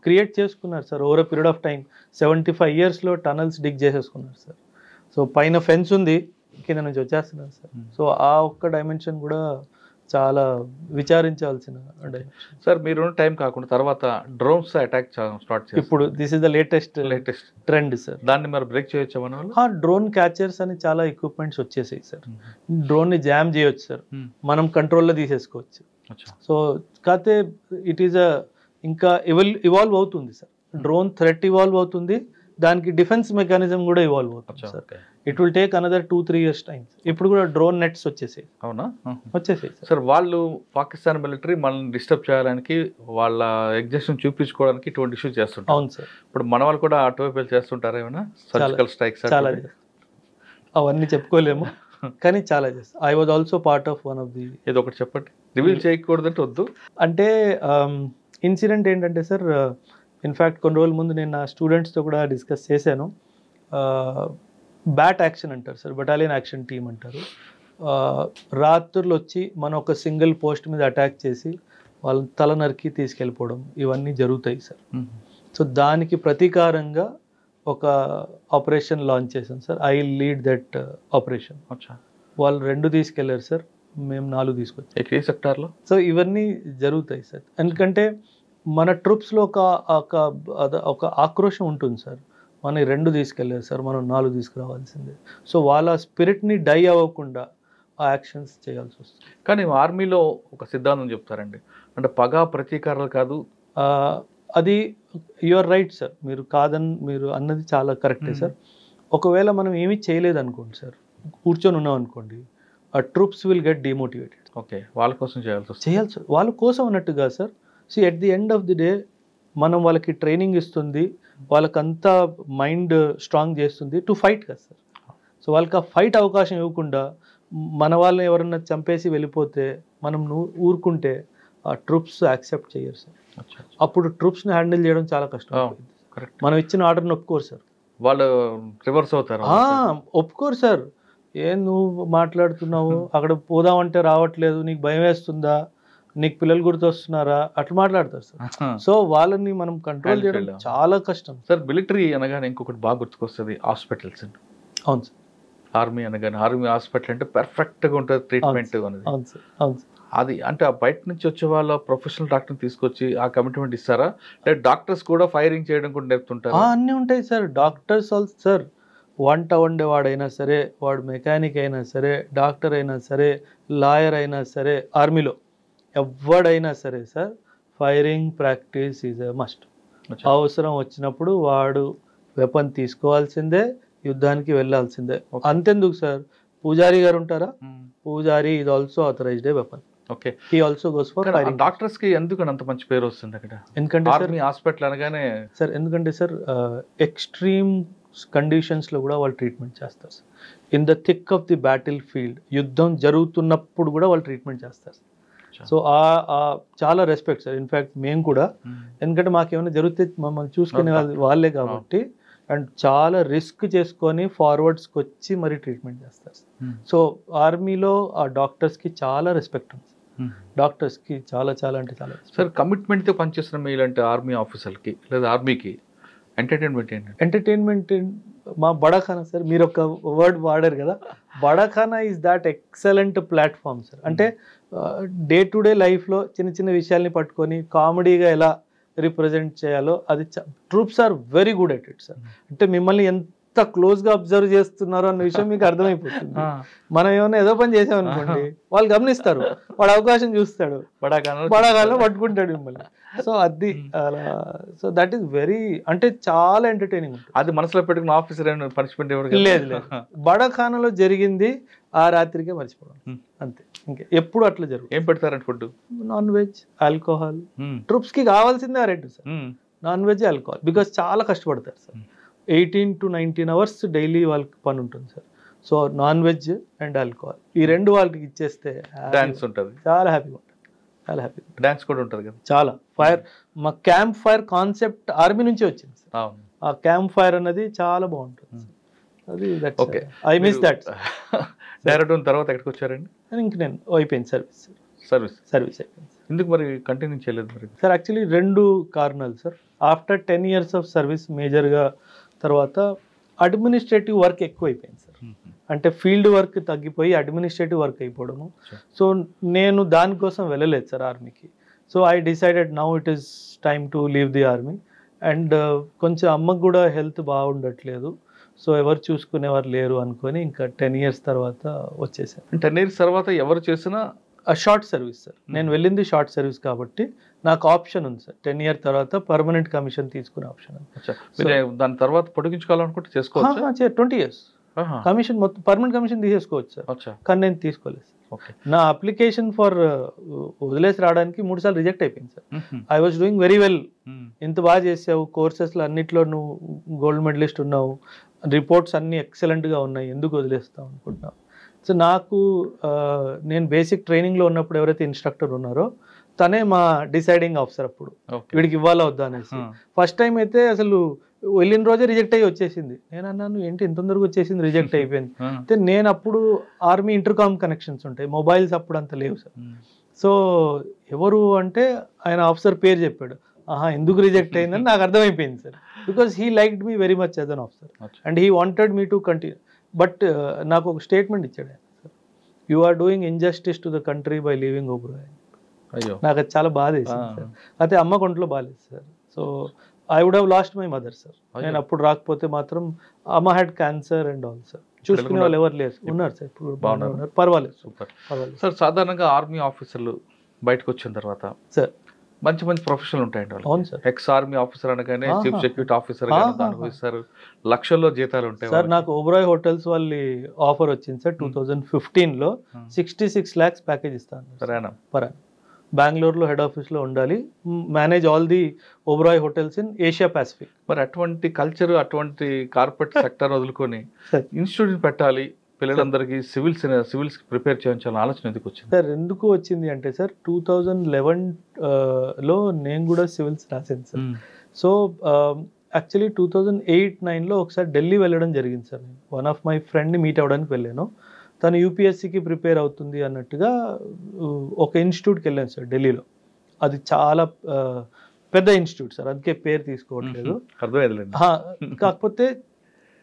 క్రియేట్ చేసుకున్నారు sir over period of time. 75 years లో టనల్స్ డిగ్ చేసేసుకున్నారు సార్. సో పైన ఫెన్స్ ఉంది, కింద నుంచి వచ్చేస్తున్నారు సార్. సో ఆ ఒక్క డైమెన్షన్ కూడా చాలా విచారించాల్సిన dimension. సార్ మీరు టైం కాకుండా తర్వాత డ్రోన్స్ అటాక్ స్టార్ట్ చేస్తారు. ఇప్పుడు this is the latest trend sir. దాన్ని మరి బ్రేక్ చేయొచ్చా మన వాళ్ళు? డ్రోన్ క్యాచర్స్ అని చాలా ఎక్విప్మెంట్స్ వచ్చేసాయి సార్. డ్రోన్ ని జామ్ చేయొచ్చు సార్, మనం కంట్రోల్లో తీసేసుకోవచ్చు. సో కాకపోతే ఇట్ ఈస్ ఇంకా ఇవాల్వ్ అవుతుంది సార్. డ్రోన్ థ్రెట్ ఇవాల్వ్ అవుతుంది, దానికి డిఫెన్స్ మెకానిజం కూడా ఇవాల్వ్ అవుతుంది sir. It will take another 2-3 years time. ఇప్పుడు కూడా డ్రోన్ నెట్స్ వచ్చేసాయి. అవునా? వచ్చేసాయి సార్. వాళ్ళు పాకిస్తాన్ మిలిటరీ మనల్ని డిస్టర్బ్ చేయడానికి, వాళ్ళ ఎగ్జిస్టెన్స్ చూపించుకోవడానికి ఇటువంటి ఇష్యూస్ చేస్తుంటారు. అవును సార్. ఇప్పుడు మన వాళ్ళు కూడా అటువైపు చేస్తుంటారు ఏమైనా సర్జికల్ స్ట్రైక్స్? చాలా అవన్నీ చెప్పుకోలేము కానీ చాలా చేస్తాం. I was also part of one of the. ఏదో ఒకటి చెప్పండి, రివీల్ చేయకూడదంటే వద్దు. అంటే ఇన్సిడెంట్ ఏంటంటే సార్, ఇన్ఫ్యాక్ట్ కొన్ని రోజుల ముందు నేను నా స్టూడెంట్స్తో కూడా డిస్కస్ చేశాను. బ్యాట్ యాక్షన్ అంటారు సార్, బటాలియన్ యాక్షన్ టీమ్ అంటారు. రాత్రులు వచ్చి మనం ఒక సింగిల్ పోస్ట్ మీద అటాక్ చేసి వాళ్ళని తల నరికి తీసుకెళ్ళిపోవడం ఇవన్నీ జరుగుతాయి సార్. సో దానికి ప్రతీకారంగా ఒక ఆపరేషన్ లాంచ్ చేశాం sir. I lead that operation. వాళ్ళు 2 తీసుకెళ్లారు సార్, మేము 4 తీసుకొచ్చాం ఏ సెక్టార్లో. సో ఇవన్నీ జరుగుతాయి సార్. ఎందుకంటే మన ట్రూప్స్లో ఒక ఆక్రోషం ఉంటుంది సార్. మన 2 తీసుకెళ్ళారు సార్, మనం 4 తీసుకురావాల్సిందే. సో వాళ్ళ స్పిరిట్ని డై అవ్వకుండా ఆ యాక్షన్స్ చేయాల్సి వస్తుంది. కానీ ఆర్మీలో ఒక సిద్ధాంతం చెప్తారండి, అంటే పగ ప్రతీకారాలు కాదు. అది యువర్ రైట్ సార్, మీరు అన్నది చాలా కరెక్టే సార్. ఒకవేళ మనం ఏమీ చేయలేదు అనుకోండి సార్, కూర్చొని ఉన్నాం అనుకోండి, ఆ troops will get demotivated. Okay, వాళ్ళ కోసం చేయాల్సి సార్. వాళ్ళ కోసం అన్నట్టుగా sir. So at the end of the day మనం వాళ్ళకి ట్రైనింగ్ ఇస్తుంది, వాళ్ళకంతా మైండ్ స్ట్రాంగ్ చేస్తుంది టు ఫైట్ కదా సార్. సో వాళ్ళకి ఆ ఫైట్ అవకాశం ఇవ్వకుండా మన వాళ్ళని ఎవరన్నా చంపేసి వెళ్ళిపోతే మనం ఊరుకుంటే ఆ ట్రూప్స్ యాక్సెప్ట్ చేయరు సార్. అప్పుడు ట్రూప్స్ని హ్యాండిల్ చేయడం చాలా కష్టం. మనం ఇచ్చిన ఆర్డర్ని ఒప్పుకోరు సార్. వాళ్ళు రివర్స్ అవుతారు. ఒప్పుకోరు సార్. నువ్వు మాట్లాడుతున్నావు, అక్కడ పోదామంటే రావట్లేదు, నీకు భయం వేస్తుందా, నీకు పిల్లలు గుర్తొస్తున్నారా, అట్లా మాట్లాడతారు సార్. సో వాళ్ళని మనం కంట్రోల్ చేయడం చాలా కష్టం సార్. మిలిటరీ అనగానే ఇంకొకటి బాగా గుర్తుకొస్తుంది, హాస్పిటల్స్ అండి. అవును సార్. ఆర్మీ అనగానే ఆర్మీ హాస్పిటల్ అంటే పర్ఫెక్ట్గా ఉంటుంది ట్రీట్మెంట్ అనేది. అవును సార్. అవును సార్. అది అంటే ఆ బయట నుంచి వచ్చే వాళ్ళ ప్రొఫెషనల్ డాక్టర్ని తీసుకొచ్చి ఆ కమిట్మెంట్ ఇస్తారా, లేదా డాక్టర్స్ కూడా ఫైరింగ్ చేయడం కూడా నేర్పుతుంటారు? అన్నీ ఉంటాయి సార్. డాక్టర్స్ ఆల్సో సార్, వంట వండేవాడైనా సరే, వాడు మెకానిక్ అయినా సరే, డాక్టర్ అయినా సరే, లాయర్ అయినా సరే, ఆర్మీలో ఎవడైనా సరే sir, firing practice is a must. అవసరం వచ్చినప్పుడు వాడు వెపన్ తీసుకోవాల్సిందే, యుద్ధానికి వెళ్ళాల్సిందే. అంతెందుకు సార్, పూజారి గారు ఉంటారా, pujari is also authorised a weapon. Okay, he also goes for firing. Doctors కి ఎందుకు అంత మంచి పేరు వస్తుంది అక్కడ? ఎందుకంటే ఆర్మీ హాస్పిటల్ అనగానే సార్, ఎందుకంటే సార్ ఎక్స్ట్రీమ్ కండిషన్స్లో కూడా వాళ్ళు ట్రీట్మెంట్ చేస్తారు sir. In the thick of the battlefield, యుద్ధం జరుగుతున్నప్పుడు కూడా వాళ్ళు ట్రీట్మెంట్ చేస్తారు. సో చాలా రెస్పెక్ట్ సార్. ఇన్ఫ్యాక్ట్ మేము కూడా, ఎందుకంటే మాకేమైనా జరిగితే మమ్మల్ని చూసుకునే వాళ్ళే కాబట్టి, అండ్ చాలా రిస్క్ చేసుకొని ఫార్వర్డ్స్కి వచ్చి మరి ట్రీట్మెంట్ చేస్తారు. సో ఆర్మీలో ఆ డాక్టర్స్కి చాలా రెస్పెక్ట్ ఉంది. డాక్టర్స్కి చాలా చాలా అంటే చాలా. సార్, కమిట్మెంట్తో పనిచేస్తున్న మీలాంటి ఆర్మీ ఆఫీసర్కి లేదా ఆర్మీకి ఎంటర్టైన్మెంట్ ఏంటి? ఎంటర్టైన్మెంట్ మా బడాఖానా సార్, మీరు ఒక వర్డ్ వాడారు కదా, bada khana is that excellent platform sir. అంటే డే టు డే లైఫ్లో చిన్న చిన్న విషయాల్ని పట్టుకొని కామెడీగా ఎలా రిప్రజెంట్ చేయాలో అది troops are very good at it sir. అంటే మిమ్మల్ని ఎంత క్లోజ్గా అబ్జర్వ్ చేస్తున్నారో అన్న విషయం మీకు అర్థమైపోతుంది. మనం ఏమైనా ఏదో పని చేసామనుకోండి, వాళ్ళు గమనిస్తారు, వాడు అవకాశం చూస్తాడు, బడాకాలంలో పట్టుకుంటాడు మిమ్మల్ని. సో అది అలా. సో దట్ ఈస్ వెరీ, అంటే చాలా ఎంటర్టైనింగ్ ఉంటుంది. అది మనసులో పెట్టుకున్న ఆఫీసర్ పనిష్మెంట్ లేదు లేదు, బడాఖానాలో జరిగింది ఆ రాత్రికే మర్చిపోవడం అంతే. ఇంకా ఎప్పుడు అట్లా జరుగుతుంది. ఏం పెడతారంటే food? Non veg, alcohol. Troops కి కావాల్సిందే ఆ రెండు sir, non veg, alcohol. Because చాలా కష్టపడతారు సార్. 18 to 19 hours డైలీ వాళ్ళకి పని ఉంటుంది sir. So non veg and alcohol, ఈ రెండు వాళ్ళకి ఇచ్చేస్తే డాన్స్ ఉంటుంది, చాలా హ్యాపీగా ఉంటుంది. చాలా హ్యాపీగా డాన్స్ కూడా ఉంటుంది కదా. చాలా ఫైర్, మా క్యాంప్ ఫైర్ కాన్సెప్ట్ ఆర్మీ నుంచి వచ్చింది సార్. ఆ క్యాంప్ ఫైర్ అన్నది చాలా బాగుంటుంది. అది ఐ మిస్ దట్. డైరెక్ట్ తర్వాత ఎక్కడికి వచ్చారండి? ఇంక నేను అయిపోయింది సర్వీస్ అయిపోయింది. ఎందుకు మరి కంటిన్యూ చేయలేదు మరి? సార్ యాక్చువల్లీ 2 కారణాలు sir. After 10 years of service మేజర్గా తర్వాత అడ్మినిస్ట్రేటివ్ వర్క్ ఎక్కువ అయిపోయింది సార్. అంటే ఫీల్డ్ వర్క్ తగ్గిపోయి అడ్మినిస్ట్రేటివ్ వర్క్ అయిపోవడము. సో నేను దానికోసం వెళ్ళలేదు సార్ ఆర్మీకి. So I decided now it is time to leave the army. And కొంచెం అమ్మకు కూడా హెల్త్ బాగుండట్లేదు, సో ఎవరు చూసుకునేవారు లేరు అనుకొని ఇంకా 10 years తర్వాత వచ్చేసాను. 10 years తర్వాత ఎవరు చేసినా షార్ట్ సర్వీస్ సార్. నేను వెళ్ళింది షార్ట్ సర్వీస్ కాబట్టి నాకు ఆప్షన్ ఉంది సార్. 10 years తర్వాత పర్మనెంట్ కమిషన్ తీసుకునే ఆప్షన్ ఉంది. దాని తర్వాత పొడిగించుకోవాలనుకుంటే చేసుకోవచ్చు. 20 years కమిషన్ మొత్తం పర్మనెంట్ కమిషన్ తీసేసుకోవచ్చు సార్, కానీ నేను తీసుకోలేదు సార్. నా అప్లికేషన్ ఫర్ వదిలేసి రావడానికి 3 సార్లు రిజెక్ట్ అయిపోయింది sir. I was doing very well, ఇంత బాగా చేసావు, కోర్సెస్లో అన్నిట్లో నువ్వు గోల్డ్ మెడలిస్ట్ ఉన్నావు, రిపోర్ట్స్ అన్నీ ఎక్సలెంట్గా ఉన్నాయి, ఎందుకు వదిలేస్తావు అనుకుంటున్నావు. సో నాకు నేను బేసిక్ ట్రైనింగ్లో ఉన్నప్పుడు ఎవరైతే ఇన్స్ట్రక్టర్ ఉన్నారో తనే మా డిసైడింగ్ ఆఫీసర్. అప్పుడు వీడికి ఇవ్వాలా వద్దా అనేసి ఫస్ట్ టైం అయితే అసలు వెళ్ళిన రోజే రిజెక్ట్ అయ్యి వచ్చేసింది. నేను అన్నాను ఏంటి ఇంత తొందరగా వచ్చేసింది, రిజెక్ట్ అయిపోయింది. అయితే నేను అప్పుడు ఆర్మీ ఇంటర్కామ్ కనెక్షన్స్ ఉంటాయి, మొబైల్స్ అప్పుడు అంత లేవు సార్. సో ఎవరు అంటే ఆయన ఆఫీసర్ పేరు చెప్పాడు. ఎందుకు రిజెక్ట్ అయిందని నాకు అర్థమైపోయింది sir. Because he liked me very much as an officer and he wanted me to continue. But నాకు ఒక స్టేట్మెంట్ ఇచ్చాడు ఆయన, sir you are doing injustice to the country by leaving Oberoi. నాకు అది చాలా బాధ వేసింది సార్. అయితే అమ్మ కొంట్లో బాగాలేదు sir. So I would have lost my mother sir. నేను అప్పుడు రాకపోతే మాత్రం అమ్మ had cancer and all sir. చూసుకునే వాళ్ళు ఎవరు లేరు, ఉన్నారు సార్ ఇప్పుడు బాగున్నారు, పర్వాలేదు. Super sir. సాధారణంగా ఆర్మీ ఆఫీసర్లు బయటకు వచ్చిన తర్వాత సార్ మంచి మంచి ప్రొఫెషన్లు ఉంటాయండి. అవును సార్. ఎక్స్ ఆర్మీ ఆఫీసర్ అనగానే చీఫ్ సెక్యూరిటీ ఆఫీసర్ అనుభవిస్తారు, లక్షల్లో జీతాలు ఉంటాయి సార్. నాకు ఓబరాయ్ హోటల్స్ వాళ్ళ ఆఫర్ వచ్చింది సార్ 2015లో. 66 lakhs ప్యాకేజ్ ఇస్తాను పర్ యానం. బెంగళూరులో హెడ్ ఆఫీస్లో ఉండాలి, manage all the Oberoi hotels in Asia Pacific. మరి అటువంటి కల్చర్, అటువంటి కార్పొరేట్ సెక్టర్ వదులుకొని ఇన్స్టిట్యూట్ పెట్టాలి, పిల్లలందరికీ సివిల్స్ ప్రిపేర్ చేయించాలని ఆలోచన ఎందుకు వచ్చింది సార్? ఎందుకు వచ్చింది అంటే సార్ 2011లో నేను కూడా సివిల్స్ రాశాను సార్. సో యాక్చువల్లీ 2008-9లో ఒకసారి ఢిల్లీ వెళ్ళడం జరిగింది సార్. నేను వన్ ఆఫ్ మై ఫ్రెండ్ని మీట్ అవ్వడానికి వెళ్ళాను. తను యూపీఎస్సీకి ప్రిపేర్ అవుతుంది అన్నట్టుగా ఒక ఇన్స్టిట్యూట్కి వెళ్ళాను సార్ ఢిల్లీలో. అది చాలా పెద్ద ఇన్స్టిట్యూట్ సార్, అందుకే పేరు తీసుకోవట్లేదు. కాకపోతే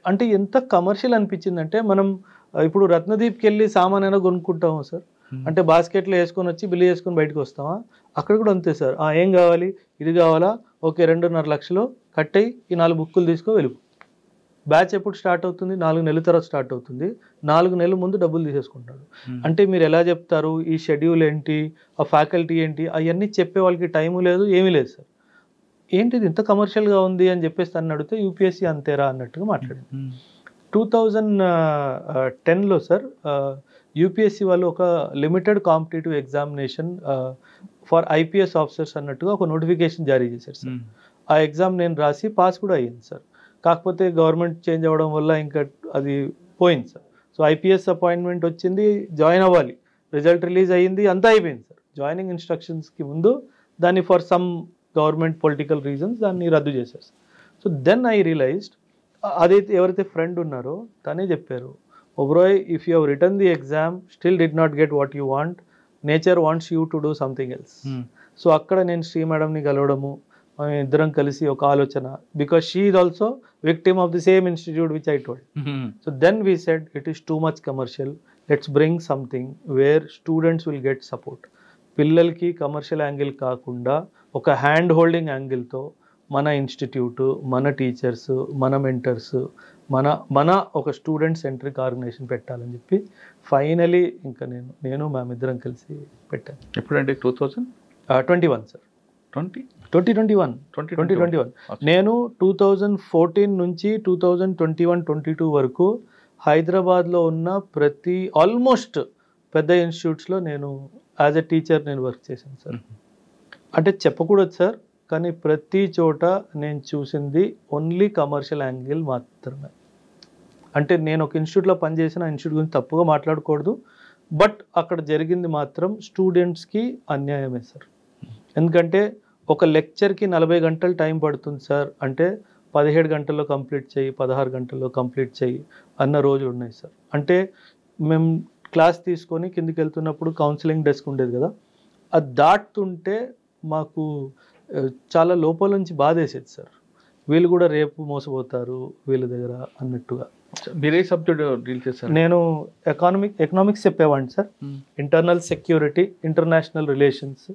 అంటే ఎంత కమర్షియల్ అనిపించిందంటే, మనం ఇప్పుడు రత్నదీప్కి వెళ్ళి సామాన్ అయినా కొనుక్కుంటాము సార్, అంటే బాస్కెట్లో వేసుకొని వచ్చి బిల్లు చేసుకొని బయటకు వస్తామా? అక్కడ కూడా అంతే సార్. ఏం కావాలి, ఇది కావాలా, ఓకే 2.5 లక్షలు కట్టయి, ఈ 4 బుక్కులు తీసుకో వెళ్ళిపో. బ్యాచ్ ఎప్పుడు స్టార్ట్ అవుతుంది? 4 నెలల తర్వాత స్టార్ట్ అవుతుంది. 4 నెలల ముందు డబ్బులు తీసేసుకుంటాడు. అంటే మీరు ఎలా చెప్తారు, ఈ షెడ్యూల్ ఏంటి, ఆ ఫ్యాకల్టీ ఏంటి, అవన్నీ చెప్పే వాళ్ళకి టైము లేదు, ఏమీ లేదు సార్. ఏంటిది ఇంత కమర్షియల్గా ఉంది అని చెప్పేసి తను అడిగితే యూపీఎస్సీ అంతేరా అన్నట్టుగా మాట్లాడింది. 2010లో సార్ యూపీఎస్సీ వాళ్ళు ఒక limited competitive examination for IPS officers అన్నట్టుగా ఒక నోటిఫికేషన్ జారీ చేశారు సార్. ఆ ఎగ్జామ్ నేను రాసి పాస్ కూడా అయ్యింది సార్. కాకపోతే గవర్నమెంట్ చేంజ్ అవ్వడం వల్ల ఇంకా అది పోయింది సార్. సో ఐపీఎస్ అపాయింట్మెంట్ వచ్చింది, జాయిన్ అవ్వాలి, రిజల్ట్ రిలీజ్ అయ్యింది, అంతా అయిపోయింది సార్. జాయినింగ్ ఇన్స్ట్రక్షన్స్కి ముందు దాన్ని for some government political reasons దాన్ని రద్దు చేశారు. సో దెన్ ఐ రియలైజ్డ్, అదైతే ఎవరైతే ఫ్రెండ్ ఉన్నారో తనే చెప్పారు, Oberoi if you have return the exam still did not get what you want, nature wants you to do something else. So అక్కడ నేను శ్రీ మేడంని కలవడము, ఇద్దరం కలిసి ఒక ఆలోచన, because she is also victim of the same institute which I told. So then we said it is too much commercial, let's bring something where students will get support. పిల్లలకి commercial angle కాకుండా ఒక hand holding యాంగిల్తో మన institute, మన teachers, మన mentors, మన ఒక student centric organisation పెట్టాలని చెప్పి ఫైనలీ ఇంకా నేను మేమిద్దరం కలిసి పెట్టాను. ఎప్పుడంటే 2021 సార్. 2021 నేను 2014 నుంచి 2021-22 వరకు హైదరాబాద్లో ఉన్న ప్రతి ఆల్మోస్ట్ పెద్ద ఇన్స్టిట్యూట్స్లో నేను యాజ్ ఎ టీచర్ నేను వర్క్ చేశాను సార్. అంటే చెప్పకూడదు సార్, కానీ ప్రతి చోట నేను చూసింది ఓన్లీ కమర్షియల్ యాంగిల్ మాత్రమే. అంటే నేను ఒక ఇన్స్టిట్యూట్లో పనిచేసిన ఇన్స్టిట్యూట్ గురించి తప్పుగా మాట్లాడకూడదు, బట్ అక్కడ జరిగింది మాత్రం స్టూడెంట్స్కి అన్యాయమే సార్. ఎందుకంటే ఒక లెక్చర్కి 40 గంటలు టైం పడుతుంది సార్ అంటే 17 గంటల్లో కంప్లీట్ చేయి, 16 గంటల్లో కంప్లీట్ చేయి అన్న రోజులు ఉన్నాయి సార్. అంటే మేము క్లాస్ తీసుకొని కిందికి వెళ్తున్నప్పుడు కౌన్సిలింగ్ డెస్క్ ఉండేది కదా, అది దాటుతుంటే మాకు చాలా లోపల నుంచి బాధేసేది సార్. వీళ్ళు కూడా రేపు మోసపోతారు వీళ్ళ దగ్గర అన్నట్టుగా. మీరు ఏ సబ్జెక్ట్ డీల్ చేశారు? నేను ఎకనామిక్స్ చెప్పేవాడిని sir. Internal security, international relations,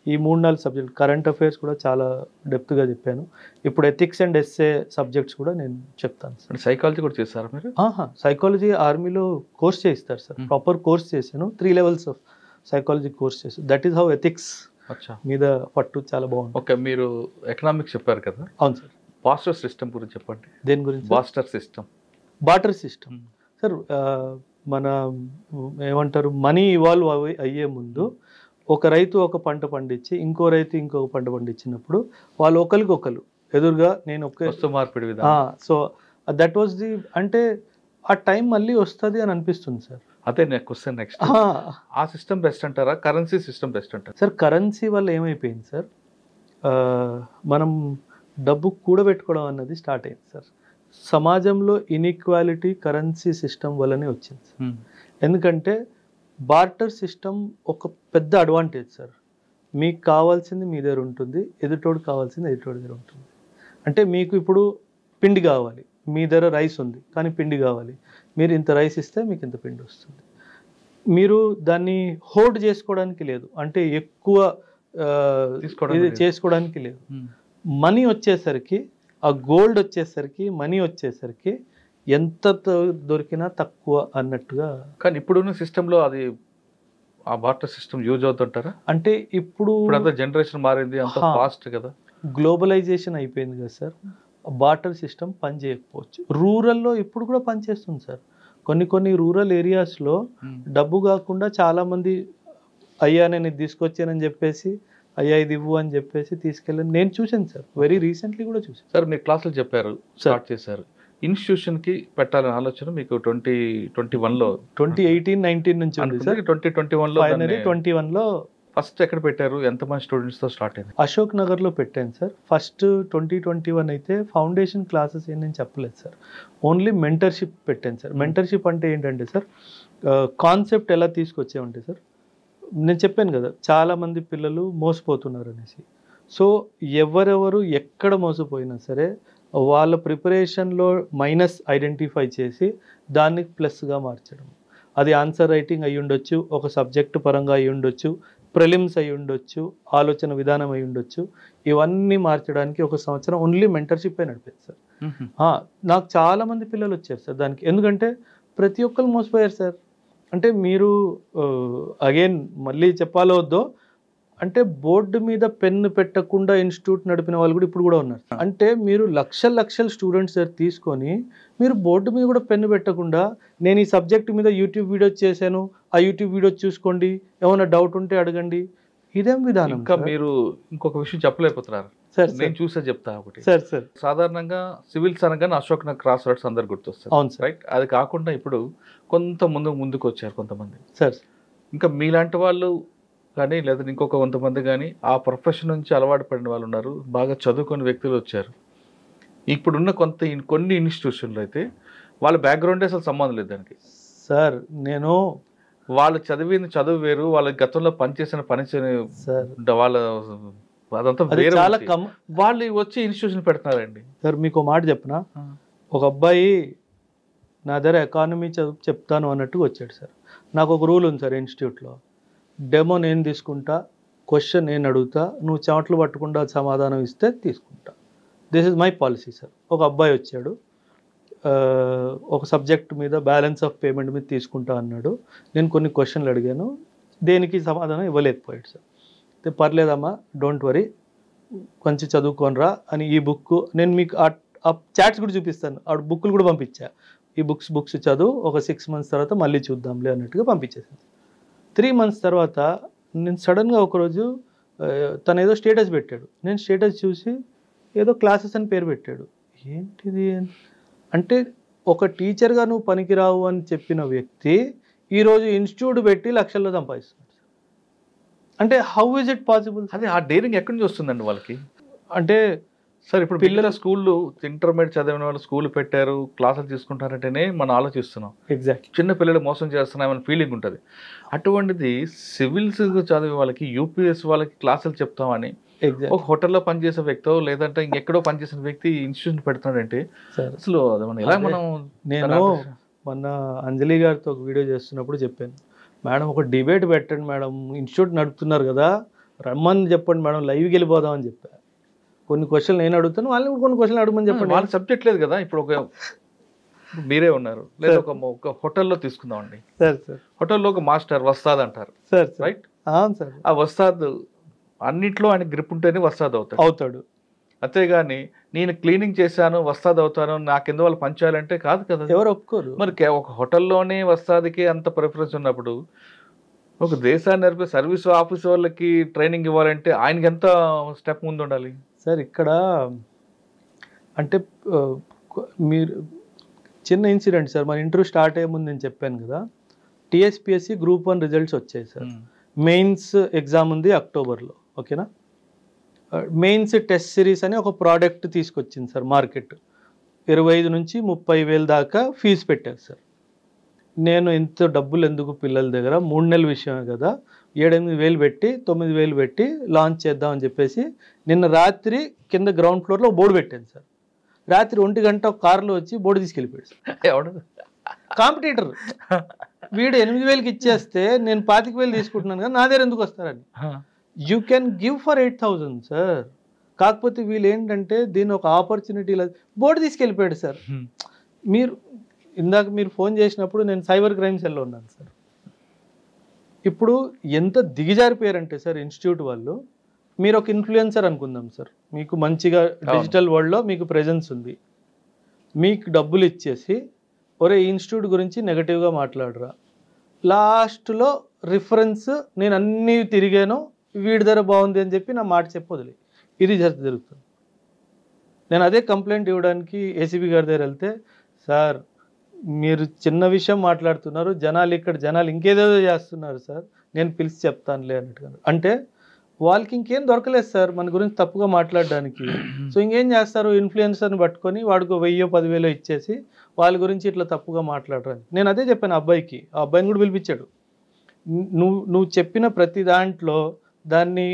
ఈ 3-4 సబ్జెక్ట్. కరెంట్ అఫైర్స్ కూడా చాలా డెప్త్గా చెప్పాను. ఇప్పుడు ఎథిక్స్ అండ్ ఎస్ఏ సబ్జెక్ట్స్ కూడా నేను చెప్తాను సార్. సైకాలజీ కూడా చేశారా మీరు? సైకాలజీ ఆర్మీలో కోర్స్ చేయిస్తారు సార్. ప్రాపర్ కోర్స్ చేశాను. 3 levels ఆఫ్ సైకాలజీ కోర్స్ చేశాను. దట్ ఈస్ హౌ ఎథిక్స్ మీద పట్టు చాలా బాగుంది. ఓకే, మీరు ఎకనామిక్స్ చెప్పారు కదా. అవును సార్. బాస్టర్ సిస్టమ్ గురించి చెప్పండి. దేని గురించి? బాస్టర్ సిస్టమ్. బార్టర్ సిస్టమ్ సార్, మన ఏమంటారు, మనీ ఇవాల్వ్ అయ్యే ముందు ఒక రైతు ఒక పంట పండించి ఇంకో రైతు ఇంకొక పంట పండించినప్పుడు వాళ్ళు ఒకరికొకరు ఎదురుగా నేను వస్తు మార్పిడి విధానం. సో దట్ వాజ్ ది, అంటే ఆ టైం మళ్ళీ వస్తుంది అని అనిపిస్తుంది సార్. అదే క్వశ్చన్ నెక్స్ట్. ఆ సిస్టమ్ బెస్ట్ అంటారా, కరెన్సీ సిస్టమ్ బెస్ట్ అంటారా? సార్ కరెన్సీ వల్ల ఏమైపోయింది సార్, మనం డబ్బు కూడబెట్టుకోవడం అన్నది స్టార్ట్ అయింది సార్. సమాజంలో ఇన్ఈక్వాలిటీ కరెన్సీ సిస్టమ్ వల్లనే వచ్చింది సార్. ఎందుకంటే బార్టర్ సిస్టమ్ ఒక పెద్ద అడ్వాంటేజ్ సార్. మీకు కావాల్సింది మీ దగ్గర ఉంటుంది, ఎదుటోడు కావాల్సింది ఎదుటోడి దగ్గర ఉంటుంది. అంటే మీకు ఇప్పుడు పిండి కావాలి, మీ దగ్గర రైస్ ఉంది కానీ పిండి కావాలి, మీరు ఇంత రైస్ ఇస్తే మీకు ఇంత పిండి వస్తుంది. మీరు దాన్ని హోల్డ్ చేసుకోవడానికి లేదు, అంటే ఎక్కువ చేసుకోవడానికి లేదు. మనీ వచ్చేసరికి, ఆ గోల్డ్ వచ్చేసరికి, మనీ వచ్చేసరికి ఎంత దొరికినా తక్కువ అన్నట్టుగా. కానీ ఇప్పుడున్న సిస్టంలో అది ఆ బార్టర్ సిస్టమ్ యూజ్ అవుతుంటారా? అంటే ఇప్పుడు జనరేషన్ మారింది, అంత ఫాస్ట్ కదా, గ్లోబలైజేషన్ అయిపోయింది కదా సార్. బార్టర్ సిస్టమ్ పని చేయకపోవచ్చు. రూరల్లో ఇప్పుడు కూడా పనిచేస్తుంది సార్. కొన్ని రూరల్ ఏరియాస్లో డబ్బు కాకుండా చాలామంది అయ్యా నేను ఇది తీసుకొచ్చానని చెప్పేసి, అయ్యా ఇది ఇవ్వు అని చెప్పేసి తీసుకెళ్ళాను. నేను చూశాను సార్, వెరీ రీసెంట్లీ కూడా చూసాను సార్. మీరు క్లాసులు చెప్పారు, స్టార్ట్ చేశారు. ఇన్స్టిట్యూషన్కి పెట్టాలని ఆలోచన మీకు 2021లో 2018-19 నుంచి ఉంది సార్. 2021లో 2021లో ఫస్ట్ ఎక్కడ పెట్టారు? ఎంతమంది స్టూడెంట్స్తో స్టార్ట్ అయింది? అశోక్ నగర్లో పెట్టాను సార్. ఫస్ట్ 2021 అయితే ఫౌండేషన్ క్లాసెస్ ఏం నేను చెప్పలేదు సార్. ఓన్లీ మెంటర్షిప్ పెట్టాను సార్. మెంటర్షిప్ అంటే ఏంటంటే సార్, కాన్సెప్ట్ ఎలా తీసుకొచ్చామంటే సార్, నేను చెప్పాను కదా చాలామంది పిల్లలు మోసపోతున్నారు అనేసి. సో ఎవరెవరు ఎక్కడ మోసపోయినా సరే వాళ్ళ ప్రిపరేషన్లో మైనస్ ఐడెంటిఫై చేసి దాన్ని ప్లస్గా మార్చడం. అది ఆన్సర్ రైటింగ్ అయి ఉండొచ్చు, ఒక సబ్జెక్టు పరంగా అయి ఉండొచ్చు, ప్రిలిమ్స్ అయి ఉండొచ్చు, ఆలోచన విధానం అయి ఉండొచ్చు. ఇవన్నీ మార్చడానికి 1 సంవత్సరం ఓన్లీ మెంటర్షిప్ నడిపేది సార్. నాకు చాలామంది పిల్లలు వచ్చారు సార్ దానికి. ఎందుకంటే ప్రతి ఒక్కరు మోసపోయారు సార్. అంటే మీరు అగైన్ మళ్ళీ చెప్పాలో వద్దో, అంటే బోర్డు మీద పెన్ను పెట్టకుండా ఇన్స్టిట్యూట్ నడిపిన వాళ్ళు కూడా ఇప్పుడు కూడా ఉన్నారు. అంటే మీరు లక్షల స్టూడెంట్స్ తీసుకొని మీరు బోర్డు మీద కూడా పెన్ను పెట్టకుండా, నేను ఈ సబ్జెక్ట్ మీద యూట్యూబ్ వీడియో చేశాను, ఆ యూట్యూబ్ వీడియో చూసుకోండి, ఏమైనా డౌట్ ఉంటే అడగండి, ఇదేం విధానం? ఇంకా మీరు ఇంకొక విషయం చెప్పలేకపోతున్నారు సార్. నేను చూసే చెప్తా ఒకటి సార్. సాధారణంగా సివిల్స్ అనగానే అశోక్ నగర్ క్రాస్ రోడ్స్ అందరు గుర్తొస్తారు. అవును సార్. రైట్. అది కాకుండా ఇప్పుడు కొంత ముందుకు వచ్చారు కొంతమంది సార్. ఇంకా మీలాంటి వాళ్ళు కానీ లేదా ఇంకొక కొంతమంది కానీ ఆ ప్రొఫెషన్ నుంచి అలవాటు పడిన వాళ్ళు ఉన్నారు, బాగా చదువుకునే వ్యక్తులు వచ్చారు. ఇప్పుడున్న కొన్ని ఇన్స్టిట్యూషన్లు అయితే వాళ్ళ బ్యాక్గ్రౌండ్ అసలు సంబంధం లేదు దానికి సార్. నేను వాళ్ళు చదివిన చదువు వేరు, వాళ్ళ గతంలో పనిచేసిన పని వాళ్ళ అదంతా వేరే, వాళ్ళు వచ్చి ఇన్స్టిట్యూషన్ పెడుతున్నారండి సార్. మీకు మాట చెప్పనా, ఒక అబ్బాయి నా దగ్గర ఎకానమీ చెప్తాను అన్నట్టుగా వచ్చాడు సార్. నాకు ఒక రూల్ ఉంది సార్ ఇన్స్టిట్యూట్లో, డెమో నేను తీసుకుంటా, క్వశ్చన్ నేను అడుగుతా, నువ్వు చెమటలు పట్టకుండా సమాధానం ఇస్తే తీసుకుంటా. This is my policy sir. ఒక అబ్బాయి వచ్చాడు, ఒక సబ్జెక్ట్ మీద బ్యాలెన్స్ ఆఫ్ పేమెంట్ మీద తీసుకుంటా అన్నాడు. నేను కొన్ని క్వశ్చన్లు అడిగాను, దేనికి సమాధానం ఇవ్వలేకపోయాడు సార్. పర్లేదమ్మా, డోంట్ వరీ, కొంచెం చదువుకోనరా అని ఈ బుక్ నేను మీకు ఆ చాట్స్ కూడా చూపిస్తాను, ఆ బుక్లు కూడా పంపించా. ఈ బుక్స్ చదువు, ఒక 6 months తర్వాత మళ్ళీ చూద్దాంలే అన్నట్టుగా పంపించేసాను. 3 months తర్వాత నేను సడన్గా ఒకరోజు తను ఏదో స్టేటస్ పెట్టాడు. నేను స్టేటస్ చూసి ఏదో క్లాసెస్ అని పేరు పెట్టాడు. ఏంటిది అంటే, ఒక టీచర్గా నువ్వు పనికిరావు అని చెప్పిన వ్యక్తి ఈరోజు ఇన్స్టిట్యూట్ పెట్టి లక్షల్లో సంపాదిస్తున్నాడు. అంటే హౌ ఇస్ ఇట్ పాసిబుల్? అదే ఆ డేరింగ్ ఎక్కడి నుంచి వస్తుందండి వాళ్ళకి? అంటే సార్ ఇప్పుడు పిల్లల స్కూళ్ళు ఇంటర్మీడియట్ చదివిన వాళ్ళు స్కూల్ పెట్టారు, క్లాసులు తీసుకుంటారంటేనే మనం ఆలోచిస్తున్నాం. ఎగ్జాక్ట్. చిన్న పిల్లలు మోసం చేస్తున్నామని ఫీలింగ్ ఉంటుంది. అటువంటిది సివిల్స్ చదివే వాళ్ళకి, యూపీఎస్ వాళ్ళకి క్లాసులు చెప్తామని ఒక హోటల్లో పనిచేసే వ్యక్తో లేదంటే ఇంకెక్కడో పనిచేసిన వ్యక్తి ఇన్స్టిట్యూషన్ పెడుతున్నాడంటే అసలు అది మనం ఎలా మనం నేను మొన్న అంజలి గారితో ఒక వీడియో చేస్తున్నప్పుడు చెప్పాను, మేడం ఒక డిబేట్ పెట్టండి మేడం, ఇన్స్టిట్యూట్ నడుపుతున్నారు కదా, రమ్మని చెప్పండి మేడం, లైవ్కి వెళ్ళిపోదాం అని చెప్పా. కొన్ని క్వశ్చన్లు నేను అడుగుతాను, వాళ్ళని కొన్ని క్వశ్చన్లు అడగమని చెప్పండి. వాళ్ళ సబ్జెక్ట్ లేదు కదా. ఇప్పుడు మీరే ఉన్నారు, లేదా ఒక హోటల్లో తీసుకుందామండి. సార్ సార్ హోటల్లో ఒక మాస్టర్ వస్తాద్ అంటారు సార్, రైట్? అవును సార్. ఆ వస్తాద్ అన్నిట్లో ఆయన గ్రిప్ ఉంటేనే వస్తాద్ అవుతాడు. అంతేగాని నేను క్లీనింగ్ చేశాను వస్తాద్ అవుతాను నాకెందు వాళ్ళు పంచాలంటే కాదు కదా, ఎవరు ఒప్పుకోరు. మరి ఒక హోటల్లోనే వస్తాదికి అంత ప్రిఫరెన్స్ ఉన్నప్పుడు ఒక దేశాన్ని నడిపే సర్వీస్ ఆఫీస్ వాళ్ళకి ట్రైనింగ్ ఇవ్వాలంటే ఆయనకి ఎంత స్టెప్ ముందు ఉండాలి సార్? ఇక్కడ అంటే మీరు చిన్న ఇన్సిడెంట్ సార్, మన ఇంటర్వ్యూ స్టార్ట్ అయ్యే ముందు నేను చెప్పాను కదా, టీఎస్పిఎస్సి గ్రూప్ 1 రిజల్ట్స్ వచ్చాయి సార్. మెయిన్స్ ఎగ్జామ్ ఉంది అక్టోబర్లో, ఓకేనా. మెయిన్స్ టెస్ట్ సిరీస్ అని ఒక ప్రోడక్ట్ తీసుకొచ్చింది సార్ మార్కెట్. 25 నుంచి 30,000 దాకా ఫీజు పెట్టారు సార్. నేను ఇంత డబ్బులు ఎందుకు పిల్లల దగ్గర, 3 నెలల విషయమే కదా, 7-8 పెట్టి 9,000 పెట్టి లాంచ్ చేద్దామని చెప్పేసి నిన్న రాత్రి కింద గ్రౌండ్ ఫ్లోర్లో బోర్డు పెట్టాను సార్. రాత్రి 1 గంట ఒక కారులో వచ్చి బోర్డు తీసుకెళ్ళిపోయాడు సార్. ఎవడు కాంపిటీటర్ వీడు 8,000కి ఇచ్చేస్తే నేను 25,000 తీసుకుంటున్నాను కదా, నా దగ్గర ఎందుకు వస్తారని. You can give for 8,000 sir. కాకపోతే వీళ్ళు ఏంటంటే దీన్ని ఒక ఆపర్చునిటీలో బోర్డు తీసుకెళ్ళిపోయాడు సార్. ఇందాక మీరు ఫోన్ చేసినప్పుడు నేను సైబర్ క్రైమ్ సెల్లో ఉన్నాను సార్. ఇప్పుడు ఎంత దిగజారిపోయారంటే సార్ ఇన్స్టిట్యూట్ వాళ్ళు, మీరు ఒక ఇన్ఫ్లుయెన్సర్ అనుకుందాం సార్, మీకు మంచిగా డిజిటల్ వరల్డ్లో మీకు ప్రెజెన్స్ ఉంది, మీకు డబ్బులు ఇచ్చేసి ఒరే ఇన్స్టిట్యూట్ గురించి నెగటివ్గా మాట్లాడరా, లాస్ట్లో రిఫరెన్స్ నేను అన్నీ తిరిగాను వీడి ధర బాగుంది అని చెప్పి నా మాట చెప్పొదిలే, ఇది జరుగుతుంది. నేను అదే కంప్లైంట్ ఇవ్వడానికి ఏసీబీ గారి దగ్గర వెళ్తే, సార్ మీరు చిన్న విషయం మాట్లాడుతున్నారు, జనాలు ఇంకేదేదో చేస్తున్నారు సార్, నేను పిలిచి చెప్తానులే అన్నట్టుగా. అంటే వాళ్ళకి ఇంకేం దొరకలేదు సార్ మన గురించి తప్పుగా మాట్లాడడానికి. సో ఇంకేం చేస్తారు, ఇన్ఫ్లుయెన్సర్ని పట్టుకొని వాడికి 1,000-10,000 ఇచ్చేసి వాళ్ళ గురించి ఇట్లా తప్పుగా మాట్లాడరు. నేను అదే చెప్పాను అబ్బాయికి, ఆ అబ్బాయిని కూడా పిలిపించాడు. నువ్వు చెప్పిన ప్రతి దాంట్లో దాన్ని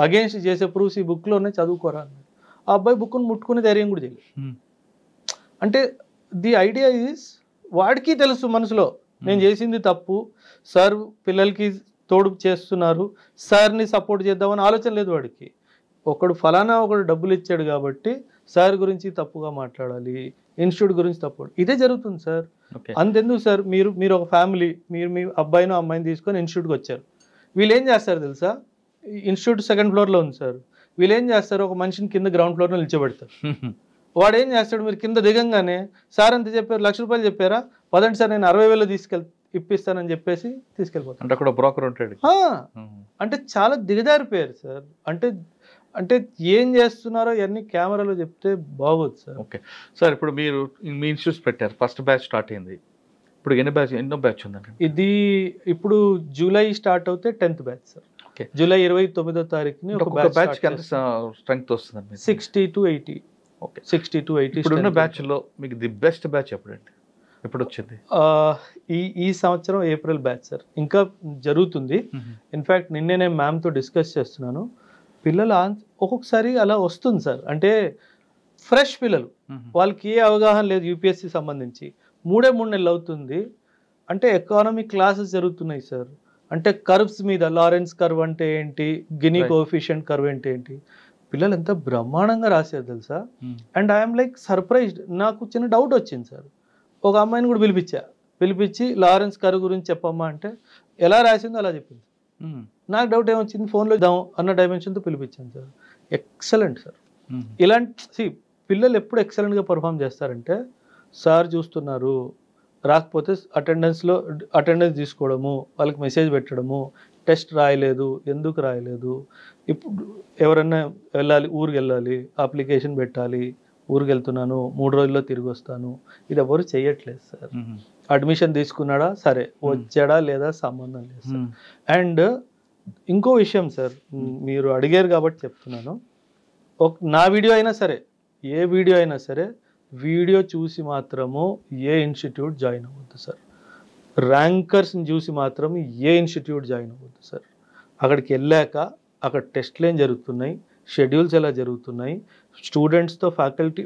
అగేన్స్ట్ చేసే ప్రూఫ్స్ ఈ బుక్లోనే చదువుకోరా అన్నాడు. ఆ అబ్బాయి బుక్ను ముట్టుకునే ధైర్యం కూడా చేయలేదు. అంటే ది ఐడియా ఈజ్ వాడికి తెలుసు మనసులో నేను చేసింది తప్పు, సార్ పిల్లలకి తోడు చేస్తున్నారు, సార్ని సపోర్ట్ చేద్దామని ఆలోచన లేదు వాడికి. ఒకడు డబ్బులు ఇచ్చాడు కాబట్టి సార్ గురించి తప్పుగా మాట్లాడాలి, ఇన్స్టిట్యూట్ గురించి తప్పు, ఇదే జరుగుతుంది సార్. అంతెందుకు సార్, మీరు ఒక ఫ్యామిలీ, మీరు మీ అబ్బాయినో అమ్మాయిని తీసుకొని ఇన్స్టిట్యూట్కి వచ్చారు. వీళ్ళు ఏం చేస్తారు తెలుసా, ఇన్స్టిట్యూట్ 2nd ఫ్లోర్లో ఉంది సార్, వీళ్ళు ఏం చేస్తారు, ఒక మనిషిని కింద గ్రౌండ్ ఫ్లోర్లో నిల్చోబెడతారు. వాడు ఏం చేస్తాడు, మీరు కింద దిగంగానే సార్ అంత చెప్పారు, ₹1,00,000 చెప్పారా, పదండి సార్ నేను 60,000 ఇప్పిస్తానని చెప్పేసి తీసుకెళ్ళిపోతాను. అంటే అక్కడ బ్రోకర్ ఉంటాడు. అంటే చాలా దిగజారిపోయారు సార్. అంటే ఏం చేస్తున్నారో ఇవన్నీ కెమెరాలో చెప్తే బాగోదు సార్. ఓకే సార్, ఇప్పుడు మీరు మీ ఇన్స్టిట్యూట్స్ పెట్టారు, ఫస్ట్ బ్యాచ్ స్టార్ట్ అయింది, ఇప్పుడు ఎన్నో బ్యాచ్ ఉందండి? ఇది ఇప్పుడు జూలై స్టార్ట్ అవుతే 10th బ్యాచ్ సార్. జూలై 29వ తారీఖుని ఒక బ్యాచ్ ఎంత స్ట్రెంగ్త్ వస్తుంది? 60 to 80. Okay, 60 to 80. ఇప్పుడున్న బ్యాచ్లో మీకు ది బెస్ట్ బ్యాచ్ ఎప్పుడండి, ఎప్పుడు వచ్చింది? ఈ సంవత్సరం ఏప్రిల్ బ్యాచ్ సార్, ఇంకా జరుగుతుంది. ఇన్ఫ్యాక్ట్ నిన్నే నేను మ్యామ్తో డిస్కస్ చేస్తున్నాను. పిల్లలు ఒక్కొక్కసారి అలా వస్తుంది సార్, అంటే ఫ్రెష్ పిల్లలు, వాళ్ళకి ఏ అవగాహన లేదు యూపీఎస్సీ సంబంధించి, 3 నెలలు అవుతుంది. అంటే ఎకానమిక్ క్లాసెస్ జరుగుతున్నాయి సార్. అంటే కర్వ్స్ మీద, లారెన్స్ కర్వ్ అంటే ఏంటి, గినీ కోఎఫిషియంట్ కర్వ్ అంటే ఏంటి, పిల్లలు ఎంత బ్రహ్మాండంగా రాశారు తెలుసా. And I'm like surprised. నాకు చిన్న డౌట్ వచ్చింది సార్, ఒక అమ్మాయిని కూడా పిలిపించి లారెన్స్ కర్వ్ గురించి చెప్పమ్మా అంటే ఎలా రాసిందో అలా చెప్పింది. నాకు డౌట్ ఏమొచ్చింది, ఫోన్లో ఇద్దాం అన్న డైమెన్షన్తో పిలిపించాను సార్. Excellent sir. ఇలాంటి పిల్లలు ఎప్పుడు ఎక్సలెంట్గా పర్ఫామ్ చేస్తారంటే, సార్ చూస్తున్నారు, రాకపోతే అటెండెన్స్ తీసుకోవడము, వాళ్ళకి మెసేజ్ పెట్టడము, టెస్ట్ రాయలేదు, ఎందుకు రాయలేదు, ఇప్పుడు ఎవరన్నా ఊరికి వెళ్ళాలి, అప్లికేషన్ పెట్టాలి, ఊరికి వెళ్తున్నాను 3 రోజుల్లో తిరిగి వస్తాను, ఇది ఎవరు చెయ్యట్లేదు సార్. అడ్మిషన్ తీసుకున్నాడా, సరే, వచ్చాడా లేదా సంబంధం లేదు సార్. అండ్ ఇంకో విషయం సార్, మీరు అడిగారు కాబట్టి చెప్తున్నాను, నా వీడియో అయినా సరే, ఏ వీడియో అయినా సరే, వీడియో చూసి మాత్రము ఏ ఇన్స్టిట్యూట్ జాయిన్ అవ్వద్దు సార్. ర్యాంకర్స్ని చూసి మాత్రం ఏ ఇన్స్టిట్యూట్ జాయిన్ అవ్వద్దు సార్. అక్కడికి వెళ్ళాక అక్కడ టెస్ట్లు ఏం జరుగుతున్నాయి, షెడ్యూల్స్ ఎలా జరుగుతున్నాయి, స్టూడెంట్స్తో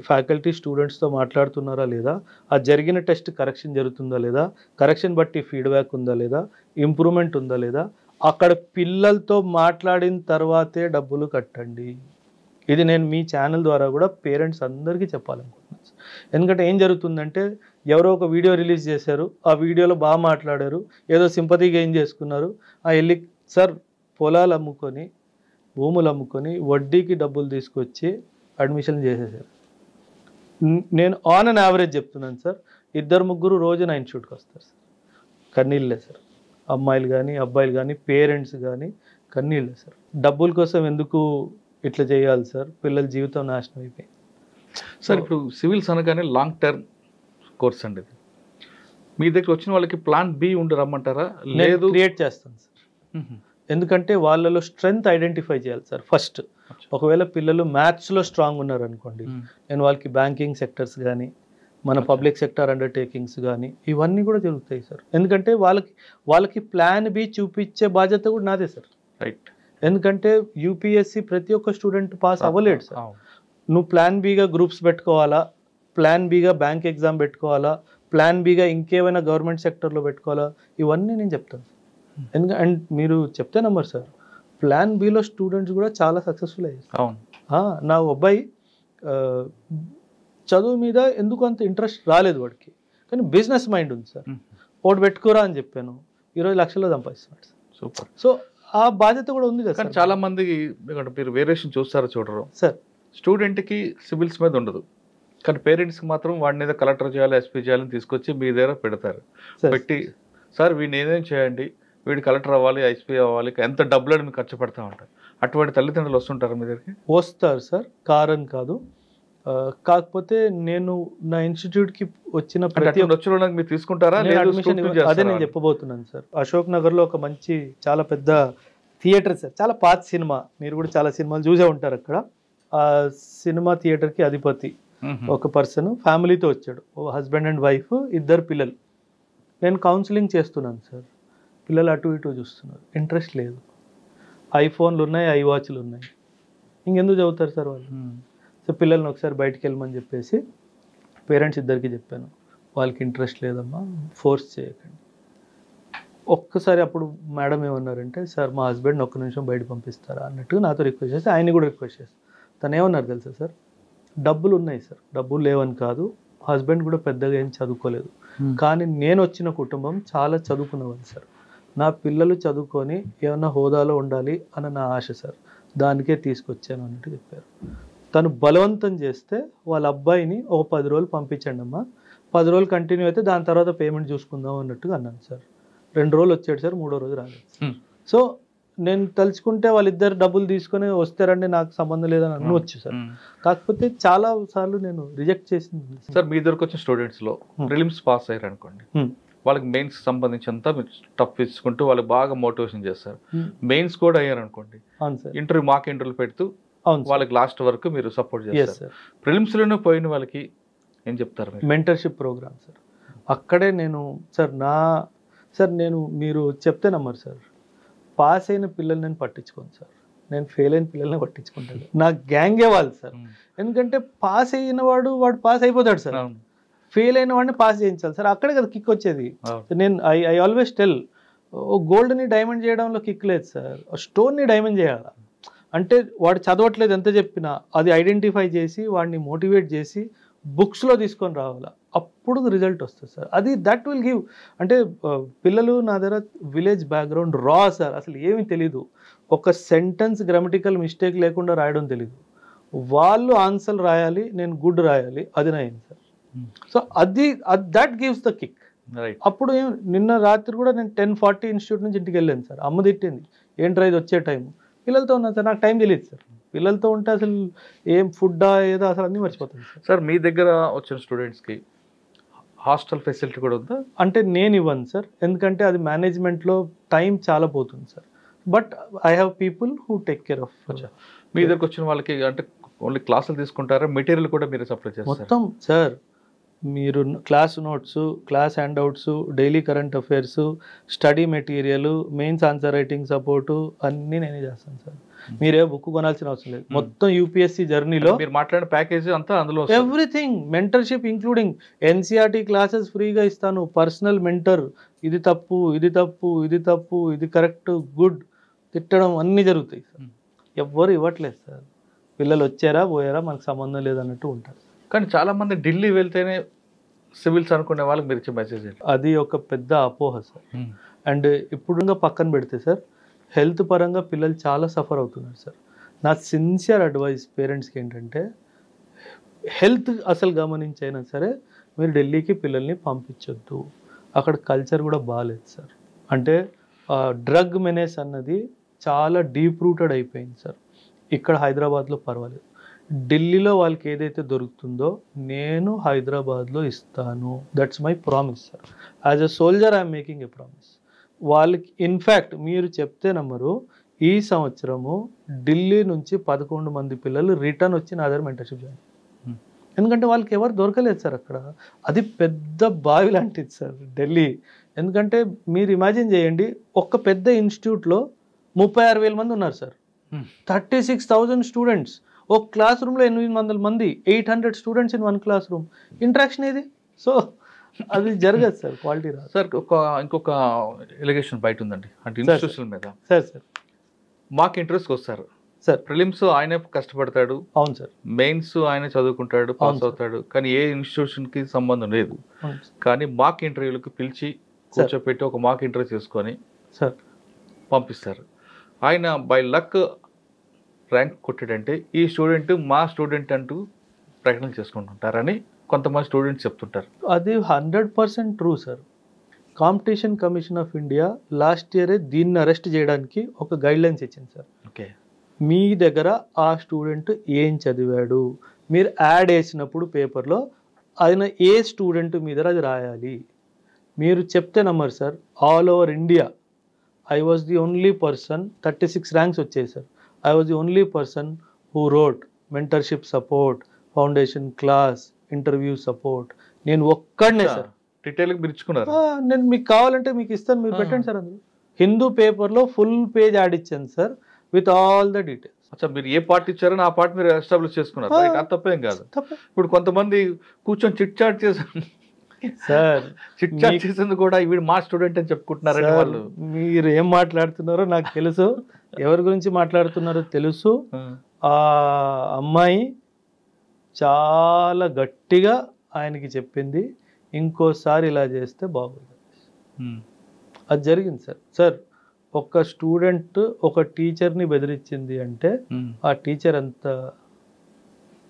ఫ్యాకల్టీ స్టూడెంట్స్తో మాట్లాడుతున్నారా లేదా, ఆ జరిగిన టెస్ట్ కరెక్షన్ జరుగుతుందా లేదా, కరెక్షన్ బట్టి ఫీడ్బ్యాక్ ఉందా లేదా, ఇంప్రూవ్మెంట్ ఉందా లేదా, అక్కడ పిల్లలతో మాట్లాడిన తర్వాతే డబ్బులు కట్టండి. ఇది నేను మీ ఛానల్ ద్వారా కూడా పేరెంట్స్ అందరికీ చెప్పాలనుకుంటున్నాను. ఎందుకంటే ఏం జరుగుతుందంటే ఎవరో ఒక వీడియో రిలీజ్ చేశారు, ఆ వీడియోలో బాగా మాట్లాడారు, ఏదో సింపతి గెయిన్ చేసుకున్నారు, వెళ్ళి సార్ పొలాలు అమ్ముకొని భూములు అమ్ముకొని వడ్డీకి డబ్బులు తీసుకొచ్చి అడ్మిషన్ చేసేసారు. నేను ఆన్ అండ్ యావరేజ్ చెప్తున్నాను సార్, 2-3 రోజు నా ఇన్స్టిట్యూట్కి వస్తారు సార్. కన్నీళ్ళే సార్, అమ్మాయిలు కానీ అబ్బాయిలు కానీ పేరెంట్స్ కానీ కన్నీళ్ళే సార్. డబ్బుల కోసం ఎందుకు ఇట్లా చేయాలి సార్, పిల్లల జీవితం నాశనం అయిపోయింది సార్. ఇప్పుడు సివిల్స్ అనగానే లాంగ్ టర్మ్ కోర్స్ అండి ఇది. మీ దగ్గర వచ్చిన వాళ్ళకి ప్లాన్ బి ఉండి రమ్మంటారా? లేదు, క్రియేట్ చేస్తాను సార్. ఎందుకంటే వాళ్ళలో స్ట్రెంగ్త్ ఐడెంటిఫై చేయాలి సార్ ఫస్ట్. ఒకవేళ పిల్లలు మ్యాథ్స్లో స్ట్రాంగ్ ఉన్నారు అనుకోండి, నేను వాళ్ళకి బ్యాంకింగ్ సెక్టర్స్ కానీ మన పబ్లిక్ సెక్టర్ అండర్టేకింగ్స్ కానీ ఇవన్నీ కూడా జరుగుతాయి సార్. ఎందుకంటే వాళ్ళకి ప్లాన్ బి చూపించే బాధ్యత కూడా నాదే సార్. రైట్. ఎందుకంటే యూపీఎస్సి ప్రతి ఒక్క స్టూడెంట్ పాస్ అవ్వలేడు సార్. నువ్వు ప్లాన్ బిగా గ్రూప్స్ పెట్టుకోవాలా, ప్లాన్ బిగా బ్యాంక్ ఎగ్జామ్ పెట్టుకోవాలా, ప్లాన్ బిగా ఇంకేమైనా గవర్నమెంట్ సెక్టర్లో పెట్టుకోవాలా, ఇవన్నీ నేను చెప్తాను. ఎందుకంటే అండ్ మీరు చెప్తే నమ్మరు సార్, ప్లాన్ బిలో స్టూడెంట్స్ కూడా చాలా సక్సెస్ఫుల్ అయ్యారు. అవును. నా అబ్బాయి చదువు మీద ఎందుకు అంత ఇంట్రెస్ట్ రాలేదు వాడికి, కానీ బిజినెస్ మైండ్ ఉంది సార్. ఒకటి పెట్టుకోరా అని చెప్పాను, 20 లక్షల్లో సంపాదిస్తున్నాడు సార్. సూపర్. సో ఆ బాధ్యత కూడా ఉంది కదా. కానీ చాలా మంది మీరు వేరియేషన్ చూస్తారో చూడరు సార్. స్టూడెంట్కి సివిల్స్ మీద ఉండదు, కానీ పేరెంట్స్కి మాత్రం వాడిని ఏదో కలెక్టర్ చేయాలి, ఎస్పీ చేయాలని తీసుకొచ్చి మీ దగ్గర పెడతారు. పెట్టి సార్ వీడిని ఏదేం చేయండి, వీడు కలెక్టర్ అవ్వాలి, ఎస్పీ అవ్వాలి, ఎంత డబ్బులు మీకు ఖర్చు పెడతా ఉంటారు. అటువంటి తల్లిదండ్రులు వస్తుంటారు మీ దగ్గరికి? వస్తారు సార్, కారణం కాదు. కాకపోతే నేను నా ఇన్స్టిట్యూట్కి వచ్చిన ప్రతి మీరు తీసుకుంటారా? అదే నేను చెప్పబోతున్నాను సార్. అశోక్ నగర్లో ఒక మంచి చాలా పెద్ద థియేటర్ సార్, చాలా పాత సినిమా, మీరు కూడా చాలా సినిమాలు చూసే ఉంటారు అక్కడ. ఆ సినిమా థియేటర్కి అధిపతి ఒక పర్సన్ ఫ్యామిలీతో వచ్చాడు, హస్బెండ్ అండ్ వైఫ్, 2 పిల్లలు. నేను కౌన్సిలింగ్ చేస్తున్నాను సార్, పిల్లలు అటు ఇటు చూస్తున్నారు, ఇంట్రెస్ట్ లేదు. ఐఫోన్లు ఉన్నాయి, ఐవాచ్లు ఉన్నాయి, ఇంకెందుకు చదువుతారు సార్ వాళ్ళు? సో పిల్లల్ని ఒకసారి బయటికి వెళ్ళమని చెప్పేసి పేరెంట్స్ ఇద్దరికి చెప్పాను, వాళ్ళకి ఇంట్రెస్ట్ లేదమ్మా, ఫోర్స్ చేయకండి. ఒక్కసారి అప్పుడు మేడం ఏమన్నారంటే, సార్ మా హస్బెండ్ 1 నిమిషం బయట పంపిస్తారా అన్నట్టుగా నాతో రిక్వెస్ట్ చేస్తే ఆయన్ని కూడా రిక్వెస్ట్ చేస్తాను. తను ఏమన్నారు తెలుసా సార్, డబ్బులు ఉన్నాయి సార్, డబ్బులు లేవని కాదు, హస్బెండ్ కూడా పెద్దగా ఏం చదువుకోలేదు, కానీ నేను వచ్చిన కుటుంబం చాలా చదువుకున్నవాళ్ళు సార్, నా పిల్లలు చదువుకొని ఏమన్నా హోదాలో ఉండాలి అన్న నా ఆశ సార్, దానికే తీసుకొచ్చాను అన్నట్టు చెప్పారు. తను బలవంతం చేస్తే వాళ్ళ అబ్బాయిని ఒక 10 రోజులు పంపించండి అమ్మా, 10 రోజులు కంటిన్యూ అయితే దాని తర్వాత పేమెంట్ చూసుకుందాం అన్నట్టుగా అన్నాను సార్. 2 రోజులు వచ్చాడు సార్, 3వ రోజు రాలేదు. సో నేను తలుచుకుంటే వాళ్ళిద్దరు డబ్బులు తీసుకొని వస్తారండి, నాకు సంబంధం లేదని అనవచ్చు సార్. కాకపోతే చాలా సార్లు నేను రిజెక్ట్ చేసింది సార్. మీ దగ్గరకు వచ్చిన స్టూడెంట్స్లో ప్రిలిమ్స్ పాస్ అయ్యారు అనుకోండి, వాళ్ళకి మెయిన్స్ సంబంధించినంత టఫ్ ఇచ్చుకుంటూ వాళ్ళకి బాగా మోటివేషన్ చేస్తారు. మెయిన్స్ కూడా అయ్యారు అనుకోండి, ఇంటర్వ్యూ మాక్ ఇంటర్వ్యూలు పెడుతూ వాళ్ళకి లాస్ట్ వరకు మీరు సపోర్ట్ చేస్తారు. ప్రిలిమ్స్ లోనే పోయిన వాళ్ళకి ఏం చెప్తారు? Mentorship programme sir. అక్కడే నేను సార్ నేను మీరు చెప్తే నమ్మరు సార్, పాస్ అయిన పిల్లల్ని నేను పట్టించుకోను సార్, నేను ఫెయిల్ అయిన పిల్లల్ని పట్టించుకుంటాను. నా గ్యాంగే వాళ్ళు సార్. ఎందుకంటే పాస్ అయిన వాడు పాస్ అయిపోతాడు సార్, ఫెయిల్ అయిన వాడిని పాస్ చేయించాలి సార్, అక్కడే కదా కిక్ వచ్చేది. నేను ఐ ఆల్వేస్ టెల్, గోల్డ్ని డైమండ్ చేయడంలో కిక్ లేదు సార్, స్టోన్ని డైమండ్ చేయాలి. అంటే వాడు చదవట్లేదు ఎంత చెప్పినా అది ఐడెంటిఫై చేసి వాడిని మోటివేట్ చేసి బుక్స్లో తీసుకొని రావాలా, అప్పుడు రిజల్ట్ వస్తుంది సార్. అది దట్ విల్ గివ్. అంటే పిల్లలు నా దగ్గర విలేజ్ బ్యాక్గ్రౌండ్ రా సార్, అసలు ఏమీ తెలీదు, ఒక సెంటెన్స్ గ్రామటికల్ మిస్టేక్ లేకుండా రాయడం తెలీదు, వాళ్ళు ఆన్సర్ రాయాలి, నేను గుడ్ రాయాలి, అది నా ఏం sir. So that gives the kick. అప్పుడు నిన్న రాత్రి కూడా నేను 10:40 ఇన్స్టిట్యూట్ నుంచి ఇంటికి వెళ్ళాను సార్, అమ్మ తిట్టింది, ఏంట్రా ఇది వచ్చే టైం, పిల్లలతో ఉన్నాను సార్, నాకు టైం తెలియదు సార్, పిల్లలతో ఉంటే అసలు ఏం ఫుడ్డా ఏదో అసలు అన్నీ మర్చిపోతాను సార్. సార్ మీ దగ్గర వచ్చిన స్టూడెంట్స్కి హాస్టల్ ఫెసిలిటీ కూడా ఉందా? అంటే నేను ఇవ్వను సార్, ఎందుకంటే అది మేనేజ్మెంట్లో టైం చాలా పోతుంది sir, but I have people who take care of. మీ దగ్గరకు వచ్చిన వాళ్ళకి అంటే ఓన్లీ క్లాసులు తీసుకుంటారా, మెటీరియల్ కూడా మీరు సప్లై చేస్తారు? మొత్తం సార్, మీరు class notes, class handouts, daily current affairs, study material, mains answer writing support అన్నీ నేనే చేస్తాను సార్. మీరే బుక్ కొనాల్సిన అవసరం లేదు. మొత్తం యూపీఎస్సీ జర్నీలో మీరు మాట్లాడిన ప్యాకేజ్ అంతా అందులో everything, mentorship including NCERT classes ఫ్రీగా ఇస్తాను, పర్సనల్ మెంటర్, ఇది తప్పు ఇది తప్పు ఇది తప్పు ఇది కరెక్ట్ గుడ్ తిట్టడం అన్నీ జరుగుతాయి సార్. ఎవ్వరు ఇవ్వట్లేదు సార్. పిల్లలు వచ్చారా పోయారా మనకు సంబంధం లేదన్నట్టు ఉంటారు. కానీ చాలా మంది ఢిల్లీ వెళ్తేనే సివిల్స్ అనుకునే వాళ్ళకి మీరు ఇచ్చే మెసేజ్ అది ఒక పెద్ద అపోహ సార్. అండ్ ఇప్పుడు పక్కన పెడితే సార్, హెల్త్ పరంగా పిల్లలు చాలా సఫర్ అవుతున్నారు సార్. నా సిన్సియర్ అడ్వైస్ పేరెంట్స్కి ఏంటంటే, హెల్త్ అసలు గమనించైనా సరే మీరు ఢిల్లీకి పిల్లల్ని పంపించొద్దు. అక్కడ కల్చర్ కూడా బాగాలేదు సార్. అంటే డ్రగ్ మెనేస్ అన్నది చాలా డీప్ రూటెడ్ అయిపోయింది సార్. ఇక్కడ హైదరాబాద్లో పర్వాలేదు. ఢిల్లీలో వాళ్ళకి ఏదైతే దొరుకుతుందో నేను హైదరాబాద్లో ఇస్తాను. That's my promise sir. As a soldier I'm making a promise. వాళ్ళకి ఇన్ఫ్యాక్ట్ మీరు చెప్తే నమ్మరు, ఈ సంవత్సరము ఢిల్లీ నుంచి 11 మంది పిల్లలు రిటర్న్ వచ్చి నా దగ్గర మెంటర్షిప్ జాయిన్. ఎందుకంటే వాళ్ళకి ఎవరు దొరకలేదు సార్ అక్కడ. అది పెద్ద బావి లాంటిది సార్ ఢిల్లీ. ఎందుకంటే మీరు ఇమాజిన్ చేయండి, ఒక్క పెద్ద ఇన్స్టిట్యూట్లో 36,000 మంది ఉన్నారు సార్. 36,000 స్టూడెంట్స్. ఒక క్లాస్ రూమ్లో 800 మంది, 800 students in one class room. Interaction ఏది? సో అది జరగదు సార్, క్వాలిటీ రాదు సార్. ఇంకొక ఎలిగేషన్ బయట ఉందండి, అంటే ఇన్స్టిట్యూషన్ మీద. సార్ మాకు ఇంట్రెస్ట్కి వస్తారు సార్. ప్రిలిమ్స్ ఆయనే కష్టపడతాడు, అవును సార్. మెయిన్స్ ఆయన చదువుకుంటాడు, పాస్ అవుతాడు, కానీ ఏ ఇన్స్టిట్యూషన్కి సంబంధం లేదు. కానీ మాక్ ఇంటర్వ్యూలకు పిలిచి కూర్చోపెట్టి ఒక మాక్ ఇంటర్వ్యూ చేసుకొని సార్ పంపిస్తారు. ఆయన బై లక్ ర్యాంక్ కొట్టాడంటే ఈ స్టూడెంట్ మా స్టూడెంట్ అంటూ ప్రకటన చేసుకుంటుంటారని కొంతమంది స్టూడెంట్స్ చెప్తుంటారు. అది 100% true sir. Competition commission of India last ఇయరే దీన్ని అరెస్ట్ చేయడానికి ఒక గైడ్లైన్స్ ఇచ్చింది సార్. ఓకే, మీ దగ్గర ఆ స్టూడెంట్ ఏం చదివాడు మీరు యాడ్ వేసినప్పుడు పేపర్లో ఆయన ఏ స్టూడెంట్ మీ దగ్గర అది రాయాలి. మీరు చెప్తే నమ్మరు sir, all over India I was the only person, 36 ranks వచ్చాయి sir. I was the only person who wrote mentorship support, foundation class, interview support. నేను ఒక్కడనే సార్. డీటెయిల్గా మీరు ఇచ్చుకున్నారు. నేను మీకు కావాలంటే మీకు ఇస్తాను, మీరు పెట్టండి సార్. అందులో హిందూ పేపర్లో ఫుల్ పేజ్ యాడ్ ఇచ్చాను sir with all the details. అచ్చా, మీరు ఏ పార్ట్ ఇచ్చారో ఆ పార్ట్ మీరు ఎస్టాబ్లిష్ చేసుకున్నారు. అది తప్పేం కాదు. ఇప్పుడు కొంతమంది కూర్చొని చిట్ చాట్ చేశారు సార్. చిట్ చాట్ చేసింది కూడా వీడు మా స్టూడెంట్ అని చెప్పుకుంటున్నారని వాళ్ళు. మీరు ఏం మాట్లాడుతున్నారో నాకు తెలుసు, ఎవరి గురించి మాట్లాడుతున్నారో తెలుసు. ఆ అమ్మాయి చాలా గట్టిగా ఆయనకి చెప్పింది, ఇంకోసారి ఇలా చేస్తే బాగుంది. అది జరిగింది సార్. సార్ ఒక స్టూడెంట్ ఒక టీచర్ని బెదిరించింది అంటే ఆ టీచర్ అంత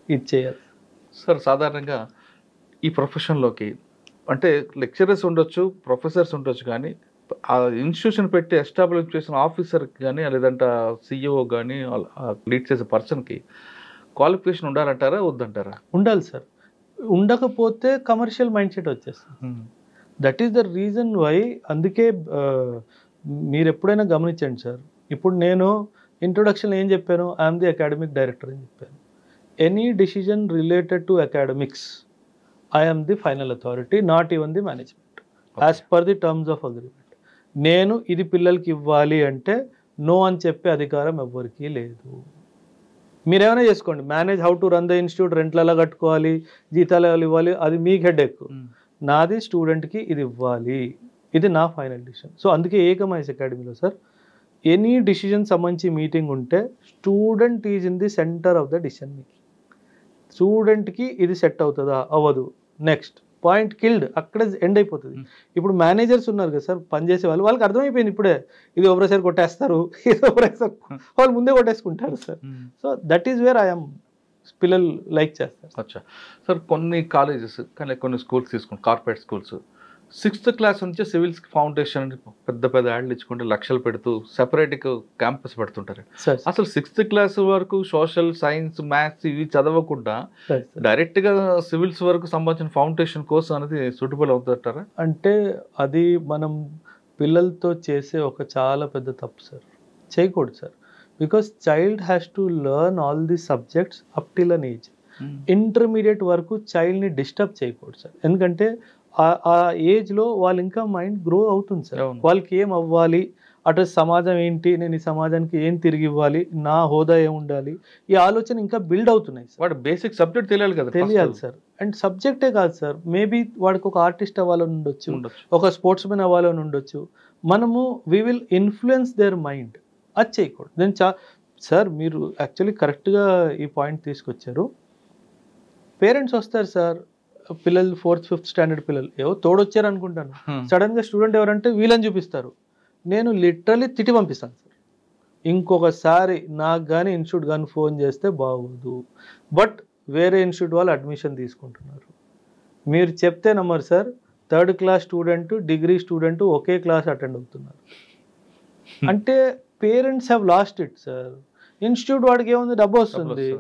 ఇది చేయాలి సార్. సాధారణంగా ఈ ప్రొఫెషన్లోకి అంటే లెక్చరర్స్ ఉండొచ్చు, ప్రొఫెసర్స్ ఉండొచ్చు, కానీ ఆ ఇన్స్టిట్యూషన్ పెట్టి ఎస్టాబ్లిష్ చేసిన ఆఫీసర్కి కానీ లేదంటే సిఇఓ కానీ లీడ్ చేసే పర్సన్కి క్వాలిఫికేషన్ ఉండాలంటారా వద్దంటారా? ఉండాలి సార్. ఉండకపోతే కమర్షియల్ మైండ్ సెట్ వచ్చేస్తుంది. That is the reason why. అందుకే మీరు ఎప్పుడైనా గమనించండి సార్, ఇప్పుడు నేను ఇంట్రొడక్షన్ ఏం చెప్పాను, ఐఎమ్ ది అకాడమిక్ డైరెక్టర్ అని చెప్పాను. Any decision related to academics I am the final authority, not even the management, as per the terms of agreement. నేను ఇది పిల్లలకి ఇవ్వాలి అంటే నో అని చెప్పే అధికారం ఎవ్వరికీ లేదు. మీరేమైనా చేసుకోండి, manage how to run the institute, రెంట్లు ఎలా కట్టుకోవాలి, జీతాలు ఎలా ఇవ్వాలి, అది మీకు హెడ్ ఎక్కువ. నాది స్టూడెంట్కి ఇది ఇవ్వాలి, ఇది నా ఫైనల్ డిసిషన్. సో అందుకే ఏకమైస్ అకాడమీలో సార్ ఎనీ డిసిజన్ సంబంధించి మీటింగ్ ఉంటే student is in the centre of the decision making. స్టూడెంట్కి ఇది సెట్ అవుతుందా అవ్వదు, నెక్స్ట్ పాయింట్ కిల్డ్, అక్కడ ఎండ్ అయిపోతుంది. ఇప్పుడు మేనేజర్స్ ఉన్నారు కదా సార్, పనిచేసే వాళ్ళు, వాళ్ళకి అర్థమైపోయింది ఇప్పుడే ఇది ఒకసారి కొట్టేస్తారు, ఇది ఒకసారి వాళ్ళు ముందే కొట్టేసుకుంటారు sir. So that is where I'm పిల్లలు లైక్ చేస్తారు. అచ్చా సార్, కొన్ని కాలేజెస్ కానీ కొన్ని స్కూల్స్ తీసుకోండి, కార్పొరేట్ స్కూల్స్ 6th క్లాస్ నుంచి సివిల్స్ ఫౌండేషన్ పెద్ద పెద్ద యాడ్లు ఇచ్చుకుంటే లక్షలు పెడుతూ సెపరేట్ క్యాంపస్ పెడుతుంటారు. అసలు 6th క్లాస్ వరకు సోషల్ సైన్స్ మ్యాథ్స్ ఇవి చదవకుండా డైరెక్ట్గా సివిల్స్ వరకు సంబంధించిన ఫౌండేషన్ కోర్స్ అనేది సూటబుల్ అవుతుంటారా? అంటే అది మనం పిల్లలతో చేసే ఒక చాలా పెద్ద తప్పు సార్. చేయకూడదు sir. Because child has to learn all the subjects up till an age. Intermediate వరకు చైల్డ్ని డిస్టర్బ్ చేయకూడదు సార్. ఎందుకంటే ఆ ఏజ్లో వాళ్ళు ఇంకా మైండ్ గ్రో అవుతుంది సార్. వాళ్ళకి ఏం అవ్వాలి, అటు సమాజం ఏంటి, నేను ఈ సమాజానికి ఏం తిరిగి ఇవ్వాలి, నా హోదా ఏం ఉండాలి, ఈ ఆలోచన ఇంకా బిల్డ్ అవుతున్నాయి సార్. వాడు బేసిక్ సబ్జెక్ట్ తెలియాలి కదా. తెలియాలి సార్. అండ్ సబ్జెక్టే కాదు సార్, మేబీ వాడికి ఒక ఆర్టిస్ట్ అవ్వాలని ఉండొచ్చు, ఒక స్పోర్ట్స్ మెన్ అవ్వాలని ఉండొచ్చు. మనము we will influence their mind. అది చేయకూడదు. నేను సార్ మీరు యాక్చువల్లీ కరెక్ట్గా ఈ పాయింట్ తీసుకొచ్చారు. పేరెంట్స్ వస్తారు సార్, పిల్లలు 4th 5th స్టాండర్డ్ పిల్లలు ఏవో తోడొచ్చారు అనుకుంటాను, సడన్గా స్టూడెంట్ ఎవరంటే వీళ్ళని చూపిస్తారు. నేను లిటరలీ తిట్టి పంపిస్తాను సార్. ఇంకొకసారి నాకు కానీ ఇన్స్టిట్యూట్ కానీ ఫోన్ చేస్తే బాగోదు. బట్ వేరే ఇన్స్టిట్యూట్ వాళ్ళు అడ్మిషన్ తీసుకుంటున్నారు, మీరు చెప్తే నమ్మరు sir. 3rd class student, degree student ఒకే క్లాస్ అటెండ్ అవుతున్నారు. అంటే parents have lost it sir. Institute వాడికి ఏముంది, డబ్బు వస్తుంది,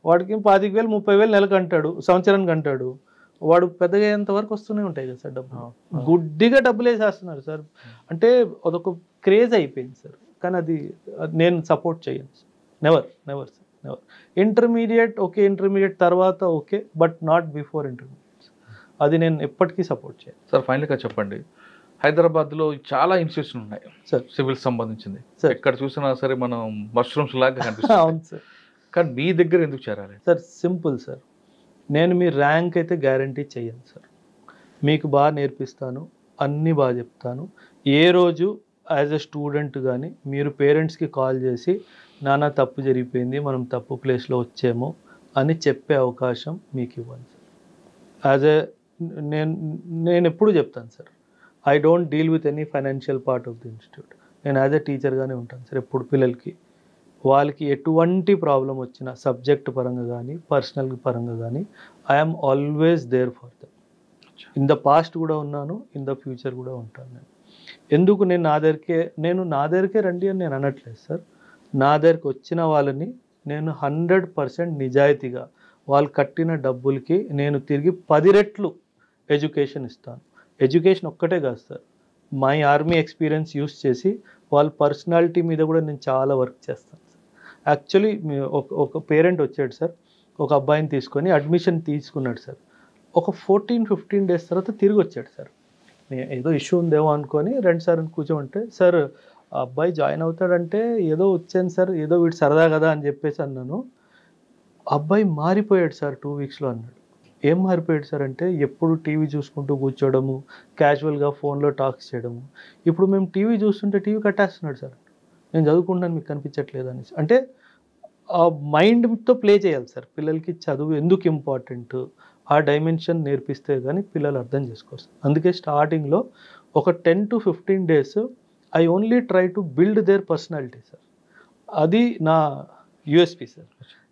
వాడికి 25,000 30,000 నెలకు అంటాడు, సంవత్సరానికి అంటాడు. వాడు పెద్దగా అయ్యేంత వరకు వస్తూనే ఉంటాయి కదా సార్ డబ్బులు. గుడ్డిగా డబ్బులు వేసేస్తున్నారు సార్. అంటే అదొక క్రేజ్ అయిపోయింది సార్. కానీ అది నేను సపోర్ట్ చేయను sir. Never never sir, never. Intermediate okay, intermediate తర్వాత okay, but not before intermediate. అది నేను ఎప్పటికీ సపోర్ట్ చేయను సార్. ఫైనల్గా చెప్పండి, హైదరాబాద్లో చాలా ఇన్స్టిట్యూషన్ ఉన్నాయి సార్ సివిల్ సంబంధించింది. ఎక్కడ చూసినా సరే మనం మష్రూమ్స్ లాగా కనిపిస్తుంది. అవును సార్. కానీ మీ దగ్గర ఎందుకు చేరాలి సార్? Simple sir. నేను మీ ర్యాంక్ అయితే గ్యారంటీ చేయను సార్. మీకు బాగా నేర్పిస్తాను, అన్నీ బాగా చెప్తాను. ఏ రోజు యాజ్ ఎ స్టూడెంట్ కానీ మీరు పేరెంట్స్కి కాల్ చేసి నాన్న తప్పు జరిగిపోయింది, మనం తప్పు ప్లేస్లో వచ్చాము అని చెప్పే అవకాశం మీకు ఇవ్వను సార్. యాజ్ ఎ నేను ఎప్పుడు చెప్తాను sir, I don't deal with any financial part of the institute. నేను యాజ్ ఎ టీచర్గానే ఉంటాను సార్. ఎప్పుడు పిల్లలకి వాళ్ళకి ఎటువంటి ప్రాబ్లం వచ్చినా సబ్జెక్ట్ పరంగా కానీ పర్సనల్ పరంగా కానీ I'm always there for them. In the past కూడా ఉన్నాను, ఇన్ ద ఫ్యూచర్ కూడా ఉంటాను. నేను ఎందుకు నేను నా దగ్గరికే రండి అని నేను అనట్లేదు సార్. నా దగ్గరికి వచ్చిన వాళ్ళని నేను 100% నిజాయితీగా వాళ్ళు కట్టిన డబ్బులకి నేను తిరిగి 10 రెట్లు ఎడ్యుకేషన్ ఇస్తాను. ఎడ్యుకేషన్ ఒక్కటే కాదు sir, my army experience use చేసి వాళ్ళ పర్సనాలిటీ మీద కూడా నేను చాలా వర్క్ చేస్తాను సార్. యాక్చువల్లీ ఒక పేరెంట్ వచ్చాడు సార్, ఒక అబ్బాయిని తీసుకొని అడ్మిషన్ తీసుకున్నాడు సార్. ఒక 14-15 డేస్ తర్వాత తిరిగి వచ్చాడు సార్. ఏదో ఇష్యూ ఉందేమో అనుకొని రండి సార్ అని కూర్చోమంటే, సార్ ఆ అబ్బాయి జాయిన్ అవుతాడంటే ఏదో వచ్చాను సార్, ఏదో వీడు సరదా కదా అని చెప్పేసి అన్నాను. అబ్బాయి మారిపోయాడు సార్ 2 వీక్స్లో అన్నాడు. ఏం మారిపోయాడు సార్ అంటే, ఎప్పుడు టీవీ చూసుకుంటూ కూర్చోవడము, క్యాజువల్గా ఫోన్లో టాక్స్ చేయడము. ఇప్పుడు మేము టీవీ చూస్తుంటే టీవీ కట్టేస్తున్నాడు సార్. నేను చదువుకుంటాను మీకు కనిపించట్లేదు అనేసి. అంటే ఆ మైండ్తో ప్లే చేయాలి సార్. పిల్లలకి చదువు ఎందుకు ఇంపార్టెంట్, ఆ డైమెన్షన్ నేర్పిస్తే కానీ పిల్లలు అర్థం చేసుకోరు. అందుకే స్టార్టింగ్లో ఒక 10 to 15 days I only try to build their personality sir. అది నా యూఎస్పీ సార్.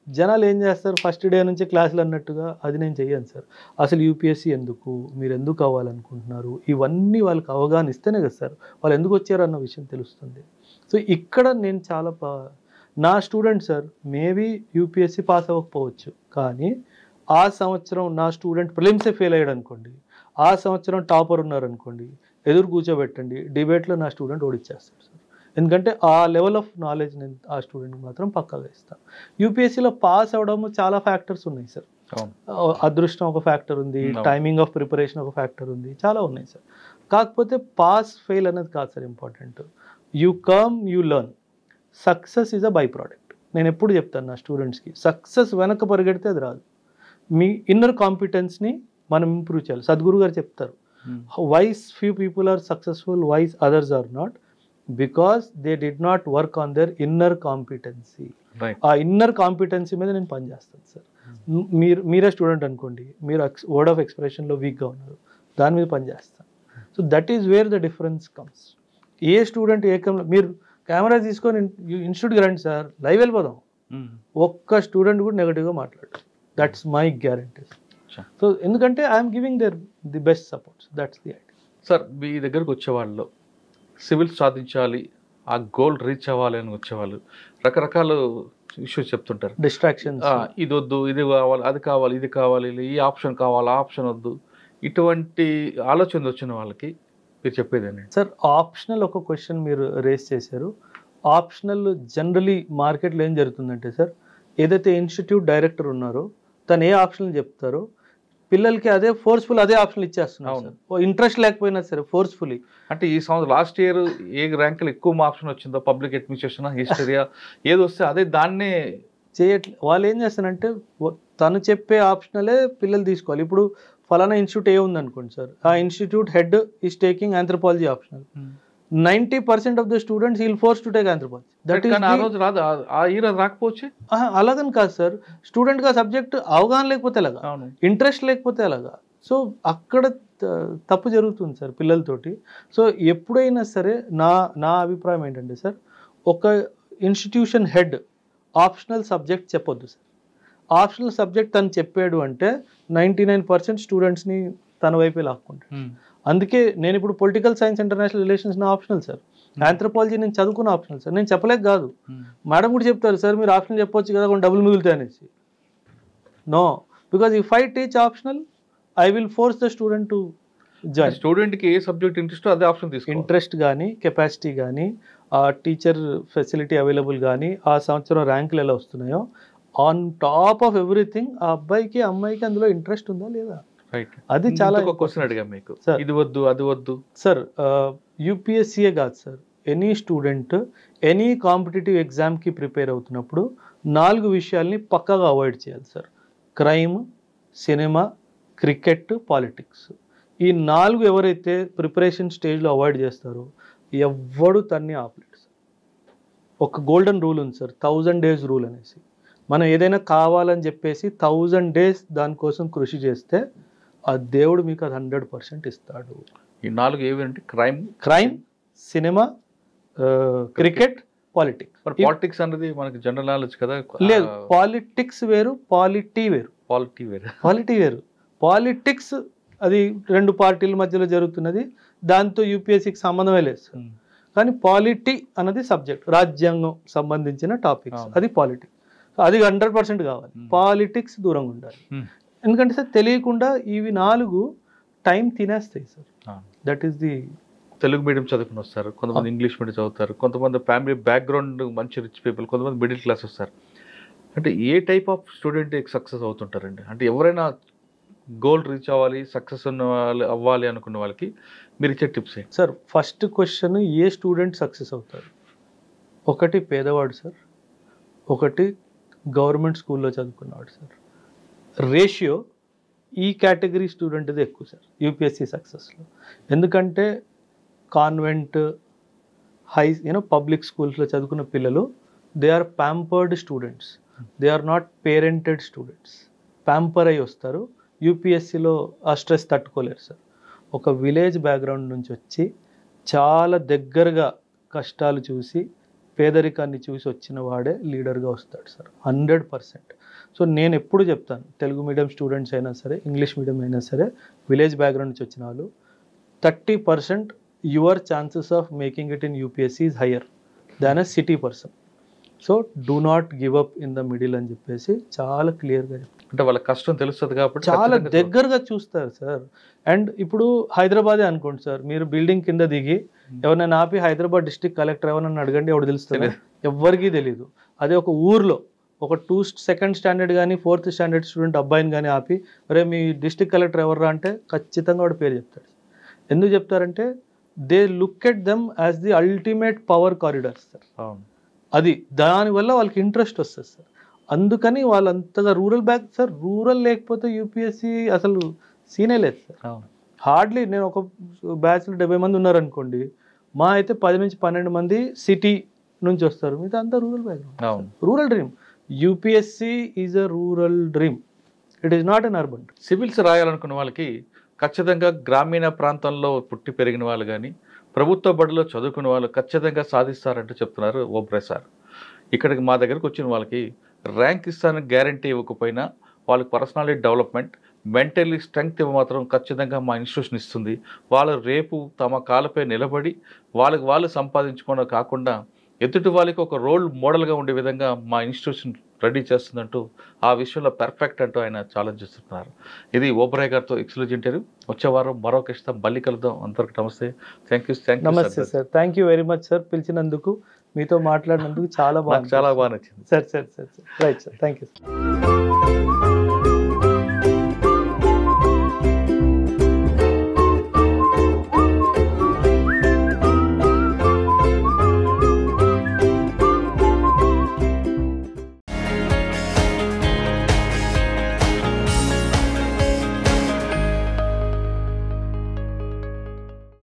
జనాలు ఏం చేస్తారు, ఫస్ట్ డే నుంచి క్లాసులు అన్నట్టుగా, అది నేను చెయ్యను సార్. అసలు యూపీఎస్సీ ఎందుకు, మీరు ఎందుకు అవ్వాలనుకుంటున్నారు, ఇవన్నీ వాళ్ళకి అవగాహన ఇస్తేనే కదా సార్ వాళ్ళు ఎందుకు వచ్చారు అన్న విషయం తెలుస్తుంది. సో ఇక్కడ నేను చాలా నా student sir maybe UPSC pass అవ్వకపోవచ్చు, కానీ ఆ సంవత్సరం నా స్టూడెంట్ ప్రిలిమ్సే ఫెయిల్ అయ్యాడు అనుకోండి, ఆ సంవత్సరం టాపర్ ఉన్నారనుకోండి, ఎదురు కూర్చోబెట్టండి, డిబేట్లో నా స్టూడెంట్ ఓడిచ్చేస్తాడు సార్. ఎందుకంటే ఆ లెవెల్ ఆఫ్ నాలెడ్జ్ నేను ఆ స్టూడెంట్కి మాత్రం పక్కాగా ఇస్తాను. యూపీఎస్సీలో పాస్ అవ్వడము చాలా ఫ్యాక్టర్స్ ఉన్నాయి సార్. అదృష్టం ఒక ఫ్యాక్టర్ ఉంది, టైమింగ్ ఆఫ్ ప్రిపరేషన్ ఒక ఫ్యాక్టర్ ఉంది, చాలా ఉన్నాయి సార్. కాకపోతే పాస్ ఫెయిల్ అనేది కాదు sir important. You come, you learn. Success is a by product. నేను ఎప్పుడు చెప్తాను నా స్టూడెంట్స్కి, సక్సెస్ వెనక పరిగెడితే అది రాదు. మీ ఇన్నర్ కాంపిటెన్స్ని మనం ఇంప్రూవ్ చేయాలి. సద్గురు గారు చెప్తారు, why's few people are successful, why's others are not, because they did not work on their inner competency. ఆ ఇన్నర్ కాంపిటెన్సీ మీద నేను పనిచేస్తాను సార్. మీరే స్టూడెంట్ అనుకోండి, మీరు వర్డ్ ఆఫ్ ఎక్స్ప్రెషన్లో వీక్గా ఉన్నారు, దాని మీద పనిచేస్తాను. So that is where the difference comes. A student మీరు కెమెరా తీసుకొని ఇన్స్టిట్యూట్కి రండి సార్, లైవ్ వెళ్ళిపోదాం, ఒక్క స్టూడెంట్ కూడా నెగటివ్గా మాట్లాడు. That's my guarantee. సో ఎందుకంటే I'm giving the best supports. That's the idea sir. మీ దగ్గరకు వచ్చేవాళ్ళు సివిల్ సాధించాలి, ఆ గోల్ రీచ్ అవ్వాలి అని వచ్చేవాళ్ళు రకరకాల ఇష్యూస్ చెప్తుంటారు. డిస్ట్రాక్షన్స్, ఇది వద్దు, ఇది కావాలి, అది కావాలి, ఇది కావాలి, ఈ ఆప్షన్ కావాలి, ఆ ఆప్షన్ వద్దు, ఇటువంటి ఆలోచన వచ్చిన వాళ్ళకి మీరు చెప్పేదేంటి సార్? ఆప్షనల్ ఒక క్వశ్చన్ మీరు రేస్ చేశారు. ఆప్షనల్ జనరలీ మార్కెట్లో ఏం జరుగుతుందంటే సార్, ఏదైతే ఇన్స్టిట్యూట్ డైరెక్టర్ ఉన్నారో తను ఏ ఆప్షన్ చెప్తారో పిల్లలకి అదే ఫోర్స్ఫుల్ అదే ఆప్షన్లు ఇచ్చేస్తున్నారు సార్. ఇంట్రెస్ట్ లేకపోయినా సరే ఫోర్స్ఫుల్లీ. అంటే ఈ సంవత్సరం లాస్ట్ ఇయర్ ఏ ర్యాంకులు ఎక్కువ ఆప్షన్ వచ్చిందో పబ్లిక్ అడ్మినిస్ట్రేషన్, హిస్టరీయా ఏది వస్తే అదే దాన్నే చేయట్లేదు. వాళ్ళు ఏం చేస్తారంటే తను చెప్పే ఆప్షనలే పిల్లలు తీసుకోవాలి. ఇప్పుడు ఫలానా ఇన్స్టిట్యూట్ ఏ ఉందనుకోండి సార్, ఆ institute head is taking anthropology optional. 90% of the students will force to take anthropology. That is ఆ రోజు రాదు, ఆ ఇయర్ రాకపోవచ్చు. అలాగని కాదు సార్, స్టూడెంట్గా సబ్జెక్ట్ అవగాహన లేకపోతే ఎలాగా, ఇంట్రెస్ట్ లేకపోతే ఎలాగా. సో అక్కడ తప్పు జరుగుతుంది సార్ పిల్లలతోటి. సో ఎప్పుడైనా సరే నా అభిప్రాయం ఏంటంటే సార్, ఒక ఇన్స్టిట్యూషన్ హెడ్ ఆప్షనల్ సబ్జెక్ట్ చెప్పొద్దు సార్. ఆప్షనల్ సబ్జెక్ట్ తను చెప్పాడు అంటే 99% స్టూడెంట్స్ని తన వైపే లాక్కుంటాడు. అందుకే నేను ఇప్పుడు పొలిటికల్ సైన్స్ ఇంటర్నేషనల్ రిలేషన్స్ నా ఆప్షనల్ సార్, ఆంథ్రోపాలజీ నేను చదువుకున్న ఆప్షనల్ సార్. నేను చెప్పలేక కాదు, మేడం కూడా చెప్తారు సార్ మీరు ఆప్షనల్ చెప్పొచ్చు కదా కొన్ని డబ్బులు మిగులుతాయి అనేసి. No, because if I teach optional I will force the student to join. స్టూడెంట్కి ఏ సబ్జెక్ట్ ఇంట్రెస్ట్ అదే ఆప్షన్ తీసుకోవాలి. ఇంట్రెస్ట్ కానీ, కెపాసిటీ కానీ, ఆ టీచర్ ఫెసిలిటీ అవైలబుల్ కానీ, ఆ సంవత్సరం ర్యాంకులు ఎలా వస్తున్నాయో, ఆన్ టాప్ ఆఫ్ ఎవ్రీథింగ్ ఆ అబ్బాయికి అమ్మాయికి అందులో ఇంట్రెస్ట్ ఉందా లేదా, అది చాలా. క్వశ్చన్ అడిగా మీకు, ఇది వద్దు అది వద్దు సార్. యూపీఎస్సీయే కాదు sir, any student any competitive ఎగ్జామ్కి ప్రిపేర్ అవుతున్నప్పుడు 4 విషయాల్ని పక్కాగా అవాయిడ్ చేయాలి sir. Crime, cinema, cricket, politics. ఈ 4 ఎవరైతే ప్రిపరేషన్ స్టేజ్లో అవాయిడ్ చేస్తారో ఎవ్వడు తన్ని ఆపలేడు సార్. ఒక గోల్డెన్ రూల్ ఉంది సార్, 1000 days రూల్ అనేసి. మనం ఏదైనా కావాలని చెప్పేసి 1000 days దానికోసం కృషి చేస్తే ఆ దేవుడు మీకు అది 100% ఇస్తాడు. ఈ 4 ఏవి అంటే crime, cinema, cricket, politics. Politics అనేది మనకి జనరల్ నాలెడ్జ్ కదా. లేదు, పాలిటిక్స్ వేరు, పాలిటీ వేరు. పాలిటిక్స్ అది 2 పార్టీల మధ్యలో జరుగుతున్నది, దాంతో యూపీఎస్సీకి సంబంధమే లేదు సార్. కానీ పాలిటీ అన్నది సబ్జెక్ట్, రాజ్యాంగం సంబంధించిన టాపిక్స్, అది పాలిటిక్స్. అది 100% కావాలి. పాలిటిక్స్ దూరంగా ఉండాలి. ఎందుకంటే సార్ తెలియకుండా ఇవి 4 time తినేస్తాయి sir. That is the. Telugu medium చదువుకుని వస్తారు, కొంతమంది ఇంగ్లీష్ మీడియం చదువుతారు, కొంతమంది ఫ్యామిలీ బ్యాక్గ్రౌండ్ మంచి రిచ్ పీపుల్, కొంతమంది మిడిల్ క్లాస్ వస్తారు. అంటే ఏ టైప్ ఆఫ్ స్టూడెంట్ సక్సెస్ అవుతుంటారండి? అంటే ఎవరైనా గోల్ రీచ్ అవ్వాలి, సక్సెస్ అవ్వాలి అనుకున్న వాళ్ళకి మీరు ఇచ్చే టిప్స్ ఏంటి సార్? ఫస్ట్ క్వశ్చన్, ఏ స్టూడెంట్ సక్సెస్ అవుతారు? ఒకటి పేదవాడు సార్, ఒకటి గవర్నమెంట్ స్కూల్లో చదువుకున్నవాడు సార్. రేషియో ఈ కేటగిరీ స్టూడెంట్ది ఎక్కువ సార్ యూపీఎస్సీ సక్సెస్లో. ఎందుకంటే కాన్వెంట్, పబ్లిక్ స్కూల్స్లో చదువుకున్న పిల్లలు, they are pampered students, they are not parented students. Pamper అయి వస్తారు, యూపీఎస్సీలో ఆ స్ట్రెస్ తట్టుకోలేరు సార్. ఒక విలేజ్ బ్యాక్గ్రౌండ్ నుంచి వచ్చి చాలా దగ్గరగా కష్టాలు చూసి పేదరికాన్ని చూసి వచ్చిన వాడే లీడర్గా వస్తాడు సార్, 100%. సో నేను ఎప్పుడు చెప్తాను, తెలుగు మీడియం స్టూడెంట్స్ అయినా సరే, ఇంగ్లీష్ మీడియం అయినా సరే, విలేజ్ బ్యాక్గ్రౌండ్ నుంచి వచ్చిన వాళ్ళు 30% your chances of making it in UPSC is higher than a city person. So do not give up in the middle అని చెప్పేసి చాలా క్లియర్గా చెప్తాను. అంటే వాళ్ళ కష్టం తెలుస్తుంది కాబట్టి చాలా దగ్గరగా చూస్తారు సార్. అండ్ ఇప్పుడు హైదరాబాదే అనుకోండి సార్, మీరు బిల్డింగ్ కింద దిగి ఎవరైనా ఆపి హైదరాబాద్ డిస్ట్రిక్ట్ కలెక్టర్ ఎవరైనా అడగండి, ఎవరు తెలుస్తుంది? ఎవ్వరికీ తెలియదు. అదే ఒక ఊర్లో ఒక 2nd స్టాండర్డ్ కానీ 4th స్టాండర్డ్ స్టూడెంట్ అబ్బాయిని కానీ ఆపి, అరే మీ డిస్ట్రిక్ట్ కలెక్టర్ ఎవర్రా అంటే ఖచ్చితంగా వాడు పేరు చెప్తాడు. ఎందుకు చెప్తారంటే they look at them as the ultimate power corridors sir. అది దానివల్ల వాళ్ళకి ఇంట్రెస్ట్ వస్తుంది సార్. అందుకని వాళ్ళంతగా సార్ రూరల్ లేకపోతే యూపీఎస్సీ అసలు సీనే లేదు సార్. హార్డ్లీ నేను ఒక బ్యాచ్లో 70 మంది ఉన్నారనుకోండి, మా అయితే 10 నుంచి 12 మంది సిటీ నుంచి వస్తారు, మిగతా అంతా rural background. Rural dream, UPSC is a rural dream, it is not an urban. Civils రాయాలనుకున్న వాళ్ళకి ఖచ్చితంగా గ్రామీణ ప్రాంతంలో పుట్టి పెరిగిన వాళ్ళు కానీ, ప్రభుత్వ బడిలో చదువుకున్న వాళ్ళు ఖచ్చితంగా సాధిస్తారంటూ చెప్తున్నారు ఓబ్రాయ్ సార్. ఇక్కడికి మా దగ్గరకు వచ్చిన వాళ్ళకి ర్యాంక్ ఇస్తానని గ్యారంటీ ఇవ్వకపోయినా వాళ్ళకి పర్సనాలిటీ డెవలప్మెంట్, మెంటల్లీ స్ట్రెంగ్త్ మాత్రం ఖచ్చితంగా మా ఇన్స్టిట్యూషన్ ఇస్తుంది. వాళ్ళు రేపు తమ కాళ్ళపై నిలబడి వాళ్ళు సంపాదించుకోవడం కాకుండా ఎదుటి వాళ్ళకి ఒక రోల్ మోడల్గా ఉండే విధంగా మా ఇన్స్టిట్యూషన్ రెడీ చేస్తుందంటూ ఆ విషయంలో పర్ఫెక్ట్ అంటూ ఆయన ఛాలెంజ్ చేస్తున్నారు. ఇది ఓబ్రాయ్ గారితో ఎక్స్క్లూజివ్ ఇంటర్వ్యూ. వచ్చే వారం మరో ఇస్తాం, మళ్ళీ కలుద్దాం. అందరికి నమస్తే. Thank you. నమస్తే sir. Thank you very much sir, పిలిచినందుకు, మీతో మాట్లాడినందుకు చాలా బాగా నచ్చింది sir. Right sir, thank you sir.